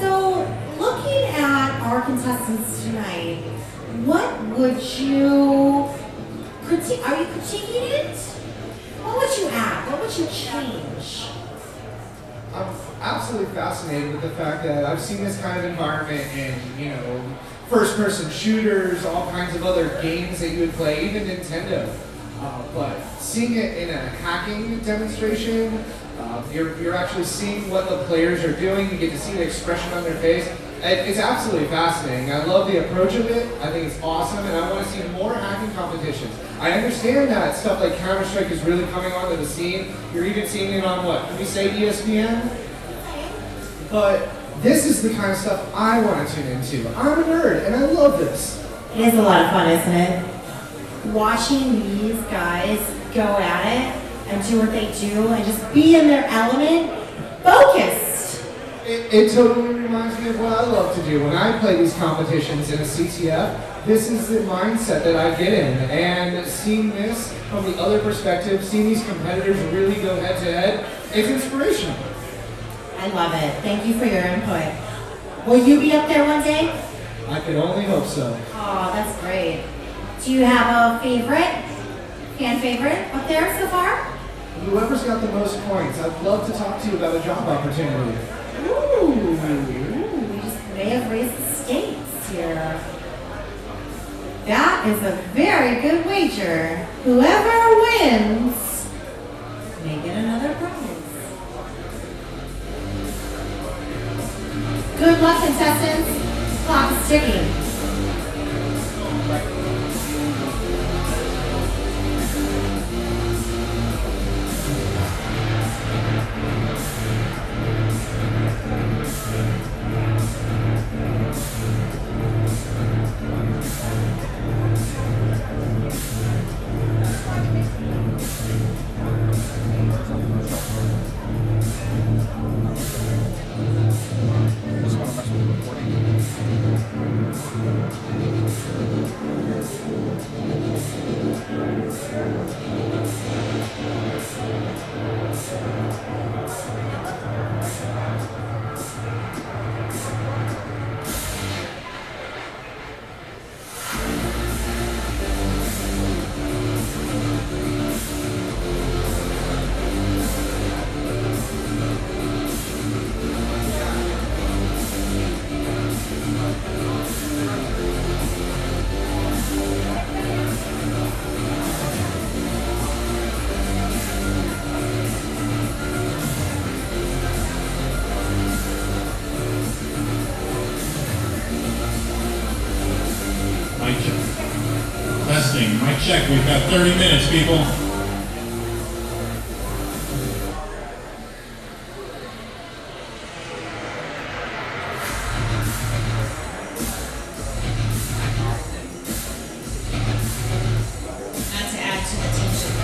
So, looking at our contestants tonight, what would you critique? Are you critiquing it? What would you add? What would you change? I'm absolutely fascinated with the fact that I've seen this kind of environment in, first-person shooters, all kinds of other games that you would play, even Nintendo. But seeing it in a hacking demonstration, you're actually seeing what the players are doing. You get to see the expression on their face. It's absolutely fascinating. I love the approach of it. I think it's awesome, and I want to see more hacking competitions. I understand that stuff like Counter-Strike is really coming onto the scene. You're even seeing it on what? Can we say ESPN? But this is the kind of stuff I want to tune into. I'm a nerd, and I love this. It is a lot of fun, isn't it? Watching these guys go at it and do what they do and just be in their element, focused. It totally reminds me of what I love to do. When I play these competitions in a CTF, this is the mindset that I get in. And seeing this from the other perspective, seeing these competitors really go head to head, it's inspirational. I love it. Thank you for your input. Will you be up there one day? I could only hope so. Oh, that's great. Do you have a favorite? Fan favorite up there so far? Whoever's got the most points, I'd love to talk to you about a job opportunity. Ooh, we just may have raised the stakes here. That is a very good wager. Whoever wins may get another prize. Good luck, contestants. Clock is ticking. Testing, mic check, we've got 30 minutes, people. Not to add to the tension.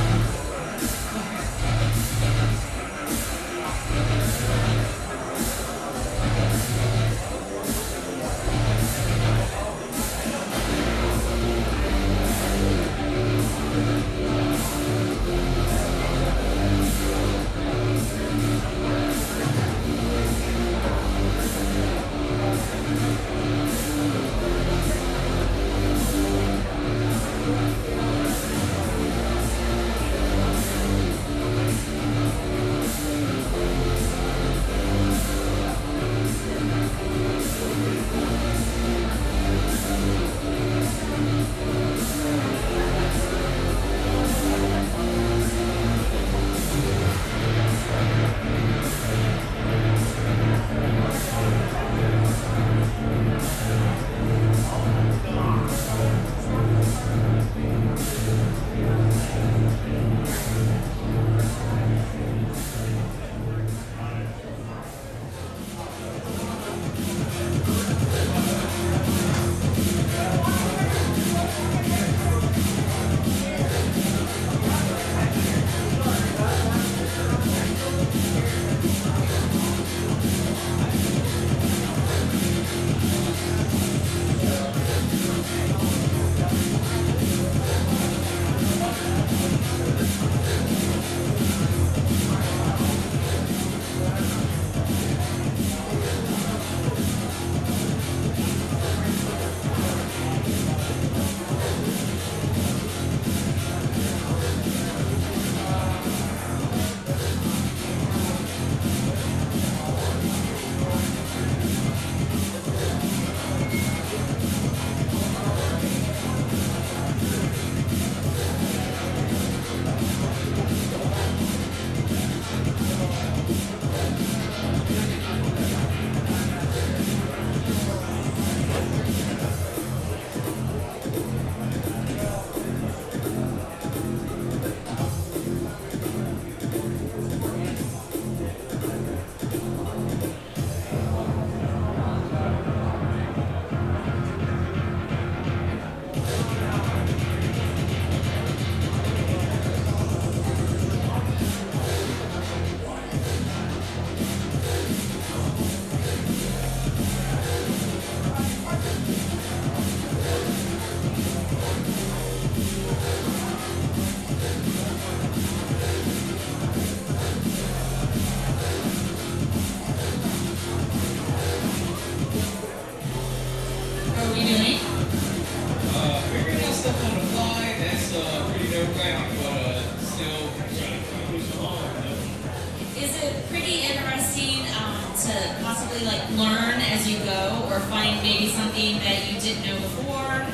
find maybe something that you didn't know before?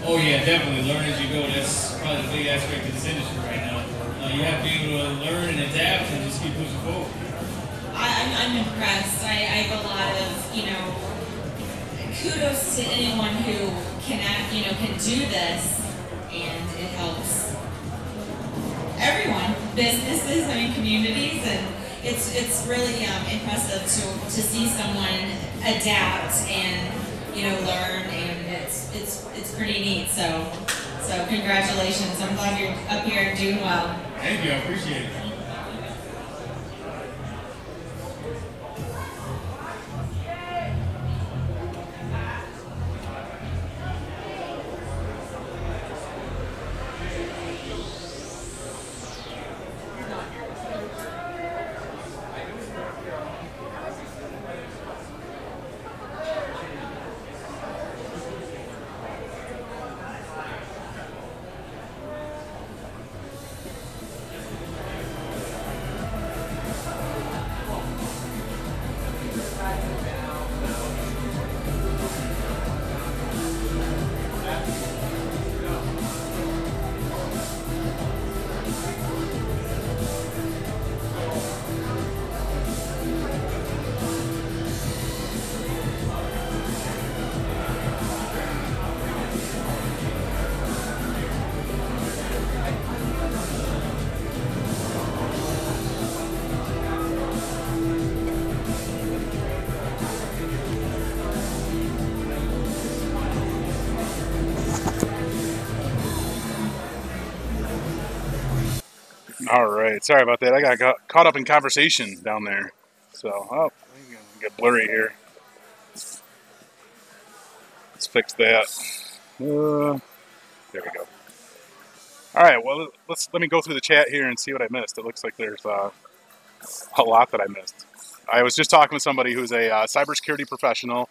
Oh yeah, definitely. Learn as you go. That's probably the big aspect of this industry right now. You have to be able to learn and adapt and just keep pushing forward. I'm impressed. I have a lot of, kudos to anyone who can do this, and it helps everyone, businesses, communities, and it's really impressive to see someone adapt and learn, and it's pretty neat. So congratulations. I'm glad you're up here and doing well. Thank you. I appreciate it. All right, sorry about that. I got caught up in conversation down there. So, get blurry here. Let's fix that. There we go. All right, well, let me go through the chat here and see what I missed. It looks like there's a lot that I missed. I was just talking with somebody who's a cybersecurity professional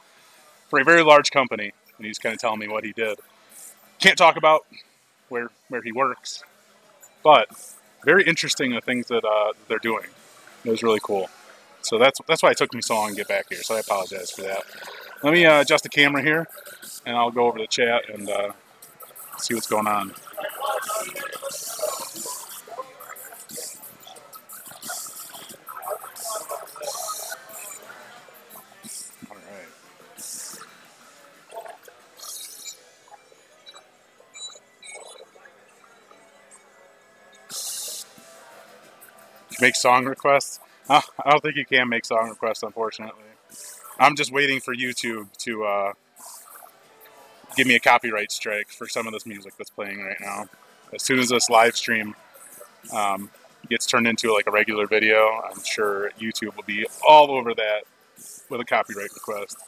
for a very large company, and he's kind of telling me what he did. Can't talk about where he works, but very interesting the things that they're doing. It was really cool. So that's why it took me so long to get back here. So I apologize for that. Let me adjust the camera here, and I'll go over to the chat and see what's going on. All right. Make song requests? I don't think you can make song requests, unfortunately. I'm just waiting for YouTube to give me a copyright strike for some of this music that's playing right now. As soon as this live stream gets turned into like a regular video, I'm sure YouTube will be all over that with a copyright request.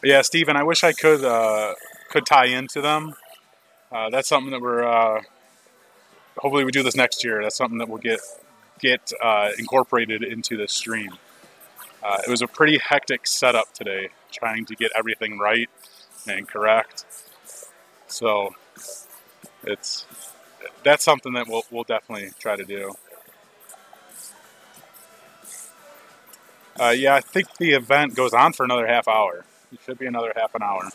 Yeah, Steven, I wish I could tie into them. That's something that we're hopefully we do this next year. That's something that will get incorporated into this stream. It was a pretty hectic setup today, trying to get everything right and correct. So that's something that we'll definitely try to do. Yeah, I think the event goes on for another half hour. It should be another half an hour.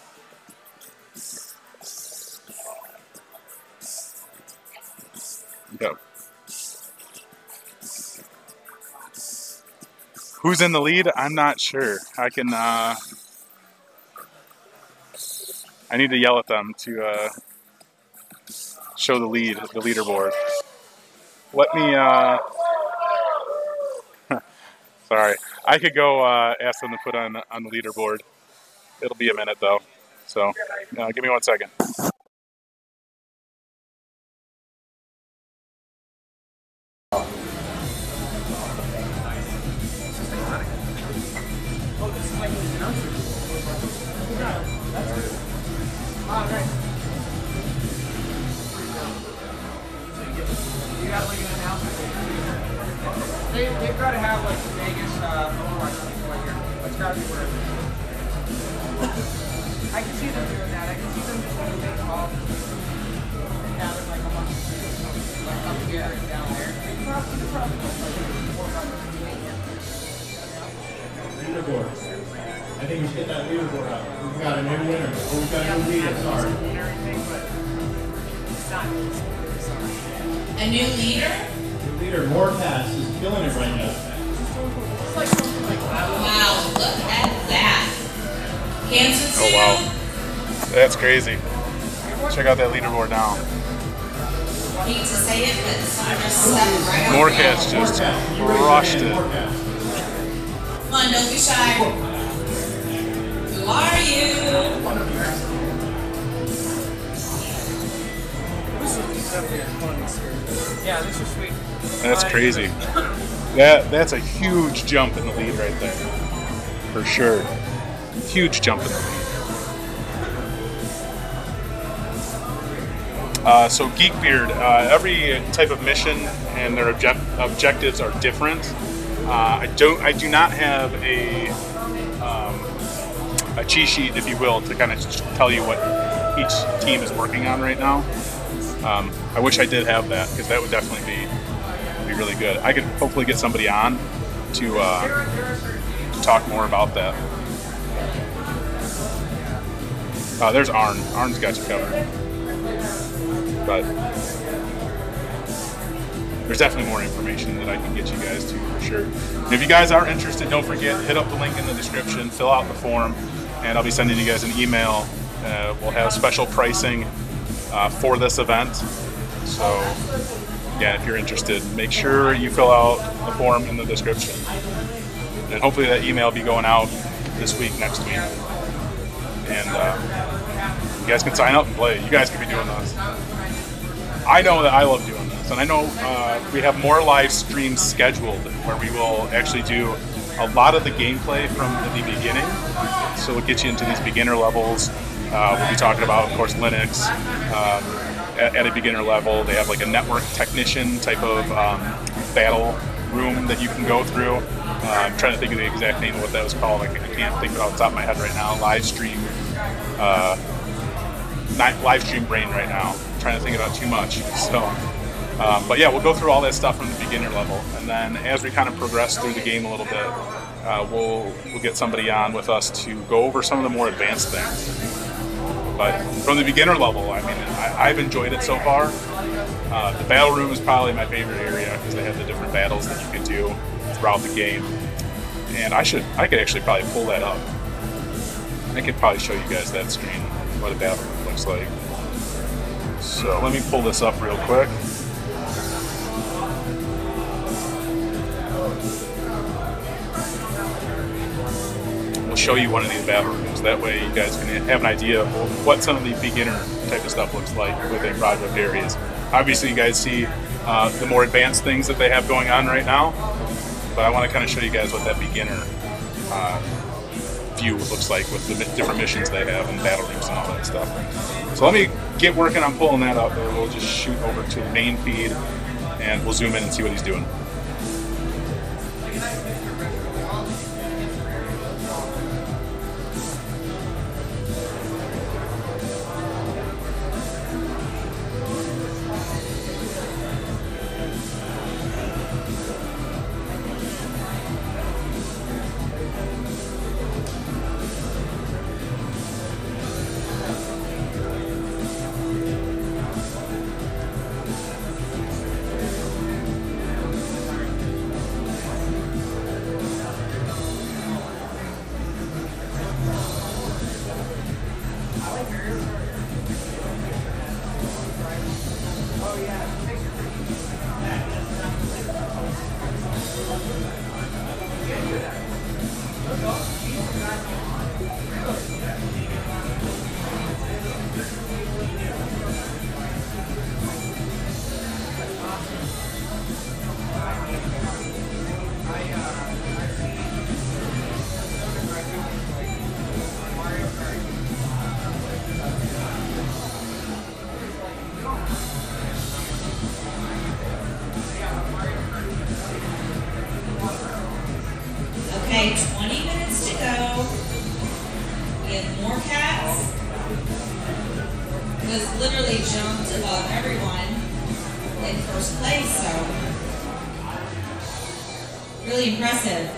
Go. Who's in the lead? I'm not sure. I can. I need to yell at them to show the leaderboard. Let me. Sorry, I could go ask them to put on the leaderboard. It'll be a minute though, so give me 1 second. You got like an announcement. They've got to have like Vegas Overwatch people right here. It's got to be where it is. I can see them doing that. I can see them just moving off and having like a bunch of people like up here and down there. They probably like 4 or 5 Leaderboard. I think we should get that leaderboard out. We've got a new winner. Oh, we've got a new leader, sorry. A new leader? New leader, Morecast, is killing it right now. Wow, look at that. Kansas City. Oh wow, that's crazy. Check out that leaderboard now. I hate to say it, but I just stepped right over Morecast just crushed it. Come on, don't be shy. Who are you? Yeah, this is sweet. That's crazy. That's a huge jump in the lead right there, for sure. Huge jump in the lead. So Geekbeard, every type of mission and their objectives are different. I do not have a cheat sheet, if you will, to kind of tell you what each team is working on right now. I wish I did have that, because that would definitely be really good. I could hopefully get somebody on to talk more about that. There's Arn. Arn's got you covered. But there's definitely more information that I can get you guys to, for sure. And if you guys are interested, don't forget, hit up the link in the description, fill out the form, and I'll be sending you guys an email. We'll have special pricing for this event. So, yeah, if you're interested, make sure you fill out the form in the description. And hopefully that email will be going out this week, next week. And you guys can sign up and play. You guys could be doing this. I know that I love doing this, and I know we have more live streams scheduled where we will actually do a lot of the gameplay from the beginning. So we'll get you into these beginner levels. We'll be talking about, of course, Linux at a beginner level. They have like a network technician type of battle room that you can go through. I'm trying to think of the exact name of what that was called. I can't think of it off the top of my head right now. Live stream brain right now. I'm trying to think about too much. So, but yeah, we'll go through all that stuff from the beginner level, and then as we kind of progress through the game a little bit, we'll get somebody on with us to go over some of the more advanced things. But from the beginner level, I mean, I've enjoyed it so far. The battle room is probably my favorite area because they have the different battles that you can do throughout the game. And I could actually probably pull that up. I could probably show you guys that screen, what a battle room looks like. So let me pull this up real quick. We'll show you one of these battle rooms. That way you guys can have an idea of what some of the beginner type of stuff looks like within project areas. Obviously you guys see the more advanced things that they have going on right now, but I want to kind of show you guys what that beginner view looks like with the different missions they have and battle rooms and all that stuff. So let me get working on pulling that up, and we'll just shoot over to the main feed and we'll zoom in and see what he's doing. We had more cats. Was literally jumped above everyone in first place, so really impressive.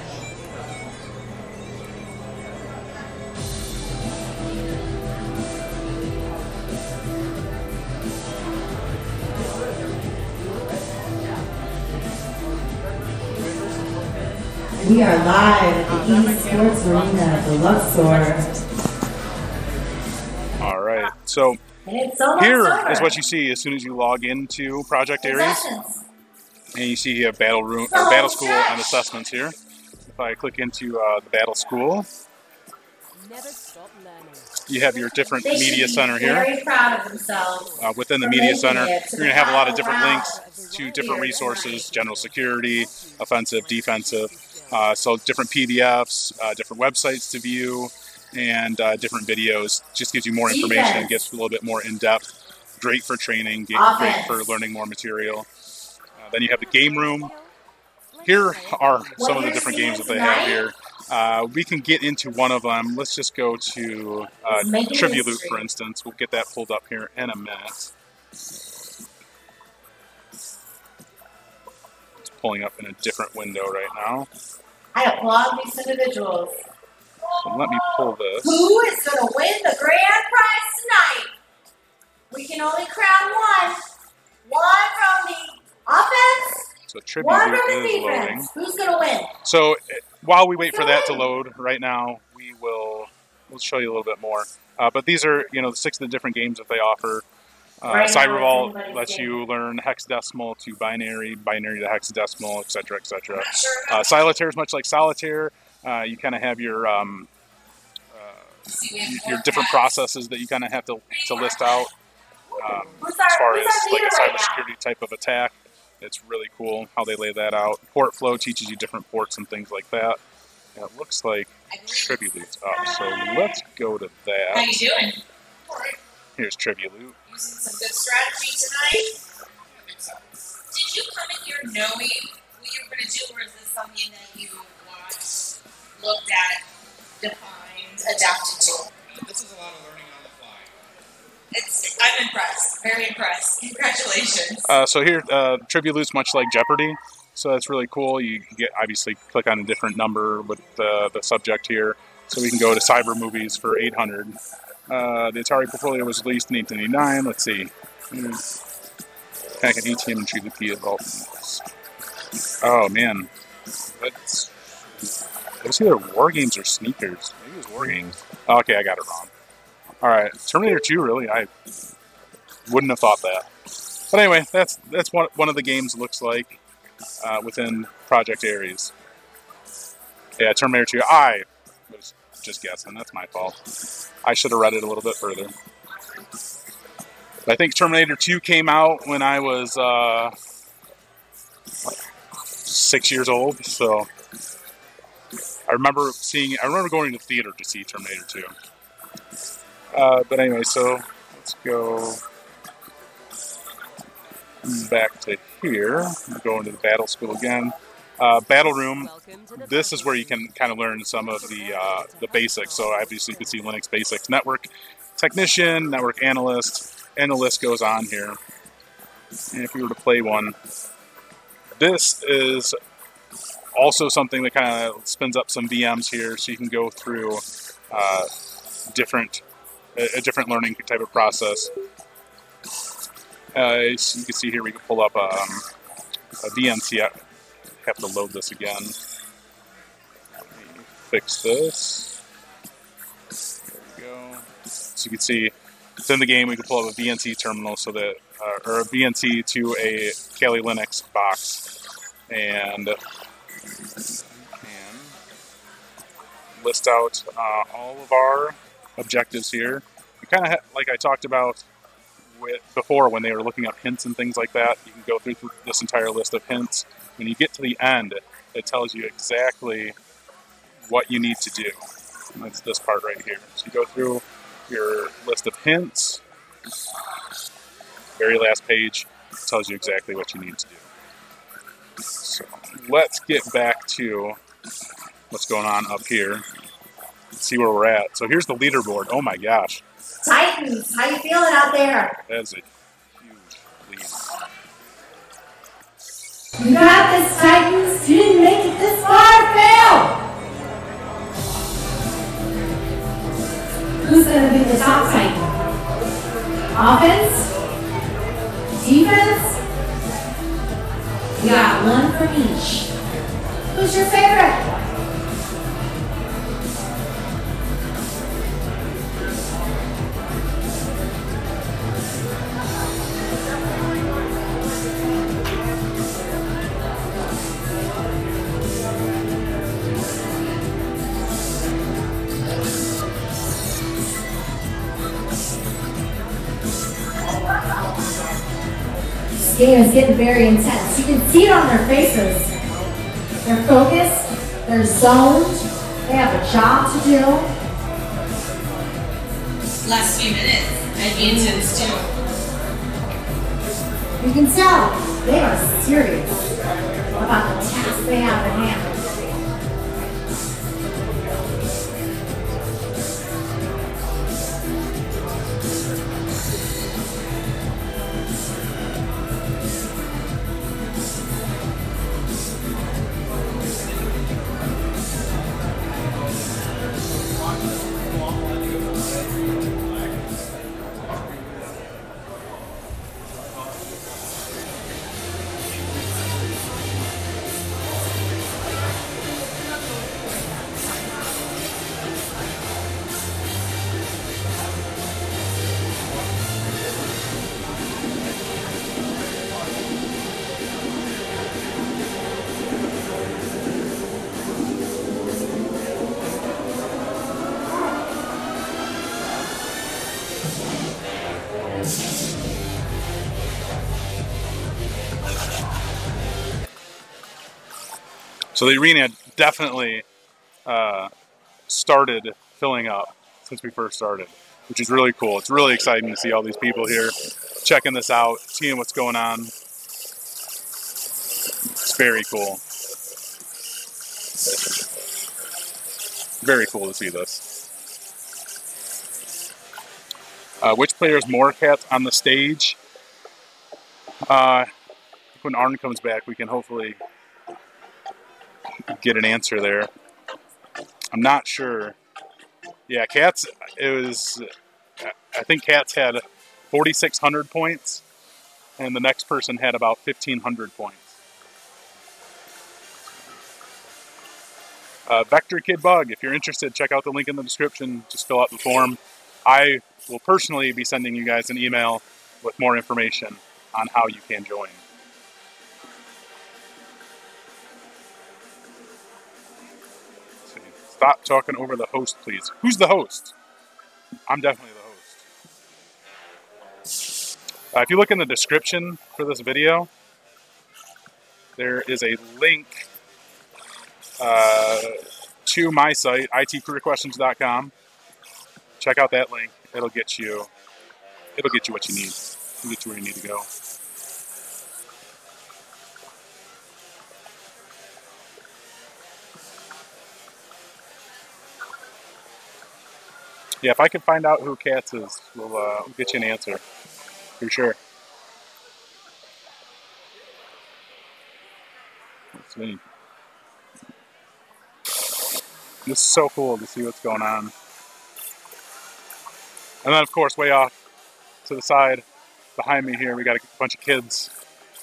We are live at the Esports Arena at the Luxor. All right, so here is what you see as soon as you log into Project Aries, and you see you have Battle Room or Battle School and assessments here. If I click into the Battle School, you have your different media center here. Very proud of themselves. Within the media center, you're going to have a lot of different links to different resources: general security, offensive, defensive. So different PDFs, different websites to view, and different videos. Just gives you more information, gets a little bit more in depth. Great for training, great for learning more material. Then you have the game room. Here are some of the different games that they have here. We can get into one of them. Let's just go to Trivia Loot, for instance. We'll get that pulled up here in a minute. It's pulling up in a different window right now. I applaud these individuals. So let me pull this. Who is going to win the grand prize tonight? We can only crown one. One from the offense, So Trivia one Loot from the is loading. defense. Who's going to win? So while we wait for that to load, right now we'll show you a little bit more. But these are the 6 of the different games that they offer. Cyber Vault lets you learn hexadecimal to binary, binary to hexadecimal, etc., etc. Solitaire is much like Solitaire. You kind of have your different processes that you kind of have to list out. As far as like a cybersecurity type of attack, it's really cool how they lay that out. Port flow teaches you different ports and things like that. And it looks like Trivia Loot's up, so let's go to that. How you doing? Here's Trivia Loot. Using some good strategy tonight. Did you come in here knowing what you were going to do, or is this something that you watched, looked at, defined, adapted to? This is a lot of learning on the fly. I'm impressed. Very impressed. Congratulations. So here, Trivia Loot's much like Jeopardy, so that's really cool. You get obviously click on a different number with the subject here, so we can go to cyber movies for 800. The Atari portfolio was released in 1889. Let's see. Pack an ATM and GDP involved. Oh man, it was either War Games or Sneakers. Maybe it was War Games. Okay, I got it wrong. All right, Terminator 2. Really, I wouldn't have thought that. But anyway, that's what one of the games looks like within Project Aries. Yeah, Terminator 2. I was just guessing. That's my fault. I should have read it a little bit further. I think Terminator 2 came out when I was 6 years old, so I remember going to the theater to see Terminator 2. But anyway, so let's go back to here. Go into the Battle School again. Battle Room, this is where you can kind of learn some of the basics. So obviously you can see Linux basics, network technician, network analyst, and the list goes on here. And if we were to play one, this is also something that kind of spins up some VMs here, so you can go through a different learning type of process. So you can see here we can pull up a VNC. I have to load this again. Let me fix this. There we go. So you can see within the game we can pull up a VNC terminal, so that or a VNC to a Kali Linux box, and list out all of our objectives here. We kind of like I talked about before when they were looking up hints and things like that. You can go through this entire list of hints. When you get to the end, it tells you exactly what you need to do. And that's this part right here. So you go through your list of hints. Very last page tells you exactly what you need to do. So let's get back to what's going on up here. Let's see where we're at. So here's the leaderboard. Oh my gosh. Titans, how you feeling out there? That is a huge lead. You got this, Titans. You didn't make it this far, fail. Who's going to be the top Titan? Offense? Defense? We got one from each. Who's your favorite? This game is getting very intense. You can see it on their faces. They're focused, they're zoned, they have a job to do. Last few minutes, I'd be intense too. You can tell they are serious about the task they have at hand. So the arena definitely started filling up since we first started, which is really cool. It's really exciting to see all these people here checking this out, seeing what's going on. It's very cool. Very cool to see this. Which player's more cats on the stage? When Arn comes back, we can hopefully get an answer there. I'm not sure. Yeah, Cats, I think Cats had 4,600 points, and the next person had about 1,500 points. Vector Kid Bug, if you're interested, check out the link in the description. Just fill out the form. I will personally be sending you guys an email with more information on how you can join. Stop talking over the host, please. Who's the host? I'm definitely the host. If you look in the description for this video, there is a link to my site, itcareerquestions.com. Check out that link. It'll get you what you need. It'll get you where you need to go. Yeah, if I can find out who Cats is, we'll get you an answer, for sure. Let's see. This is so cool to see what's going on. And then, of course, way off to the side, behind me here, we got a bunch of kids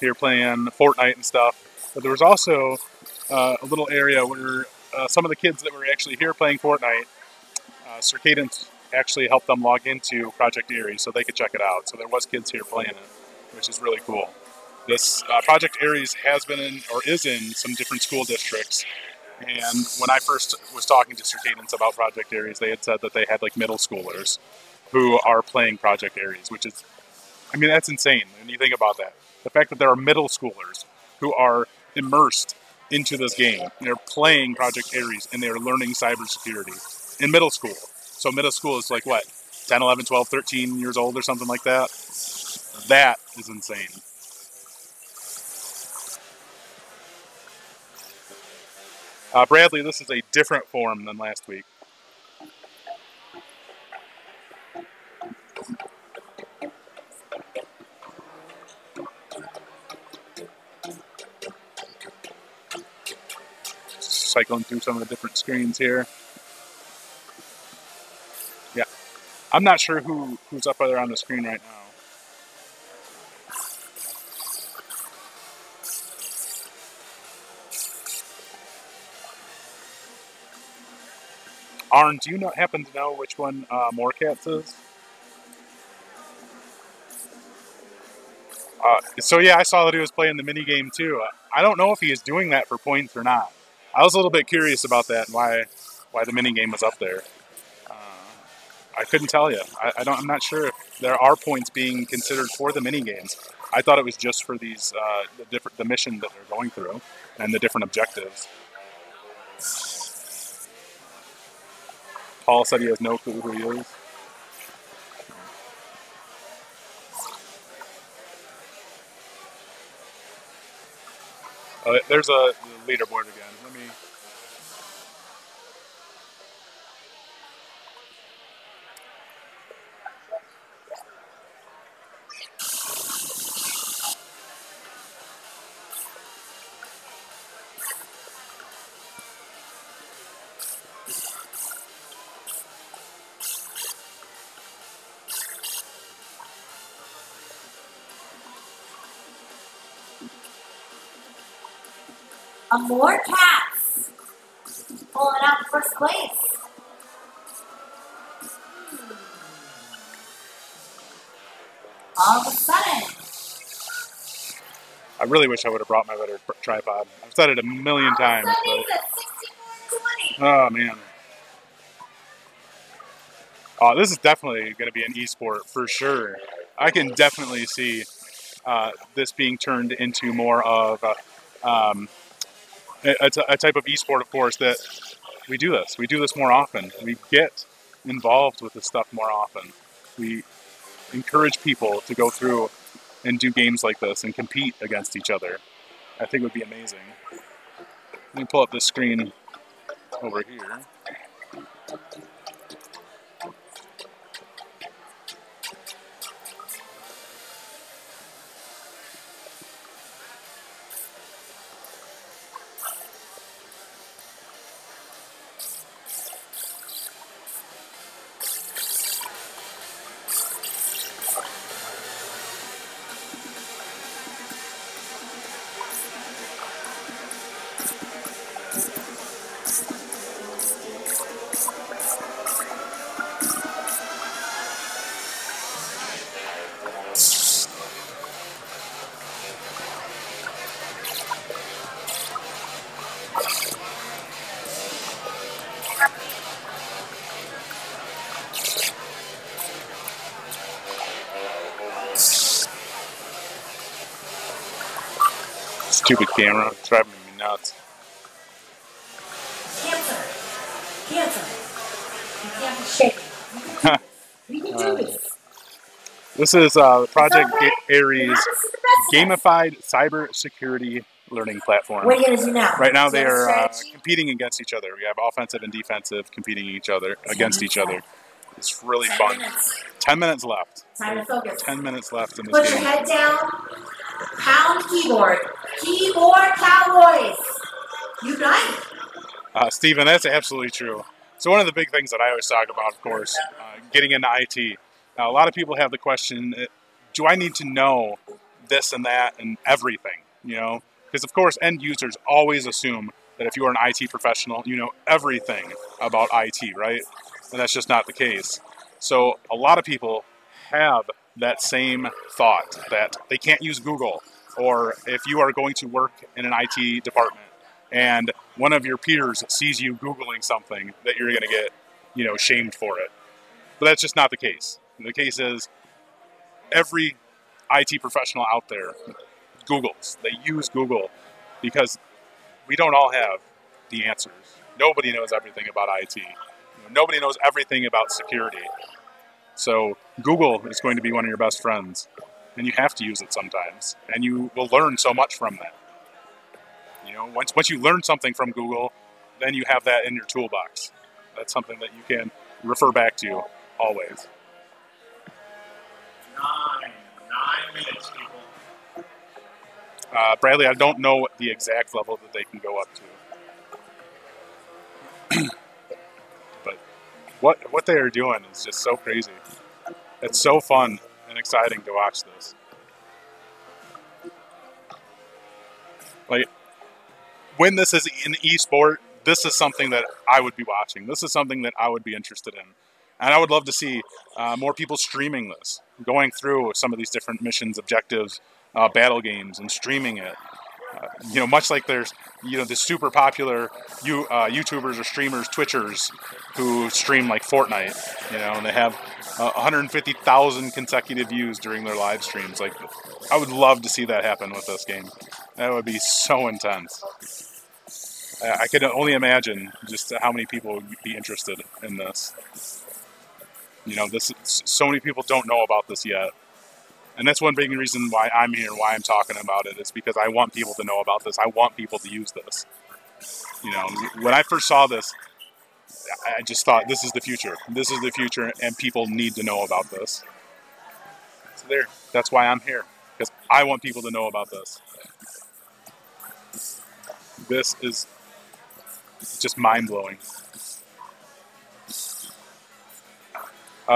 here playing Fortnite and stuff. But there was also a little area where some of the kids that were actually here playing Fortnite, Circadence actually helped them log into Project Aries so they could check it out. So there was kids here playing it, which is really cool. This Project Aries has been in, or is in, some different school districts. And when I first was talking to Circadence about Project Aries, they had said that they had like middle schoolers who are playing Project Aries, which is, I mean, that's insane when you think about that. The fact that there are middle schoolers who are immersed into this game. They're playing Project Aries and they're learning cybersecurity in middle school. So middle school is like what, 10, 11, 12, 13 years old or something like that? That is insane. Bradley, this is a different form than last week. cycling through some of the different screens here. Yeah, I'm not sure who's up there on the screen right now. Arn, do you happen to know which one Morecats is? So yeah, I saw that he was playing the mini game too. I don't know if he is doing that for points or not. I was a little bit curious about that and why the mini game was up there. I couldn't tell you. I'm not sure if there are points being considered for the mini games. I thought it was just for these the mission that they're going through and the different objectives. Paul said he has no clue who he is. There's a leaderboard again. Let me. More cats pulling out first place. All of a sudden. I really wish I would have brought my better tripod. I've said it a million times, but oh man. Oh, this is definitely going to be an esport for sure. I can definitely see this being turned into more of a type of esport, of course, that we do this. We do this more often. We get involved with this stuff more often. We encourage people to go through and do games like this and compete against each other. I think it would be amazing. Let me pull up this screen over here. Stupid camera, it's driving me nuts. Cancer. You can't be shaken. You can do this. This is Project Aries Gamified Cyber Security learning platform. What are you going to do now? Right now they are competing against each other. We have offensive and defensive competing against each other. It's really fun. 10 minutes left. Time to focus. 10 minutes left in this Put game. your head down. Pound keyboard. Keyboard cowboys. Unite. Stephen, that's absolutely true. So one of the big things that I always talk about, of course, getting into IT. Now, a lot of people have the question, do I need to know this and that and everything? You know, because of course, end users always assume that if you are an IT professional, you know everything about IT, right? And that's just not the case. So a lot of people have that same thought that they can't use Google, or if you are going to work in an IT department and one of your peers sees you Googling something, that you're going to get, you know, shamed for it. But that's just not the case. The case is every IT professional out there Googles. They use Google because we don't all have the answers. Nobody knows everything about IT. Nobody knows everything about security. So Google is going to be one of your best friends, and you have to use it sometimes, and you will learn so much from that. You know, once you learn something from Google, then you have that in your toolbox. That's something that you can refer back to always. 9 minutes, people. Bradley, I don't know the exact level that they can go up to. what they are doing is just so crazy. It's so fun and exciting to watch this. Like, when this is an esport, this is something that I would be watching. This is something that I would be interested in. And I would love to see more people streaming this, going through some of these different missions, objectives, battle games, and streaming it. You know, much like there's, you know, the super popular YouTubers or streamers, Twitchers, who stream like Fortnite, you know, and they have 150,000 consecutive views during their live streams. Like, I would love to see that happen with this game. That would be so intense. I can only imagine just how many people would be interested in this. You know, so many people don't know about this yet. And that's one big reason why I'm here, why I'm talking about it, is because I want people to know about this. I want people to use this. You know, when I first saw this, I just thought, this is the future. This is the future, and people need to know about this. So there, that's why I'm here, because I want people to know about this. This is just mind-blowing.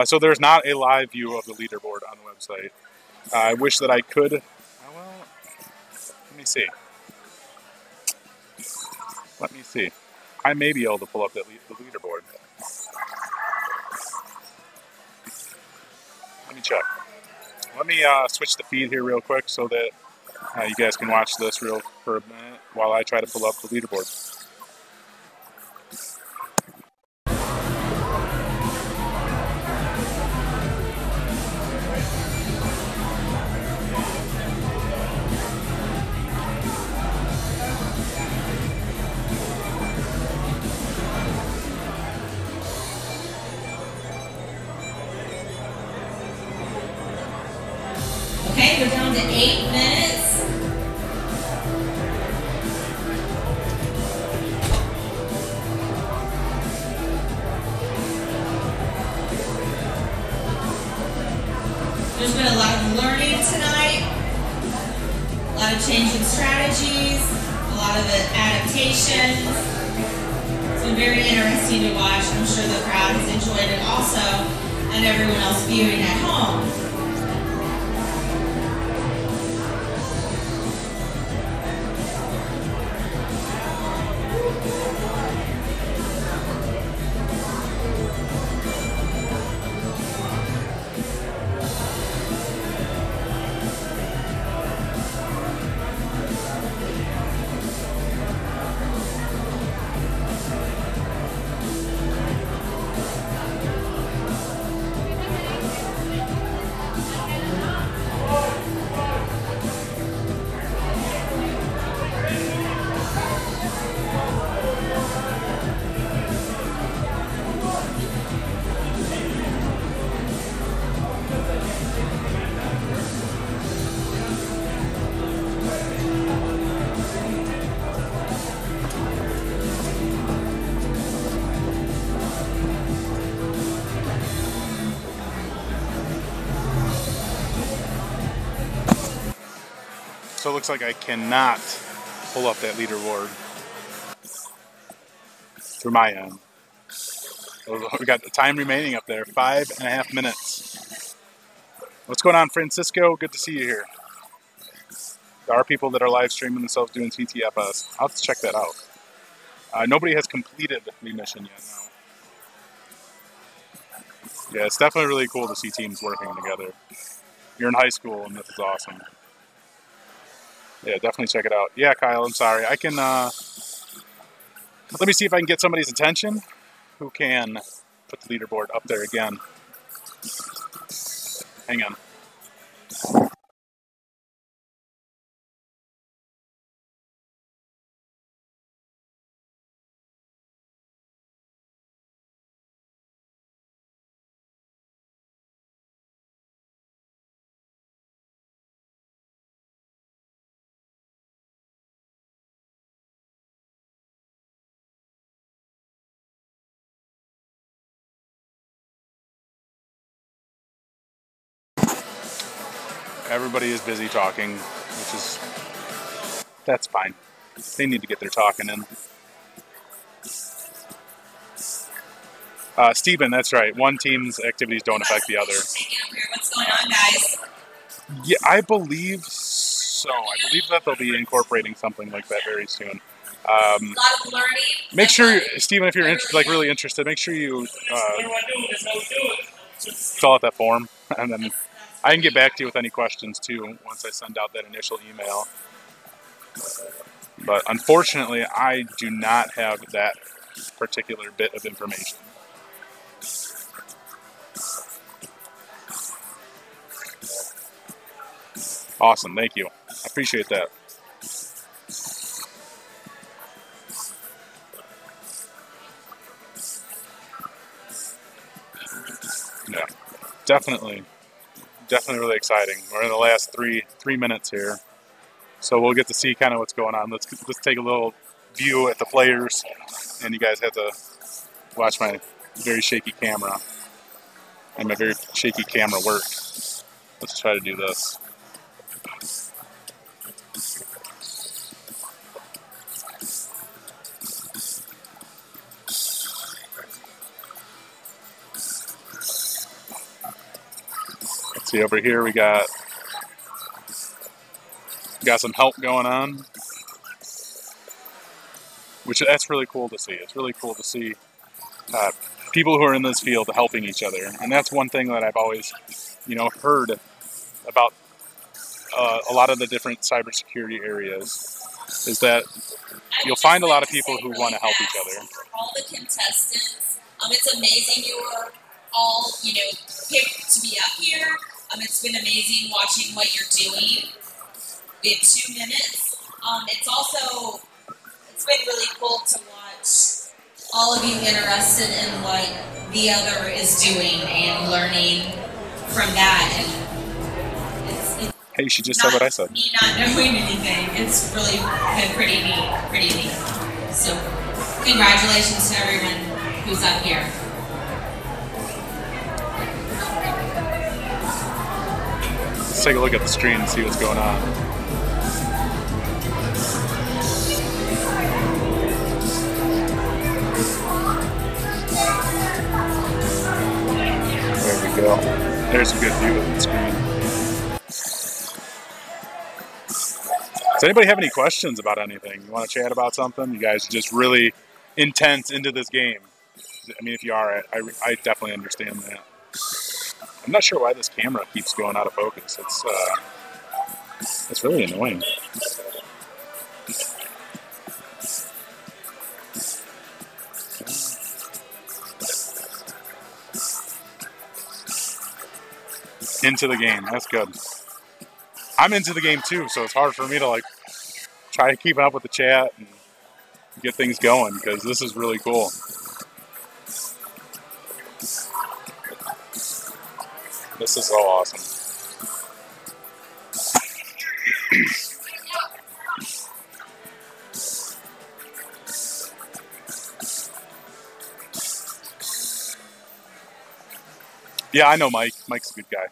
So there's not a live view of the leaderboard on the website. I wish that I could. Well, let me see. Let me see. I may be able to pull up the leaderboard. Let me check. Let me switch the feed here real quick so that you guys can watch this for a minute while I try to pull up the leaderboard. Okay, we're down to 8 minutes. There's been a lot of learning tonight, a lot of changing strategies, a lot of adaptations. It's been very interesting to watch. I'm sure the crowd has enjoyed it also, and everyone else viewing at home. So it looks like I cannot pull up that leaderboard through my end. We got the time remaining up there, 5.5 minutes. What's going on, Francisco? Good to see you here. There are people that are live streaming themselves doing CTFS. I'll have to check that out. Nobody has completed the mission yet now. Yeah, it's definitely really cool to see teams working together. You're in high school and this is awesome. Yeah, definitely check it out. Yeah, Kyle, I'm sorry. I can, let me see if I can get somebody's attention who can put the leaderboard up there again. Hang on. Everybody is busy talking, which is, that's fine. They need to get their talking in. Steven, that's right. One team's activities don't affect the other. What's going on, guys? Yeah, I believe so. I believe that they'll be incorporating something like that very soon. A lot of learning. Make sure, Steven, if you're really interested, make sure you fill out that form, and then I can get back to you with any questions too once I send out that initial email. But unfortunately, I do not have that particular bit of information. Awesome, thank you. I appreciate that. Yeah, definitely really exciting. We're in the last three minutes here, so we'll get to see kind of what's going on. Let's take a little view at the players, and you guys have to watch my very shaky camera and my very shaky camera work. Let's try to do this. See over here, we got some help going on, which that's really cool to see. It's really cool to see people who are in this field helping each other, and that's one thing that I've always, heard about a lot of the different cybersecurity areas is that you'll find a lot of people who want to help each other. All the contestants, it's amazing you were all, picked to be up here. It's been amazing watching what you're doing. We have 2 minutes. It's been really cool to watch all of you interested in what the other is doing and learning from that. And hey, she just said what I said. Me not knowing anything, it's really been pretty neat. So, congratulations to everyone who's up here. Let's take a look at the screen and see what's going on. There we go. There's a good view of the screen. Does anybody have any questions about anything? You want to chat about something? You guys are just really intense into this game. I mean, if you are, I definitely understand that. I'm not sure why this camera keeps going out of focus. It's really annoying. Into the game. That's good. I'm into the game too, so it's hard for me to try to keep up with the chat and get things going because this is really cool. This is so awesome. Yeah, I know Mike. Mike's a good guy.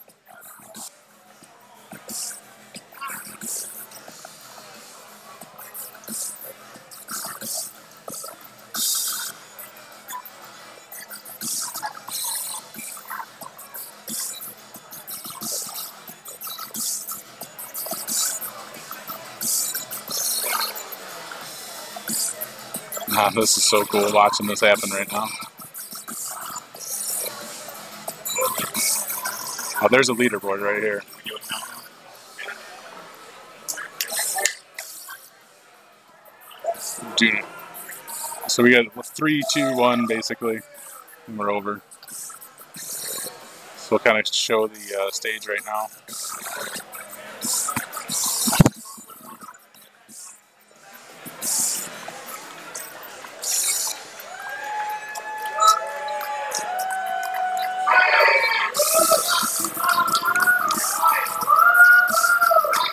This is so cool watching this happen right now. Oh, there's a leaderboard right here. Dude. So we got 3, 2, 1 basically, and we're over. So we'll kind of show the stage right now.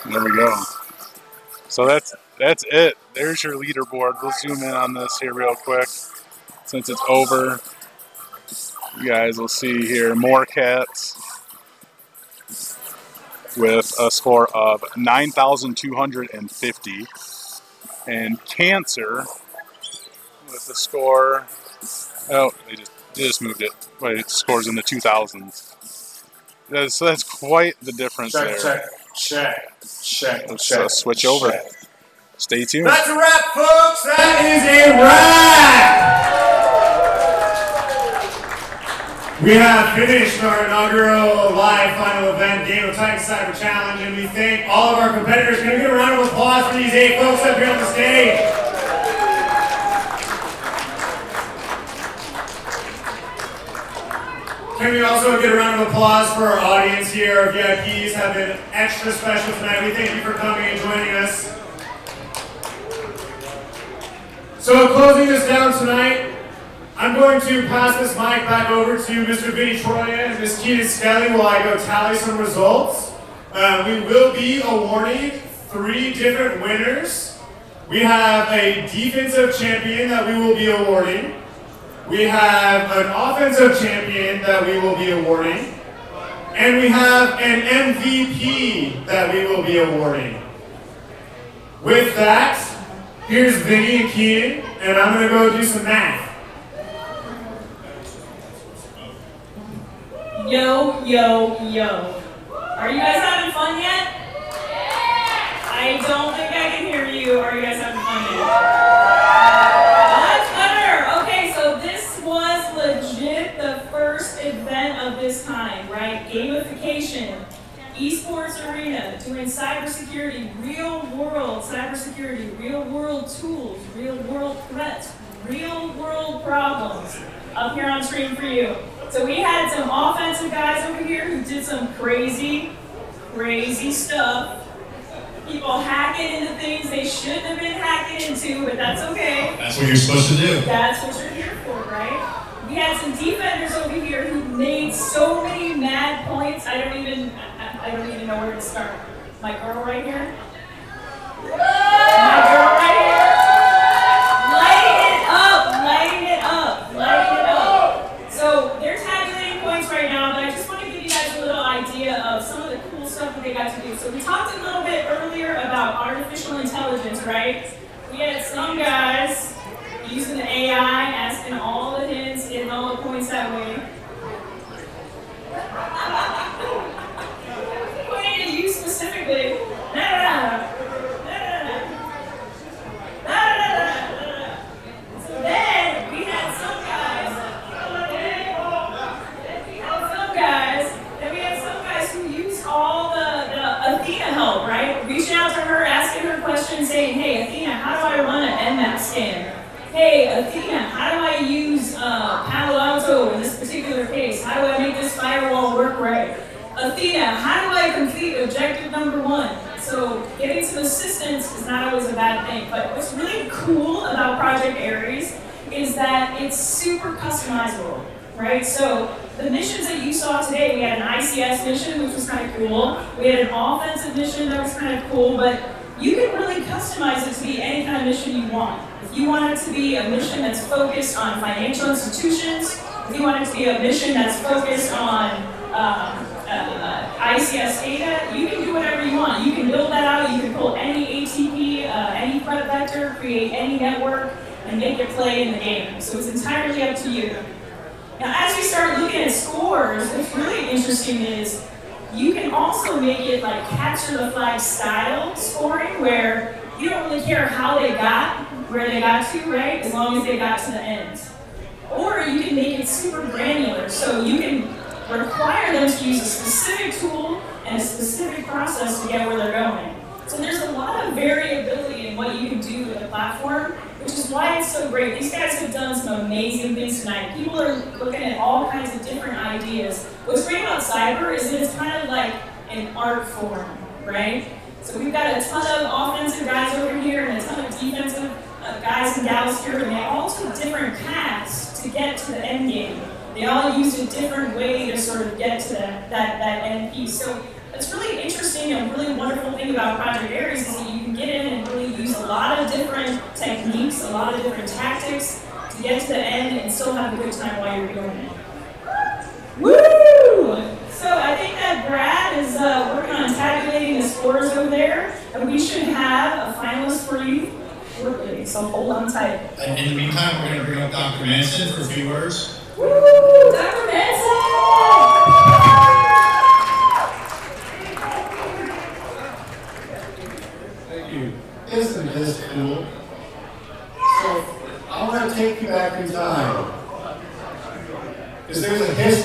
There we go. So that's it. There's your leaderboard. We'll zoom in on this here real quick. Since it's over, you guys will see here more cats with a score of 9,250. And Cancer with a score, oh, they just They just moved it, but it scores in the 2000s. So that's quite the difference there. Let's switch over. Stay tuned. That's a wrap, folks. That is a wrap. We have finished our inaugural live final event, Gamified Cyber Challenge, and we thank all of our competitors. Can we get a round of applause for these 8 folks up here on the stage? Can we also get a round of applause for our audience here? Our VIPs have been extra special tonight. We thank you for coming and joining us. So closing this down tonight, I'm going to pass this mic back over to Mr. Vinny Troya and Ms. Keaton Skelly while I go tally some results. We will be awarding 3 different winners. We have a defensive champion that we will be awarding. We have an offensive champion that we will be awarding. And we have an MVP that we will be awarding. With that, here's Vinny and Keaton, and I'm going to go do some math. Yo, yo, yo. Are you guys having fun yet? I don't think I can hear you. Are you guys having fun yet? Much better. Okay, so this was legit the first event of this kind, right? Gamification, Esports Arena, doing cybersecurity, real-world cybersecurity, real-world tools, real-world threats, real-world problems up here on screen for you. So we had some offensive guys over here who did some crazy, crazy stuff. People hacking into things they shouldn't have been hacking into, but that's okay. That's what you're supposed to do. That's what you're here for, right? We had some defenders over here who made so many mad points. I don't even know where to start. My girl right here. My girl right here. Lighting it up, lighting it up, lighting it up. So they're tabulating points right now, but I just want to give you guys a little idea of some of the cool stuff that they got to do. So we talked a little bit earlier about artificial intelligence, right? We had some guys using the AI, asking all the hints, getting all the points that way. Pointing at you specifically. So then we had some guys. Who used all the Athena help, right? Reaching out to her, asking her questions, saying, hey, Athena, how do I run an Nmap scan? Hey, Athena, how do I use Palo Alto in this particular case? How do I make this firewall work right? Athena, how do I complete objective number 1? So getting some assistance is not always a bad thing, but what's really cool about Project Ares is that it's super customizable, right? So the missions that you saw today, we had an ICS mission, which was kind of cool. We had an offensive mission that was kind of cool, but you can really customize it to be any kind of mission you want. If you want it to be a mission that's focused on financial institutions, if you want it to be a mission that's focused on ICS data, you can do whatever you want. You can build that out, you can pull any ATP, any threat vector, create any network, and make it play in the game. So it's entirely up to you. Now, as we start looking at scores, what's really interesting is you can also make it like capture the flag style scoring, where you don't really care how they got, where they got to, right? As long as they got to the end. Or you can make it super granular, so you can require them to use a specific tool and a specific process to get where they're going. So there's a lot of variability in what you can do with the platform, which is why it's so great. These guys have done some amazing things tonight. People are looking at all kinds of different ideas. What's great about cyber is that it's kind of like an art form, right? So we've got a ton of offensive guys over here and a ton of defensive guys and gals here, and they all took different paths to get to the end game. They all used a different way to sort of get to that end piece. So it's really interesting and really wonderful thing about Project Ares is that you can get in and really use a lot of different techniques, a lot of different tactics to get to the end and still have a good time while you're doing it. Woo! So I think that Brad is working on tabulating the scores over there, and we should have a finalist for you shortly, so hold on tight. In the meantime, we're going to bring up Dr. Manson for a few words. Woo!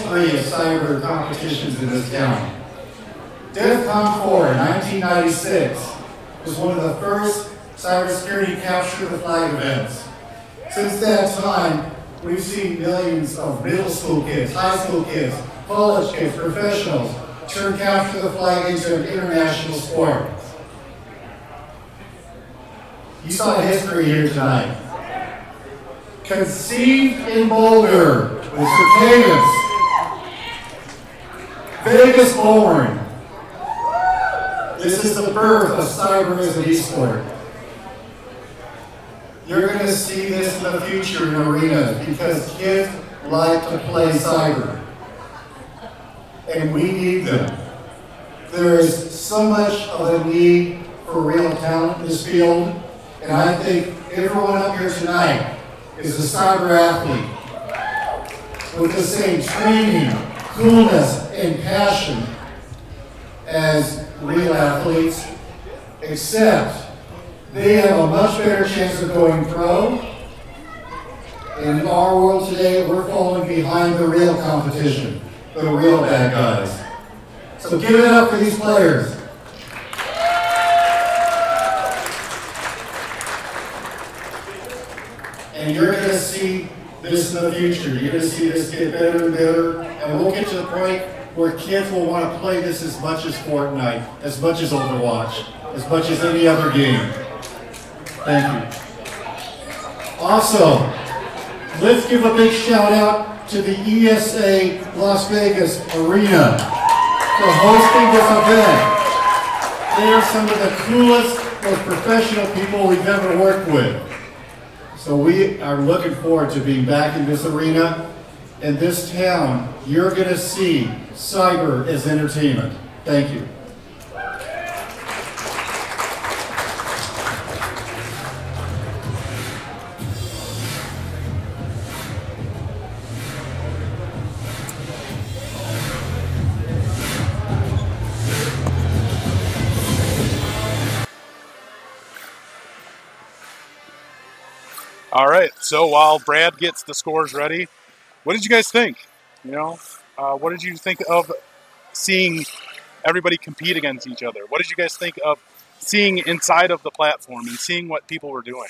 history of cyber competitions in this town. DEFCON 4 in 1996 was one of the first cybersecurity capture the flag events. Since that time, we've seen millions of middle school kids, high school kids, college kids, professionals turn capture the flag into an international sport. You saw history here tonight. Conceived in Boulder with Circadence. Vegas born. This is the birth of cyber as an esport. You're going to see this in the future in arenas because kids like to play cyber. And we need them. There is so much of a need for real talent in this field, and I think everyone up here tonight is a cyber athlete with the same training, coolness, and passion as real athletes, except they have a much better chance of going pro. And in our world today, we're falling behind the real competition, the real bad guys. So give it up for these players. And you're going to see this in the future. You're going to see this get better and better. And we'll get to the point where kids will want to play this as much as Fortnite, as much as Overwatch, as much as any other game. Thank you. Also, let's give a big shout out to the ESA Las Vegas Arena for hosting this event. They are some of the coolest, most professional people we've ever worked with. So we are looking forward to being back in this arena. In this town, you're going to see cyber as entertainment. Thank you. All right, so while Brad gets the scores ready, what did you guys think? You know, what did you think of seeing everybody compete against each other? What did you guys think of seeing inside of the platform and seeing what people were doing?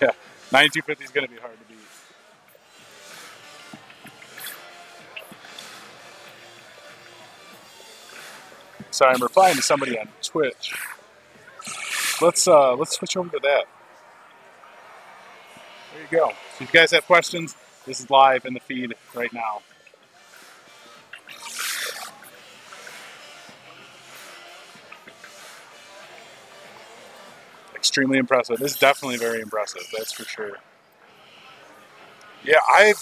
Yeah, 9250 is going to be hard to beat. Sorry, I'm replying to somebody on Twitch. Let's switch over to that. There you go. So if you guys have questions, this is live in the feed right now. Extremely impressive. This is definitely very impressive. That's for sure. Yeah, I've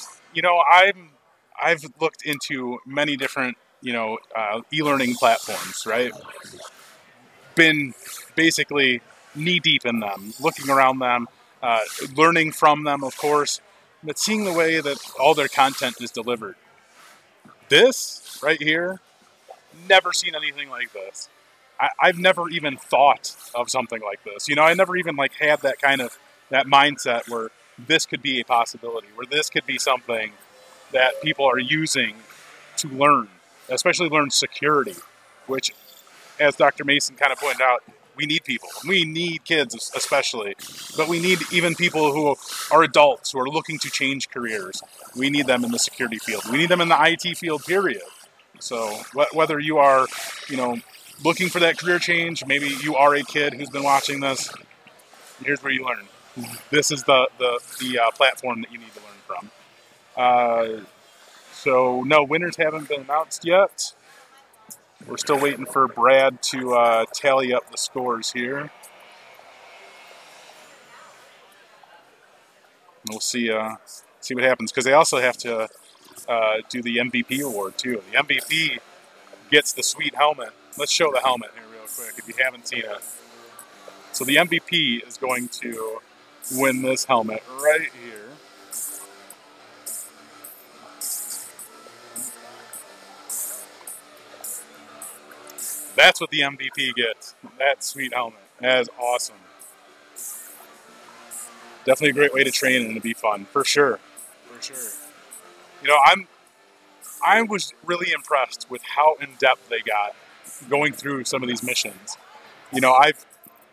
looked into many different, e-learning platforms, right? Been basically knee-deep in them, looking around them, learning from them, of course, but seeing the way that all their content is delivered. This, right here, never seen anything like this. I've never even thought of something like this. I never even had that mindset where this could be a possibility, where this could be something that people are using to learn, especially learn security, which, as Dr. Mason kind of pointed out, we need people. We need kids especially, but we need even people who are adults who are looking to change careers. We need them in the security field. We need them in the IT field, period. So whether you are, looking for that career change, maybe you are a kid who's been watching this, here's where you learn. This is the platform that you need to learn from. So no, winners haven't been announced yet. We're still waiting for Brad to tally up the scores here. We'll see what happens, because they also have to do the MVP award too. The MVP gets the sweet helmet. Let's show the helmet here real quick if you haven't seen it. So the MVP is going to win this helmet right here. That's what the MVP gets. That sweet helmet. That is awesome. Definitely a great way to train and to be fun, for sure. For sure. You know, I was really impressed with how in-depth they got going through some of these missions. You know, I've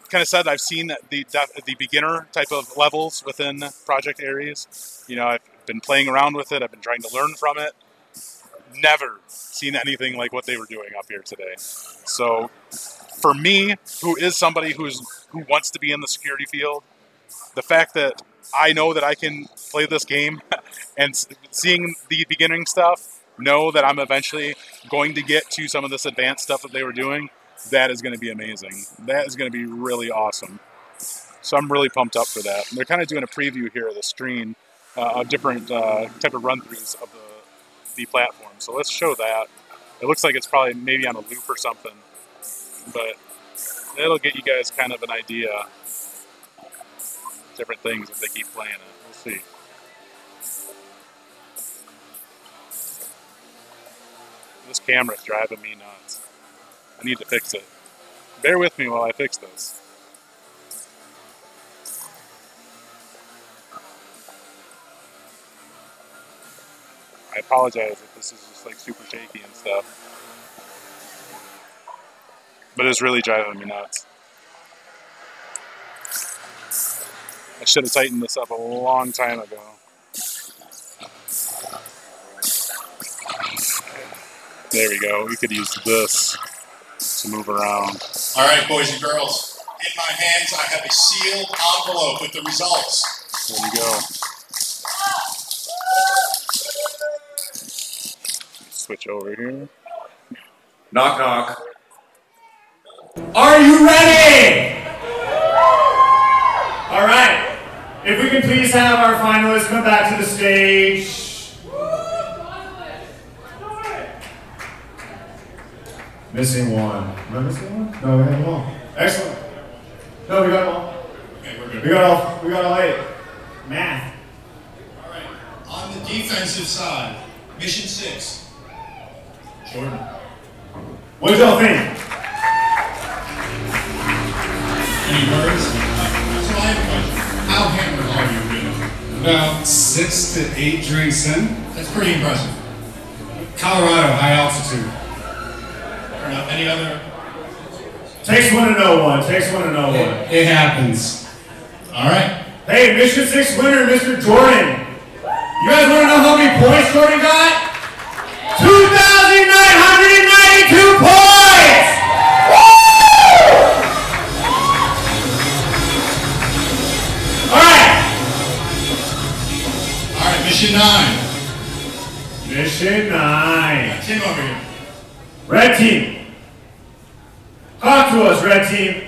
kind of said I've seen the beginner type of levels within project areas. You know, I've been playing around with it. I've been trying to learn from it. Never seen anything like what they were doing up here today. So for me, who is somebody who wants to be in the security field, the fact that I know that I can play this game and seeing the beginning stuff, know that I'm eventually going to get to some of this advanced stuff that they were doing, that is going to be amazing. That is going to be really awesome. So I'm really pumped up for that. They're kind of doing a preview here of the screen of different type of run-throughs of the platform. So let's show that. It looks like it's probably maybe on a loop or something, but it'll get you guys kind of an idea of different things if they keep playing it. We'll see. This camera's driving me nuts. I need to fix it. Bear with me while I fix this. I apologize if this is just like super shaky and stuff. But it's really driving me nuts. I should have tightened this up a long time ago. There we go. We could use this to move around. All right, boys and girls. In my hands, I have a sealed envelope with the results. There we go. Switch over here. Knock, knock. Are you ready? All right. If we can please have our finalists come back to the stage. Missing one. Am I missing one? No, we have them all. Excellent. No, we got them all. Okay, we're good. We got all 8. Math. All right. On the defensive side, mission 6. Jordan. What did y'all think? Any words? So I have a question. How hammered are you really? About 6 to 8 drinks in. That's pretty impressive. Colorado, high altitude. Fair enough. Any other? Takes one to know one. Takes one to know one. It happens. All right. Hey, mission 6 winner, Mr. Jordan. You guys want to know how many points Jordan got? 2,992 points! Woo! All right, mission 9. Mission 9. Tim over here. Red team. Talk to us, red team.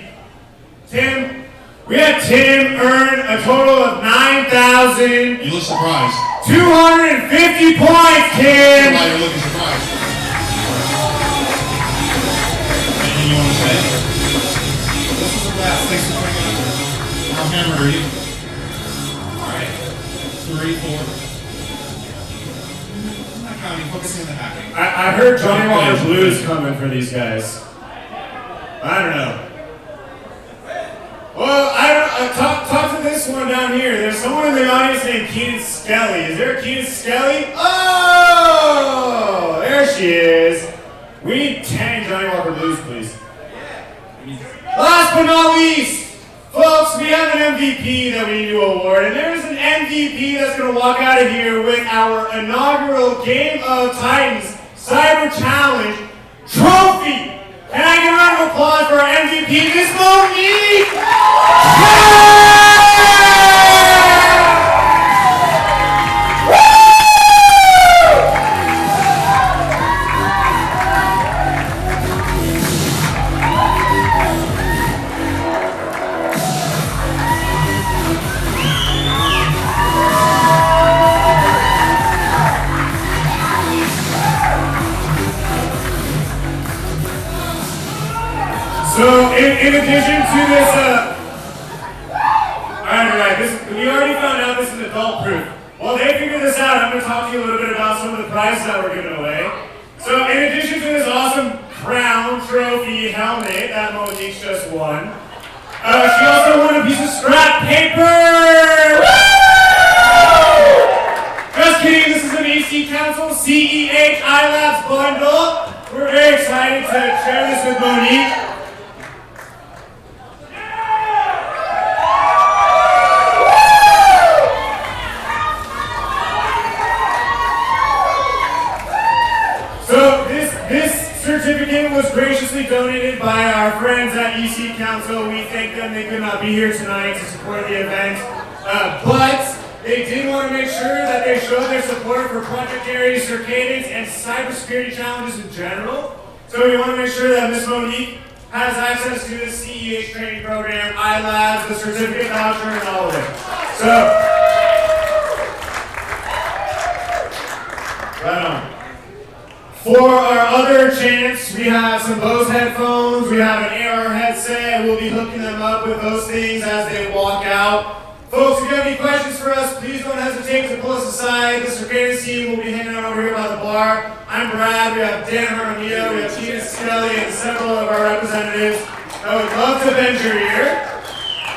Tim, we had Tim earn a total of 9,000. You look surprised. 250 points, Tim. Why you're looking surprised? Anything you want to say? This is the last. Thanks for bringing it up. How hammered are you? All right. 3, 4. I'm not counting. Focusing on the hacking. I heard Johnny Walker Blues coming for these guys. I don't know. Well, I don't talk to this one down here. There's someone in the audience named Keenan Skelly. Is there a Keenan Skelly? Oh, there she is. We need 10 Johnny Walker Blues, please. Last but not least, folks, we have an MVP that we need to award, and there's an MVP that's going to walk out of here with our inaugural Game of Titans Cyber Challenge trophy. Can I get a round of applause for our MVP, Miss Monique? So, in addition to this, alright, we already found out this is adult proof. While they figure this out, I'm going to talk to you a little bit about some of the prizes that we're giving away. So, in addition to this awesome crown crown trophy helmet that Monique just won. She also won a piece of scrap paper! Woo! Just kidding, this is an AC Council CEH iLabs bundle. We're very excited to share this with Monique. So this certificate was graciously donated by our friends at EC Council. We thank them. They could not be here tonight to support the event. But they did want to make sure that they showed their support for Project Aries, Circadence, and cybersecurity challenges in general. So we want to make sure that Ms. Monique has access to the CEH training program, iLabs, the certificate voucher, and all of it. So, right on. For our other chants, we have some Bose headphones, we have an AR headset, we'll be hooking them up with those things as they walk out. Folks, if you have any questions for us, please don't hesitate to pull us aside. The Circadence team will be hanging out over here by the bar. I'm Brad, we have Dan Harmonio, we have Tina Skelly, and several of our representatives. I would love to bend your ear.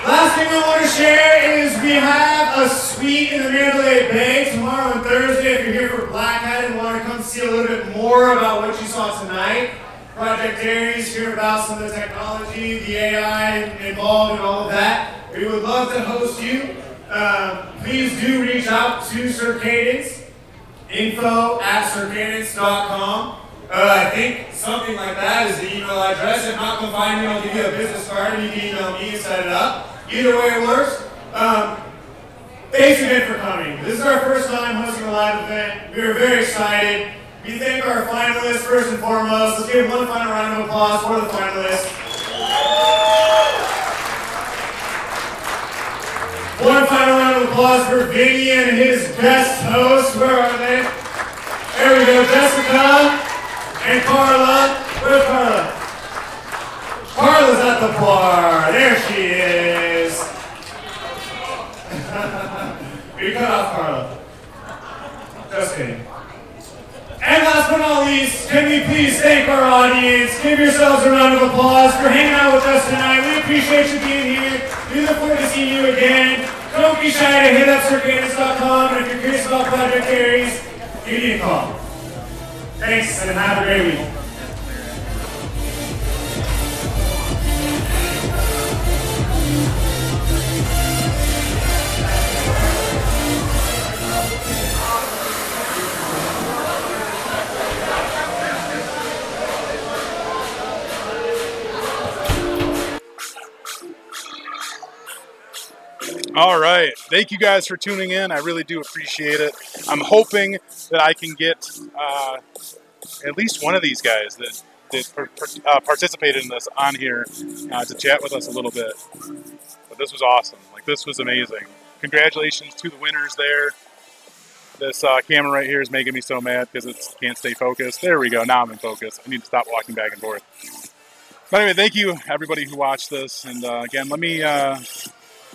Last thing I want to share is we have a suite in the Mandalay Bay tomorrow and Thursday. If you're here for Black Hat and want to come see a little bit more about what you saw tonight, Project Aries, hear about some of the technology, the AI involved, and all of that. We would love to host you. Please do reach out to Circadence, info@circadence.com. I think something like that is the email address. If not, come find me. I'll give you a business card and you can email me and set it up. Either way it works. Thanks again for coming. This is our first time hosting a live event. We are very excited. We thank our finalists first and foremost. Let's give one final round of applause for the finalists. One final round of applause for Vinny and his guest hosts. Where are they? There we go, Jessica and Carla. Where's Carla? Carla's at the bar. There she is. We cut off Carla. Just kidding. And last but not least, can we please thank our audience? Give yourselves a round of applause for hanging out with us tonight. We appreciate you being here. We look forward to seeing you again. Don't be shy to hit up Circadence.com, and if you're curious about Project Aries, give me a call. Thanks, and have a great week. All right. Thank you guys for tuning in. I really do appreciate it. I'm hoping that I can get at least one of these guys that participated in this on here to chat with us a little bit. But this was awesome. Like, this was amazing. Congratulations to the winners there. This camera right here is making me so mad because it can't stay focused. There we go. Now I'm in focus. I need to stop walking back and forth. But anyway, thank you everybody who watched this. And again, let me...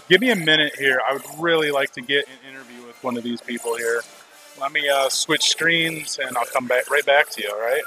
give me a minute here. I would really like to get an interview with one of these people here. Let me switch screens and I'll come right back to you, all right?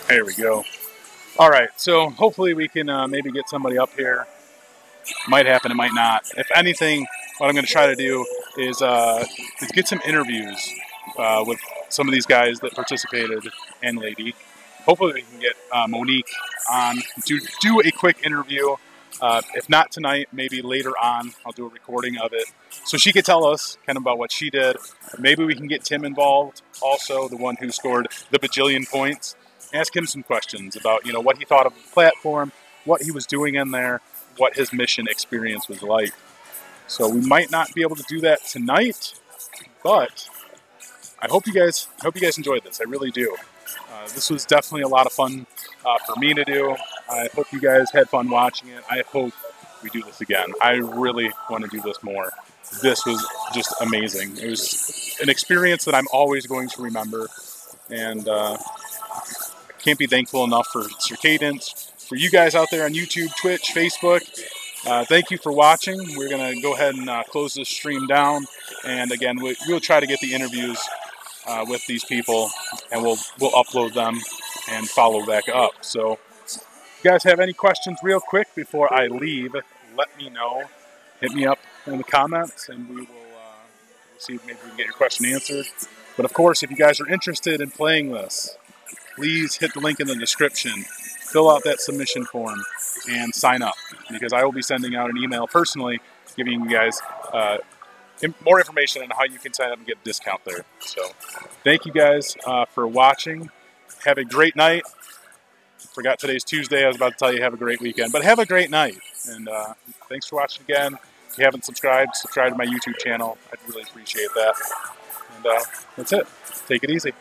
There we go. All right, so hopefully we can maybe get somebody up here. Might happen, it might not. If anything, what I'm going to try to do is get some interviews with some of these guys that participated and lady. Hopefully we can get Monique on to do a quick interview. If not tonight, maybe later on, I'll do a recording of it. So she could tell us kind of about what she did. Maybe we can get Tim involved, also the one who scored the bajillion points. Ask him some questions about, you know, what he thought of the platform, what he was doing in there, what his mission experience was like. So we might not be able to do that tonight, but I hope you guys enjoyed this. I really do. This was definitely a lot of fun for me to do. I hope you guys had fun watching it. I hope we do this again. I really want to do this more. This was just amazing. It was an experience that I'm always going to remember, and can't be thankful enough for Circadence, for you guys out there on YouTube, Twitch, Facebook. Thank you for watching. We're going to go ahead and close this stream down, and again, we'll try to get the interviews with these people, and we'll upload them and follow back up. So if you guys have any questions real quick before I leave, let me know. Hit me up in the comments, and we will see if maybe we can get your question answered. But of course, if you guys are interested in playing this, please hit the link in the description, fill out that submission form, and sign up, because I will be sending out an email personally giving you guys more information on how you can sign up and get a discount there. So thank you guys for watching. Have a great night. Forgot today's Tuesday. I was about to tell you have a great weekend, but have a great night. And thanks for watching again. If you haven't subscribed, subscribe to my YouTube channel. I'd really appreciate that. And that's it. Take it easy.